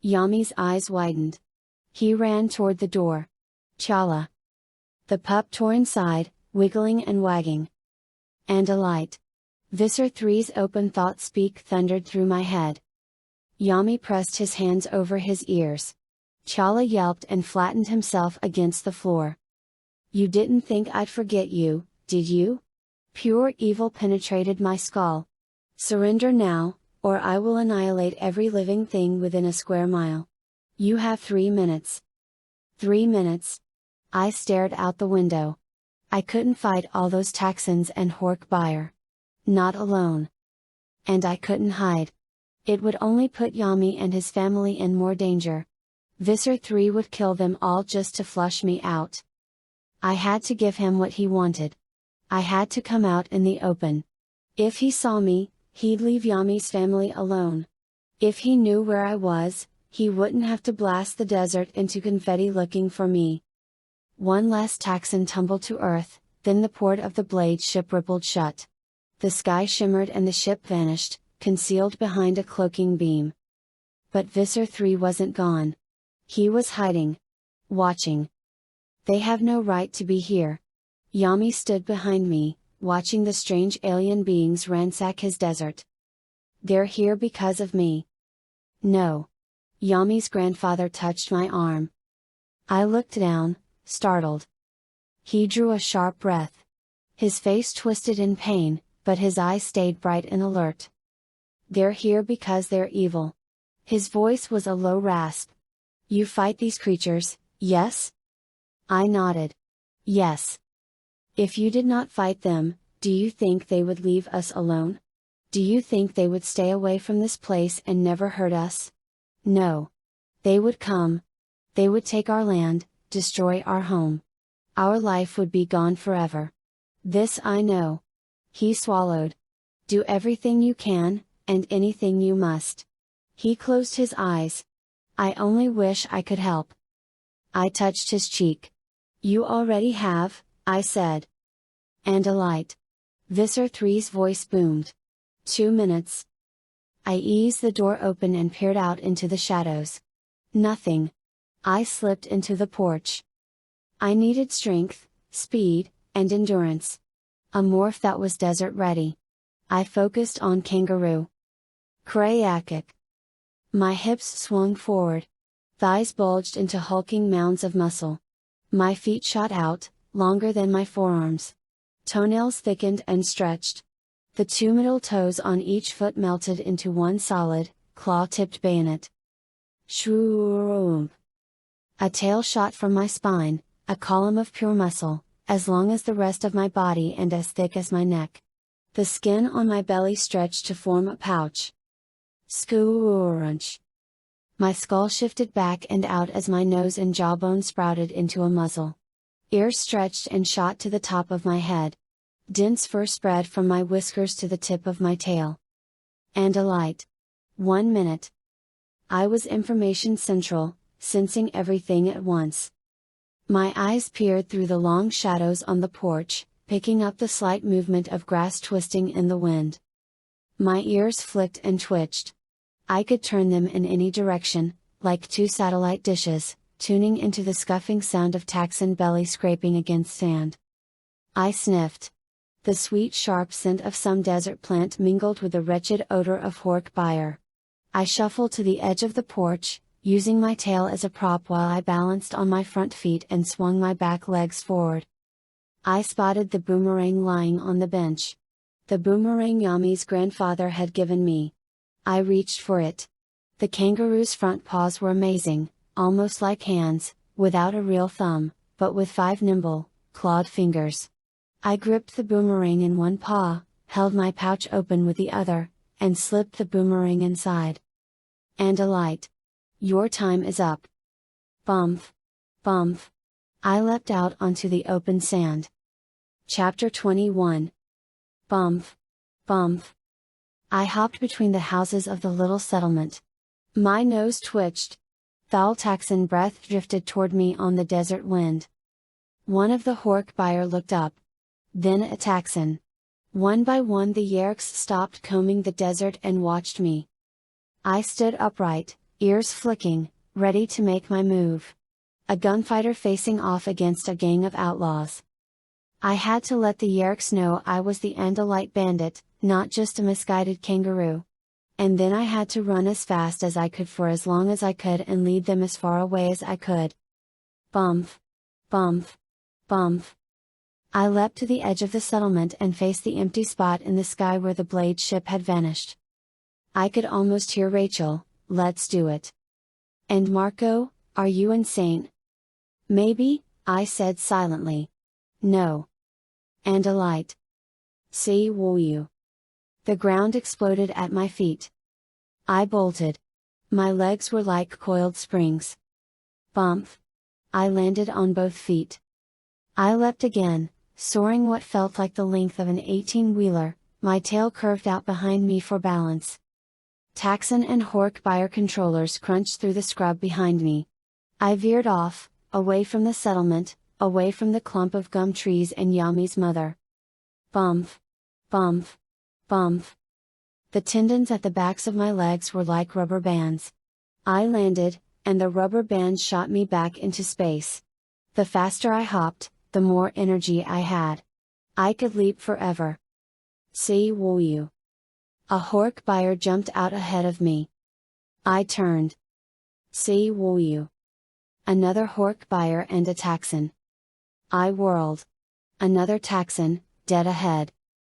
Yami's eyes widened. He ran toward the door. Chala. The pup tore inside, wiggling and wagging. And a light. Visser Three's open thought speak thundered through my head. Yami pressed his hands over his ears. Chala yelped and flattened himself against the floor. You didn't think I'd forget you, did you? Pure evil penetrated my skull. Surrender now, or I will annihilate every living thing within a square mile. You have 3 minutes. 3 minutes? I stared out the window. I couldn't fight all those Taxons and Hork buyer. Not alone. And I couldn't hide. It would only put Yami and his family in more danger. Visser Three would kill them all just to flush me out. I had to give him what he wanted. I had to come out in the open. If he saw me, he'd leave Yami's family alone. If he knew where I was, he wouldn't have to blast the desert into confetti looking for me. One last Taxon tumbled to earth, then the port of the blade ship rippled shut. The sky shimmered and the ship vanished, concealed behind a cloaking beam. But Visser Three wasn't gone. He was hiding. Watching. They have no right to be here. Yami stood behind me, watching the strange alien beings ransack his desert. They're here because of me. No. Yami's grandfather touched my arm. I looked down, startled. He drew a sharp breath. His face twisted in pain, but his eyes stayed bright and alert. They're here because they're evil. His voice was a low rasp. You fight these creatures, yes? I nodded. Yes. If you did not fight them, do you think they would leave us alone? Do you think they would stay away from this place and never hurt us? No. They would come. They would take our land, destroy our home. Our life would be gone forever. This I know. He swallowed. Do everything you can, and anything you must. He closed his eyes. I only wish I could help. I touched his cheek. You already have, I said. And a light. Visser Three's voice boomed. 2 minutes. I eased the door open and peered out into the shadows. Nothing. I slipped into the porch. I needed strength, speed, and endurance. A morph that was desert ready. I focused on kangaroo. Krayakik. My hips swung forward. Thighs bulged into hulking mounds of muscle. My feet shot out, longer than my forearms. Toenails thickened and stretched. The 2 middle toes on each foot melted into one solid, claw-tipped bayonet. Shroom. A tail shot from my spine, a column of pure muscle, as long as the rest of my body and as thick as my neck. The skin on my belly stretched to form a pouch. Skoorunch. My skull shifted back and out as my nose and jawbone sprouted into a muzzle. Ears stretched and shot to the top of my head. Dense fur spread from my whiskers to the tip of my tail. And a light. 1 minute. I was information central, sensing everything at once. My eyes peered through the long shadows on the porch, picking up the slight movement of grass twisting in the wind. My ears flicked and twitched. I could turn them in any direction, like 2 satellite dishes, tuning into the scuffing sound of Taxon belly scraping against sand. I sniffed. The sweet sharp scent of some desert plant mingled with the wretched odor of hork buyer. I shuffled to the edge of the porch, using my tail as a prop while I balanced on my front feet and swung my back legs forward. I spotted the boomerang lying on the bench. The boomerang Yami's grandfather had given me. I reached for it. The kangaroo's front paws were amazing, almost like hands, without a real thumb, but with 5 nimble, clawed fingers. I gripped the boomerang in one paw, held my pouch open with the other, and slipped the boomerang inside. And a light. Your time is up. Bump. Bump. I leapt out onto the open sand. Chapter 21. Bump. Bump. I hopped between the houses of the little settlement. My nose twitched. Foul Taxon breath drifted toward me on the desert wind. One of the hork buyer looked up. Then a Taxon. One by one the Yerks stopped combing the desert and watched me. I stood upright, ears flicking, ready to make my move. A gunfighter facing off against a gang of outlaws. I had to let the Yerks know I was the Andalite bandit, not just a misguided kangaroo. And then I had to run as fast as I could for as long as I could and lead them as far away as I could. Bump. Bump. Bump. I leapt to the edge of the settlement and faced the empty spot in the sky where the blade ship had vanished. I could almost hear Rachel, "Let's do it." And Marco, "Are you insane?" "Maybe," I said silently. "No." And a light. "See will you." The ground exploded at my feet. I bolted. My legs were like coiled springs. Bump! I landed on both feet. I leapt again, soaring what felt like the length of an 18-wheeler, my tail curved out behind me for balance. Taxon and Hork-Buyer controllers crunched through the scrub behind me. I veered off, away from the settlement, away from the clump of gum trees and Yami's mother. Bump! Bump! Bump! The tendons at the backs of my legs were like rubber bands. I landed, and the rubber bands shot me back into space. The faster I hopped, the more energy I had. I could leap forever. See you. A Hork-Buyer jumped out ahead of me. I turned. See you. Another Hork-Buyer and a Taxon. I whirled. Another Taxon, dead ahead.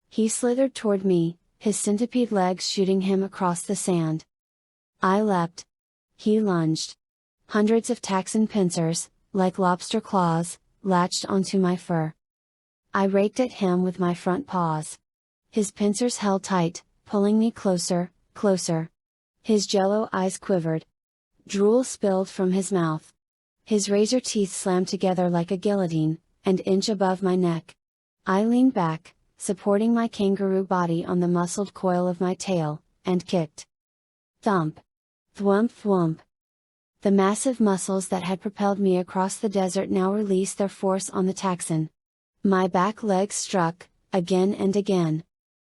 He slithered toward me, his centipede legs shooting him across the sand. I leapt. He lunged. Hundreds of Taxon pincers, like lobster claws, latched onto my fur. I raked at him with my front paws. His pincers held tight, pulling me closer, closer. His jello eyes quivered. Drool spilled from his mouth. His razor teeth slammed together like a guillotine, an inch above my neck. I leaned back, supporting my kangaroo body on the muscled coil of my tail, and kicked. Thump! Thwump thwump! The massive muscles that had propelled me across the desert now released their force on the Taxon. My back legs struck, again and again.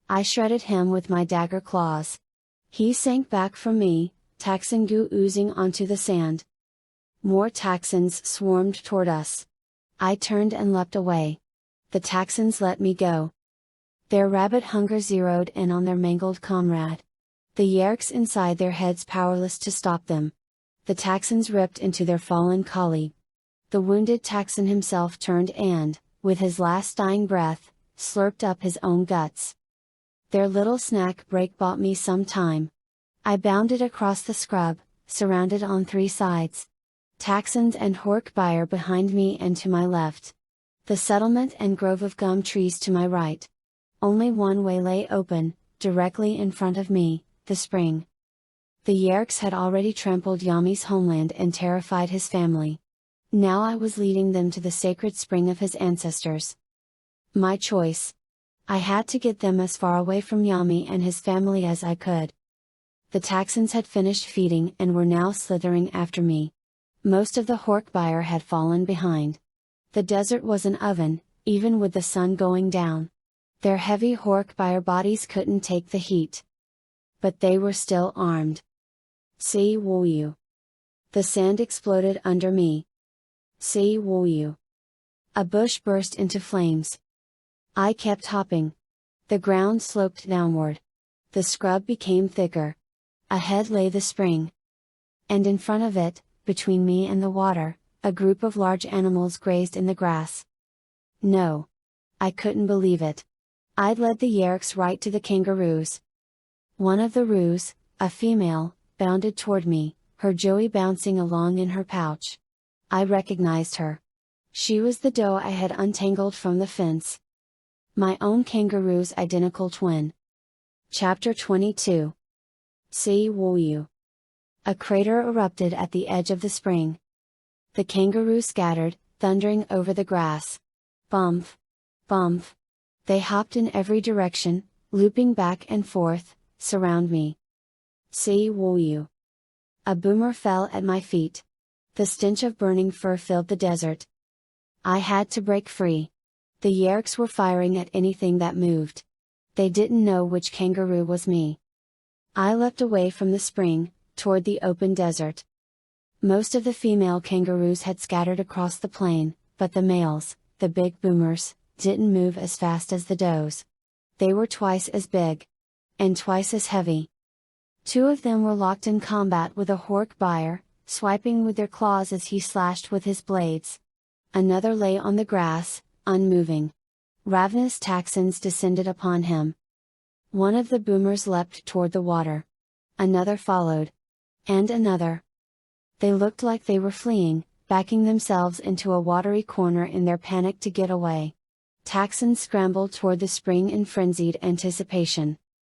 I shredded him with my dagger claws. He sank back from me, Taxon goo oozing onto the sand. More Taxons swarmed toward us. I turned and leapt away. The Taxons let me go. Their rabid hunger zeroed in on their mangled comrade. The Yerks inside their heads powerless to stop them. The Taxons ripped into their fallen colleague. The wounded Taxon himself turned and, with his last dying breath, slurped up his own guts. Their little snack break bought me some time. I bounded across the scrub, surrounded on three sides. Taxons and Hork-Buyer behind me and to my left. The settlement and grove of gum trees to my right. Only one way lay open, directly in front of me, the spring. The Yerks had already trampled Yami's homeland and terrified his family. Now I was leading them to the sacred spring of his ancestors. My choice. I had to get them as far away from Yami and his family as I could. The Taxons had finished feeding and were now slithering after me. Most of the Hork-Buyer had fallen behind. The desert was an oven, even with the sun going down. Their heavy Hork-Buyer bodies couldn't take the heat. But they were still armed. See you. The sand exploded under me. See you. A bush burst into flames. I kept hopping. The ground sloped downward. The scrub became thicker. Ahead lay the spring. And in front of it, between me and the water, a group of large animals grazed in the grass. No. I couldn't believe it. I'd led the Yerks right to the kangaroos. One of the roos, a female, bounded toward me, her joey bouncing along in her pouch. I recognized her. She was the doe I had untangled from the fence. My own kangaroo's identical twin. Chapter 22. See you. A crater erupted at the edge of the spring. The kangaroo scattered, thundering over the grass. Bump! Bump! They hopped in every direction, looping back and forth, surround me. See you. A boomer fell at my feet. The stench of burning fur filled the desert. I had to break free. The Yerks were firing at anything that moved. They didn't know which kangaroo was me. I leapt away from the spring, toward the open desert. Most of the female kangaroos had scattered across the plain, but the males, the big boomers, didn't move as fast as the does. They were twice as big. And twice as heavy. Two of them were locked in combat with a Hork-Buyer, swiping with their claws as he slashed with his blades. Another lay on the grass, unmoving. Ravenous Taxons descended upon him. One of the boomers leapt toward the water. Another followed. And another. They looked like they were fleeing, backing themselves into a watery corner in their panic to get away. Taxons scrambled toward the spring in frenzied anticipation.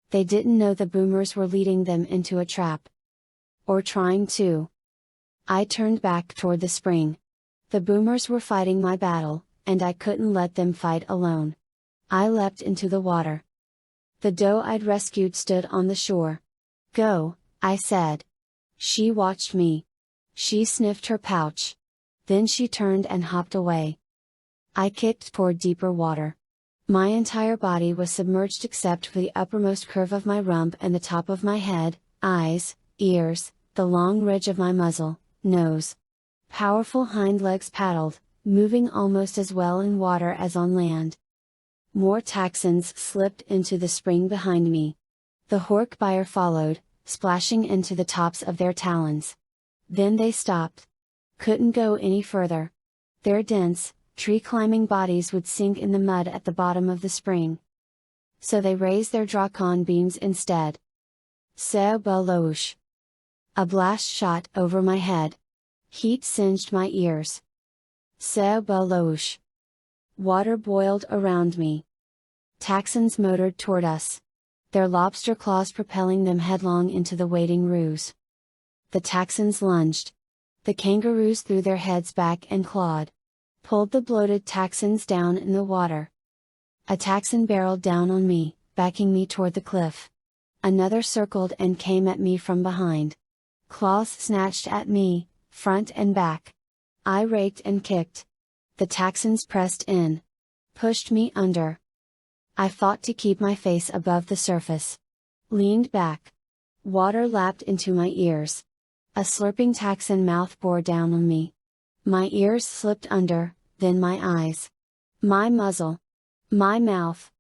They didn't know the boomers were leading them into a trap. Or trying to. I turned back toward the spring. The boomers were fighting my battle, and I couldn't let them fight alone. I leapt into the water. The doe I'd rescued stood on the shore. "Go," I said. She watched me. She sniffed her pouch. Then she turned and hopped away. I kicked toward deeper water. My entire body was submerged except for the uppermost curve of my rump and the top of my head, eyes, ears, the long ridge of my muzzle, nose. Powerful hind legs paddled, moving almost as well in water as on land. More Taxons slipped into the spring behind me. The Hork-Buyer followed, splashing into the tops of their talons. Then they stopped. Couldn't go any further. Their dense, tree-climbing bodies would sink in the mud at the bottom of the spring. So they raised their Drakon beams instead. Seobalouche. A blast shot over my head. Heat singed my ears. Seobalouche. Water boiled around me. Taxons motored toward us. Their lobster claws propelling them headlong into the waiting roos. The Taxons lunged. The kangaroos threw their heads back and clawed. Pulled the bloated Taxons down in the water. A Taxon barreled down on me, backing me toward the cliff. Another circled and came at me from behind. Claws snatched at me, front and back. I raked and kicked. The Taxons pressed in. Pushed me under. I fought to keep my face above the surface. Leaned back. Water lapped into my ears. A slurping Taxon mouth bore down on me. My ears slipped under, then my eyes. My muzzle. My mouth.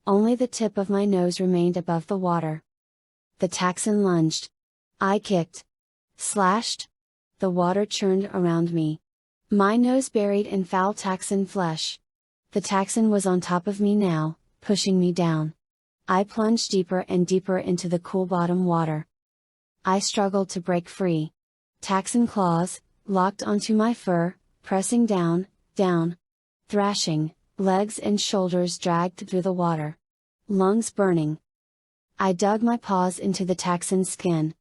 Only the tip of my nose remained above the water. The Taxon lunged. I kicked. Slashed. The water churned around me. My nose buried in foul Taxon flesh. The Taxon was on top of me now, pushing me down. I plunged deeper and deeper into the cool bottom water. I struggled to break free. Taxon claws, locked onto my fur, pressing down, down. Thrashing, legs and shoulders dragged through the water. Lungs burning. I dug my paws into the Taxon's skin.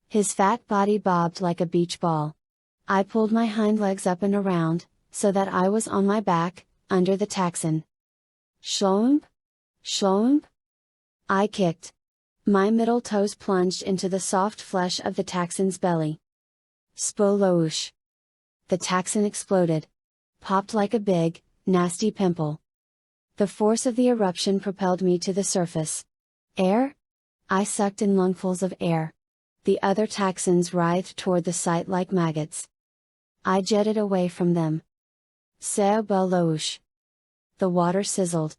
His fat body bobbed like a beach ball. I pulled my hind legs up and around, so that I was on my back, under the Taxon. Shloomp? Shloomp? I kicked. My middle toes plunged into the soft flesh of the Taxon's belly. Spolouche. The Taxon exploded. Popped like a big, nasty pimple. The force of the eruption propelled me to the surface. Air? I sucked in lungfuls of air. The other Taxons writhed toward the sight like maggots. I jetted away from them. Seobalouche. The water sizzled.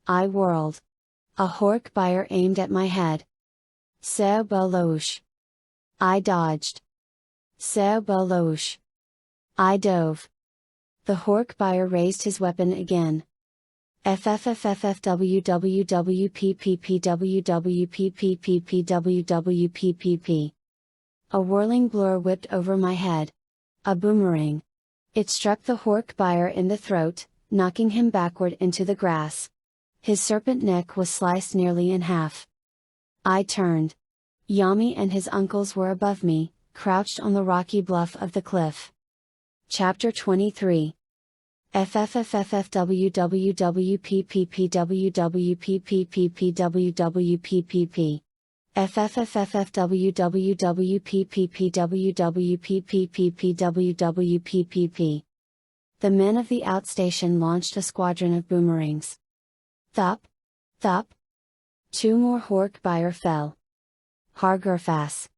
I whirled. A Hork-Buyer aimed at my head. Seobalouche. I dodged. Seobalouche. I dove. The Hork-Buyer raised his weapon again. FFFFFWWPPPWWPPPPWWPPP. A whirling blur whipped over my head. A boomerang. It struck the Hork-Buyer in the throat, knocking him backward into the grass. His serpent neck was sliced nearly in half. I turned. Yami and his uncles were above me, crouched on the rocky bluff of the cliff. Chapter 23. FFFFFWWPPPWWPPPPWWPPP. FFFFFWWPPPPWWPPPPWWPPP. The men of the outstation launched a squadron of boomerangs. Thup! Thup! 2 more Hork-Buyer fell. Hargerfas.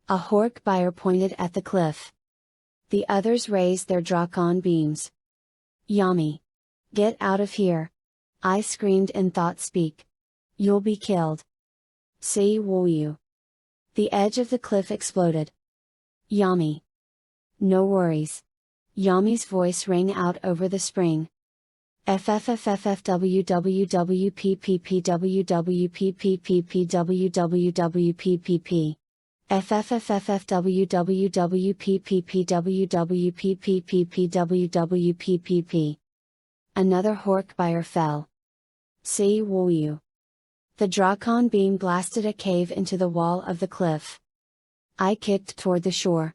A Hork-Buyer pointed at the cliff. The others raised their Drakon beams. Yami! Get out of here! I screamed in thought speak. You'll be killed. See you. The edge of the cliff exploded. Yami! No worries. Yami's voice rang out over the spring. FFFFFWWPPPWWPPPPWWPPP. FFFFFWWPPPPWWPPPPWWPPP. Another Hork-Buyer fell. See you. The Drakon beam blasted a cave into the wall of the cliff. I kicked toward the shore.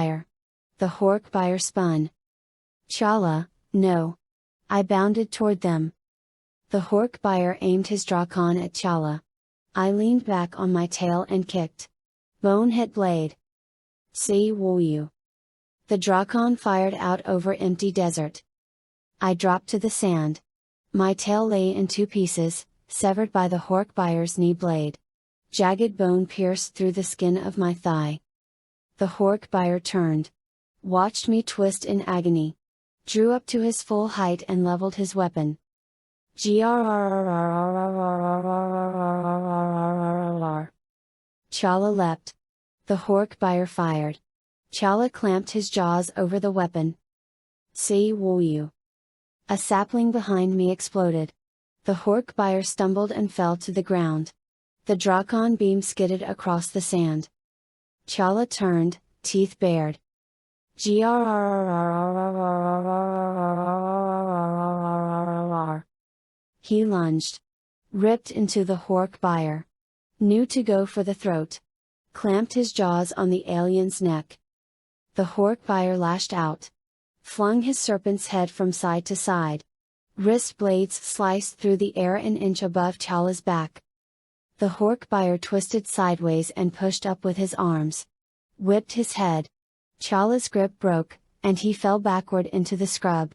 Hork-Bire. The Hork-Bire spun. Chala, no. I bounded toward them. The Hork-Bire aimed his Drakon at Chala. I leaned back on my tail and kicked. Bone hit blade. See Wuyu. The Drakon fired out over empty desert. I dropped to the sand. My tail lay in two pieces, severed by the Hork-Bire's knee blade. Jagged bone pierced through the skin of my thigh. The Hork-Bire turned. Watched me twist in agony. Drew up to his full height and leveled his weapon. Chala leapt. The Hork-Bire fired. Chala clamped his jaws over the weapon. See Wuyu. A sapling behind me exploded. The Hork-Bire stumbled and fell to the ground. The Drakon beam skidded across the sand. Chala turned, teeth bared. He lunged. Ripped into the Hork-Bire. Knew to go for the throat. Clamped his jaws on the alien's neck. The Hork-Bire lashed out. Flung his serpent's head from side to side. Wrist blades sliced through the air an inch above Chala's back. The Hork-Bire twisted sideways and pushed up with his arms. Whipped his head. Chala's grip broke, and he fell backward into the scrub.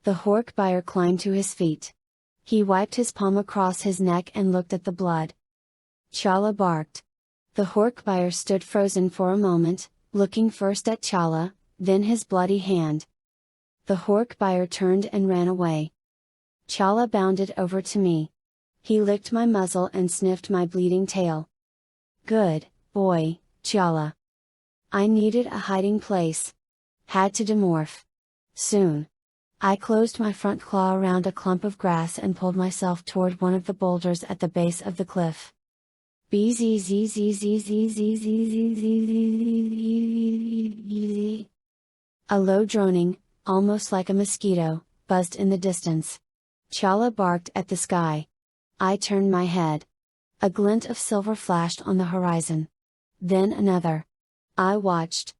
The Hork-Bire climbed to his feet. He wiped his palm across his neck and looked at the blood. Chala barked. The Hork-Bire stood frozen for a moment, looking first at Chala, then his bloody hand. The Hork-Bire turned and ran away. Chala bounded over to me. He licked my muzzle and sniffed my bleeding tail. Good boy, Chala. I needed a hiding place. Had to demorph. Soon. I closed my front claw around a clump of grass and pulled myself toward one of the boulders at the base of the cliff. A low droning, almost like a mosquito, buzzed in the distance. Chala barked at the sky. I turned my head. A glint of silver flashed on the horizon. Then another. I watched.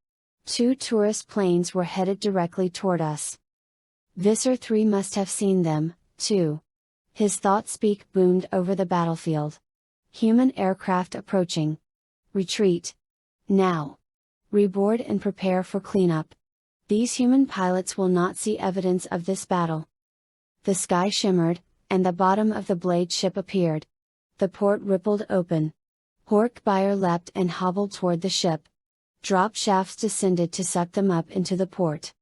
Two tourist planes were headed directly toward us. Visser Three must have seen them, too. His thought speak boomed over the battlefield. Human aircraft approaching. Retreat. Now. Reboard and prepare for cleanup. These human pilots will not see evidence of this battle. The sky shimmered, and the bottom of the blade ship appeared. The port rippled open. Hork-Bire leapt and hobbled toward the ship. Drop shafts descended to suck them up into the port.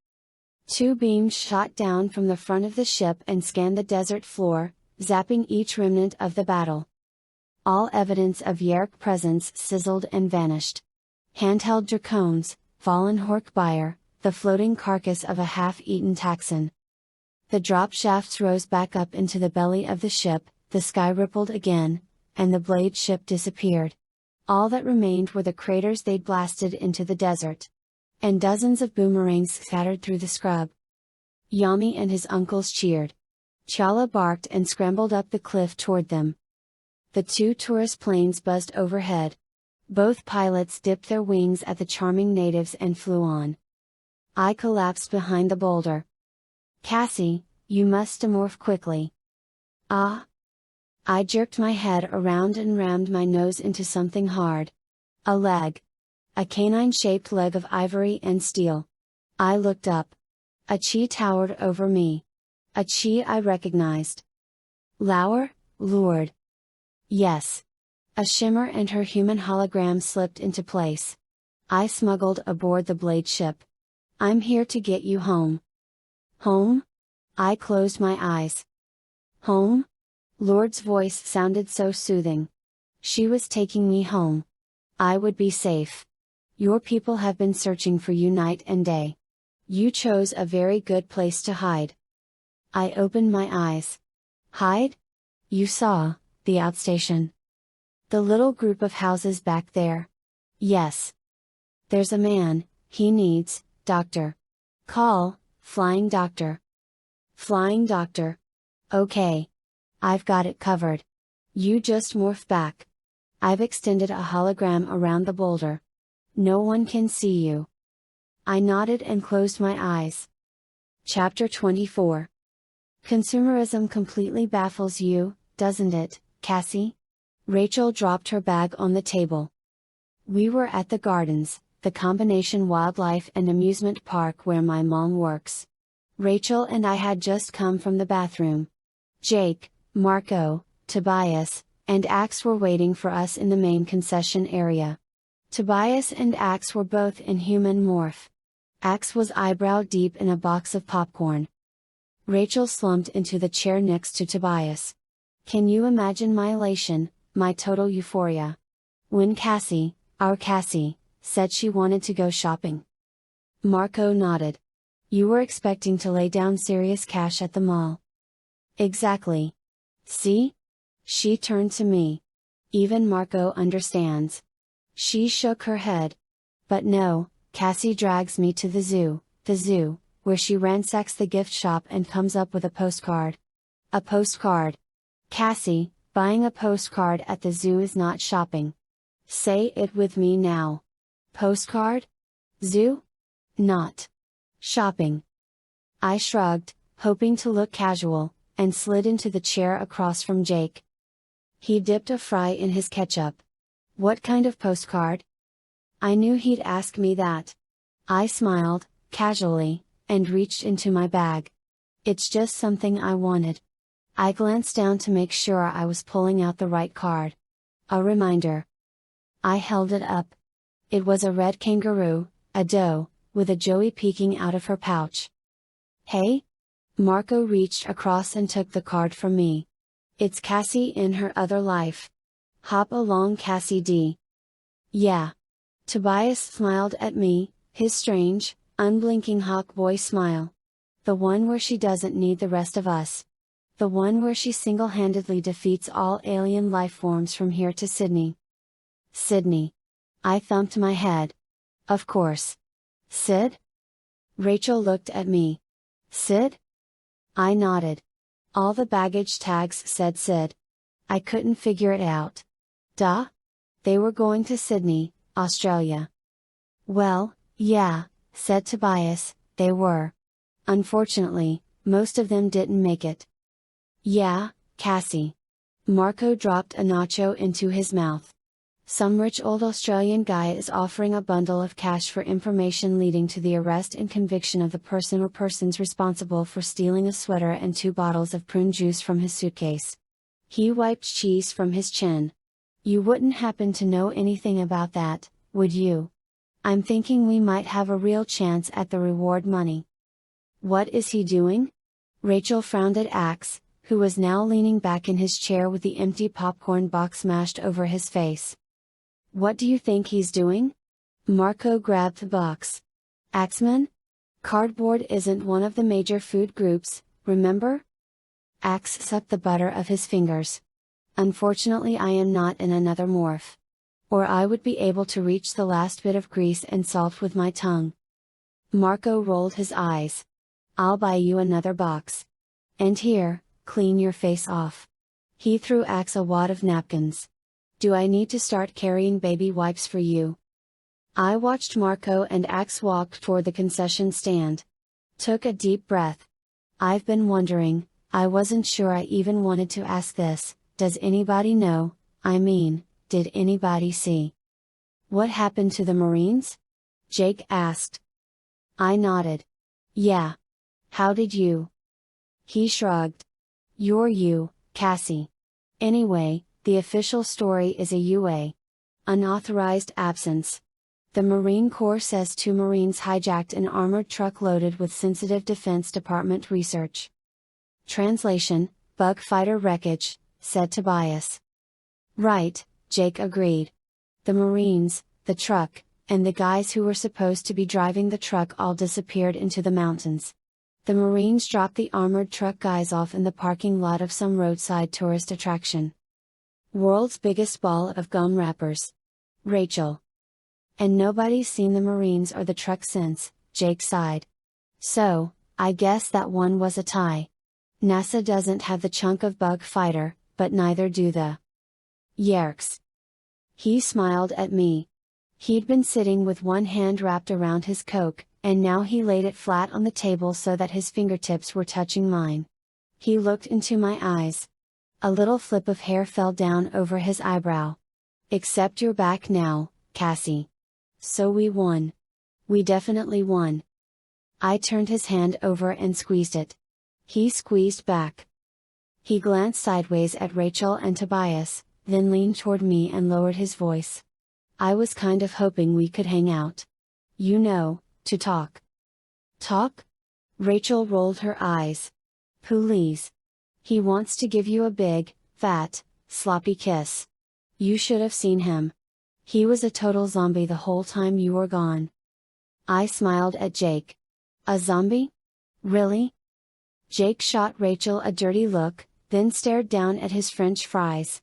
Two beams shot down from the front of the ship and scanned the desert floor, zapping each remnant of the battle. All evidence of Yerk presence sizzled and vanished. Handheld Dracones, fallen Hork-Bire, the floating carcass of a half-eaten Taxon. The drop shafts rose back up into the belly of the ship, the sky rippled again, and the blade ship disappeared. All that remained were the craters they'd blasted into the desert. And dozens of boomerangs scattered through the scrub. Yami and his uncles cheered. Chala barked and scrambled up the cliff toward them. The two tourist planes buzzed overhead. Both pilots dipped their wings at the charming natives and flew on. I collapsed behind the boulder. Cassie, you must demorph quickly. Ah! I jerked my head around and rammed my nose into something hard. A leg. A canine-shaped leg of ivory and steel. I looked up. A chi towered over me. A chi I recognized. Lauer, lured. Yes. A shimmer and her human hologram slipped into place. I smuggled aboard the blade ship. I'm here to get you home. Home? I closed my eyes. Home? Lord's voice sounded so soothing. She was taking me home. I would be safe. Your people have been searching for you night and day. You chose a very good place to hide. I opened my eyes. Hide? You saw, the outstation. The little group of houses back there. Yes. There's a man, he needs, doctor. Call, flying doctor. Flying doctor. Okay. I've got it covered. You just morph back. I've extended a hologram around the boulder. No one can see you. I nodded and closed my eyes. Chapter 24. Consumerism completely baffles you, doesn't it, Cassie? Rachel dropped her bag on the table. We were at the gardens, the combination wildlife and amusement park where my mom works. Rachel and I had just come from the bathroom. Jake, Marco, Tobias, and Ax were waiting for us in the main concession area. Tobias and Ax were both in human morph. Ax was eyebrow deep in a box of popcorn. Rachel slumped into the chair next to Tobias. Can you imagine my elation, my total euphoria? When Cassie, our Cassie, said she wanted to go shopping. Marco nodded. You were expecting to lay down serious cash at the mall. Exactly. See? She turned to me. Even Marco understands. She shook her head. But no, Cassie drags me to the zoo, where she ransacks the gift shop and comes up with a postcard. A postcard. Cassie, buying a postcard at the zoo is not shopping. Say it with me now. Postcard? Zoo? Not. Shopping. I shrugged, hoping to look casual, and slid into the chair across from Jake. He dipped a fry in his ketchup. What kind of postcard? I knew he'd ask me that. I smiled, casually, and reached into my bag. It's just something I wanted. I glanced down to make sure I was pulling out the right card. A reminder. I held it up. It was a red kangaroo, a doe, with a joey peeking out of her pouch. Hey? Marco reached across and took the card from me. It's Cassie in her other life. Hop along, Cassie D. Yeah. Tobias smiled at me, his strange, unblinking hawk boy smile. The one where she doesn't need the rest of us. The one where she single-handedly defeats all alien life forms from here to Sydney. Sydney. I thumped my head. Of course. Sid? Rachel looked at me. Sid? I nodded. All the baggage tags said Sid. I couldn't figure it out. Duh? They were going to Sydney, Australia. Well, yeah, said Tobias, they were. Unfortunately, most of them didn't make it. Yeah, Cassie. Marco dropped a nacho into his mouth. Some rich old Australian guy is offering a bundle of cash for information leading to the arrest and conviction of the person or persons responsible for stealing a sweater and 2 bottles of prune juice from his suitcase. He wiped cheese from his chin. You wouldn't happen to know anything about that, would you? I'm thinking we might have a real chance at the reward money. What is he doing? Rachel frowned at Ax, who was now leaning back in his chair with the empty popcorn box mashed over his face. What do you think he's doing? Marco grabbed the box. Axman? Cardboard isn't one of the major food groups, remember? Ax sucked the butter of his fingers. Unfortunately, I am not in another morph. Or I would be able to reach the last bit of grease and salt with my tongue. Marco rolled his eyes. I'll buy you another box. And here, clean your face off. He threw Ax a wad of napkins. Do I need to start carrying baby wipes for you? I watched Marco and Ax walk toward the concession stand. Took a deep breath. I've been wondering, I wasn't sure I even wanted to ask this, does anybody know, did anybody see? What happened to the Marines? Jake asked. I nodded. Yeah. How did you? He shrugged. You're you, Cassie. Anyway, the official story is a UA. Unauthorized absence. The Marine Corps says 2 Marines hijacked an armored truck loaded with sensitive Defense Department research. Translation: Bug fighter wreckage, said Tobias. Right, Jake agreed. The Marines, the truck, and the guys who were supposed to be driving the truck all disappeared into the mountains. The Marines dropped the armored truck guys off in the parking lot of some roadside tourist attraction. World's biggest ball of gum wrappers. Rachel. And nobody's seen the Marines or the truck since, Jake sighed. So, I guess that one was a tie. NASA doesn't have the chunk of bug fighter, but neither do the Yerks. He smiled at me. He'd been sitting with one hand wrapped around his Coke, and now he laid it flat on the table so that his fingertips were touching mine. He looked into my eyes. A little flip of hair fell down over his eyebrow. Except you're back now, Cassie. So we won. We definitely won. I turned his hand over and squeezed it. He squeezed back. He glanced sideways at Rachel and Tobias, then leaned toward me and lowered his voice. I was kind of hoping we could hang out. You know, to talk. Talk? Rachel rolled her eyes. Please. He wants to give you a big, fat, sloppy kiss. You should have seen him. He was a total zombie the whole time you were gone. I smiled at Jake. A zombie? Really? Jake shot Rachel a dirty look, then stared down at his French fries.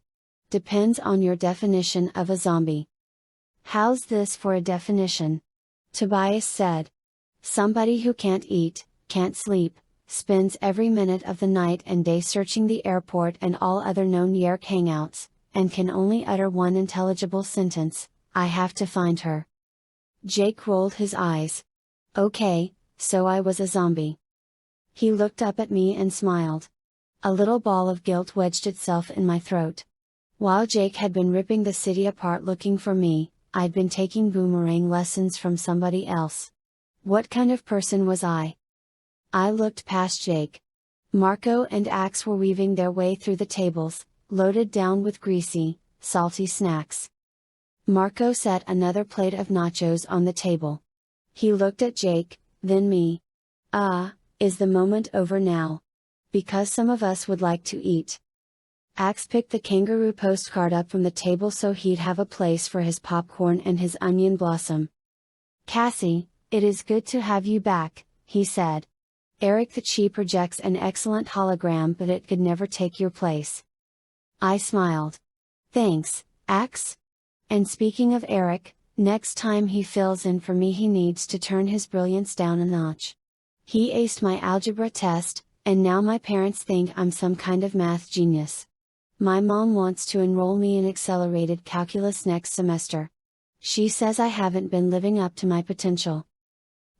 Depends on your definition of a zombie. How's this for a definition? Tobias said. Somebody who can't eat, can't sleep, spends every minute of the night and day searching the airport and all other known Yerk hangouts, and can only utter one intelligible sentence: I have to find her. Jake rolled his eyes. Okay, so I was a zombie. He looked up at me and smiled. A little ball of guilt wedged itself in my throat. While Jake had been ripping the city apart looking for me, I'd been taking boomerang lessons from somebody else. What kind of person was I? I looked past Jake. Marco and Ax were weaving their way through the tables, loaded down with greasy, salty snacks. Marco set another plate of nachos on the table. He looked at Jake, then me. Is the moment over now? Because some of us would like to eat. Ax picked the kangaroo postcard up from the table so he'd have a place for his popcorn and his onion blossom. Cassie, it is good to have you back, he said. Eric the Chi projects an excellent hologram, but it could never take your place. I smiled. Thanks, Ax. And speaking of Eric, next time he fills in for me he needs to turn his brilliance down a notch. He aced my algebra test, and now my parents think I'm some kind of math genius. My mom wants to enroll me in accelerated calculus next semester. She says I haven't been living up to my potential.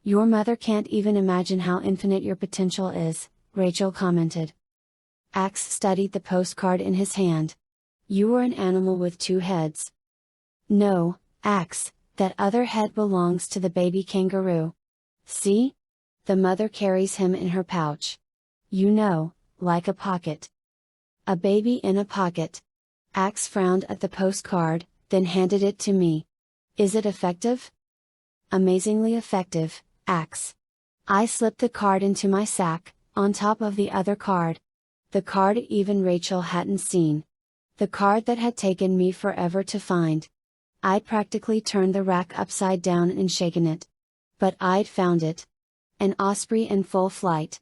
Your mother can't even imagine how infinite your potential is, Rachel commented. Ax studied the postcard in his hand. You were an animal with two heads. No, Ax, that other head belongs to the baby kangaroo. See? The mother carries him in her pouch. You know, like a pocket. A baby in a pocket. Ax frowned at the postcard, then handed it to me. Is it effective? Amazingly effective, Ax. I slipped the card into my sack, on top of the other card. The card even Rachel hadn't seen. The card that had taken me forever to find. I'd practically turned the rack upside down and shaken it. But I'd found it. An osprey in full flight.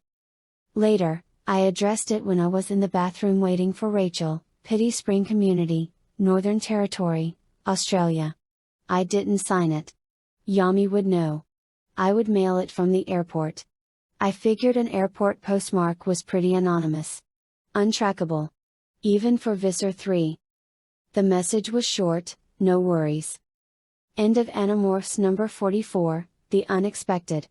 Later, I addressed it when I was in the bathroom waiting for Rachel, Pity Spring Community, Northern Territory, Australia. I didn't sign it. Yami would know. I would mail it from the airport. I figured an airport postmark was pretty anonymous. Untrackable. Even for Visser Three. The message was short: no worries. End of Animorphs number 44, The Unexpected.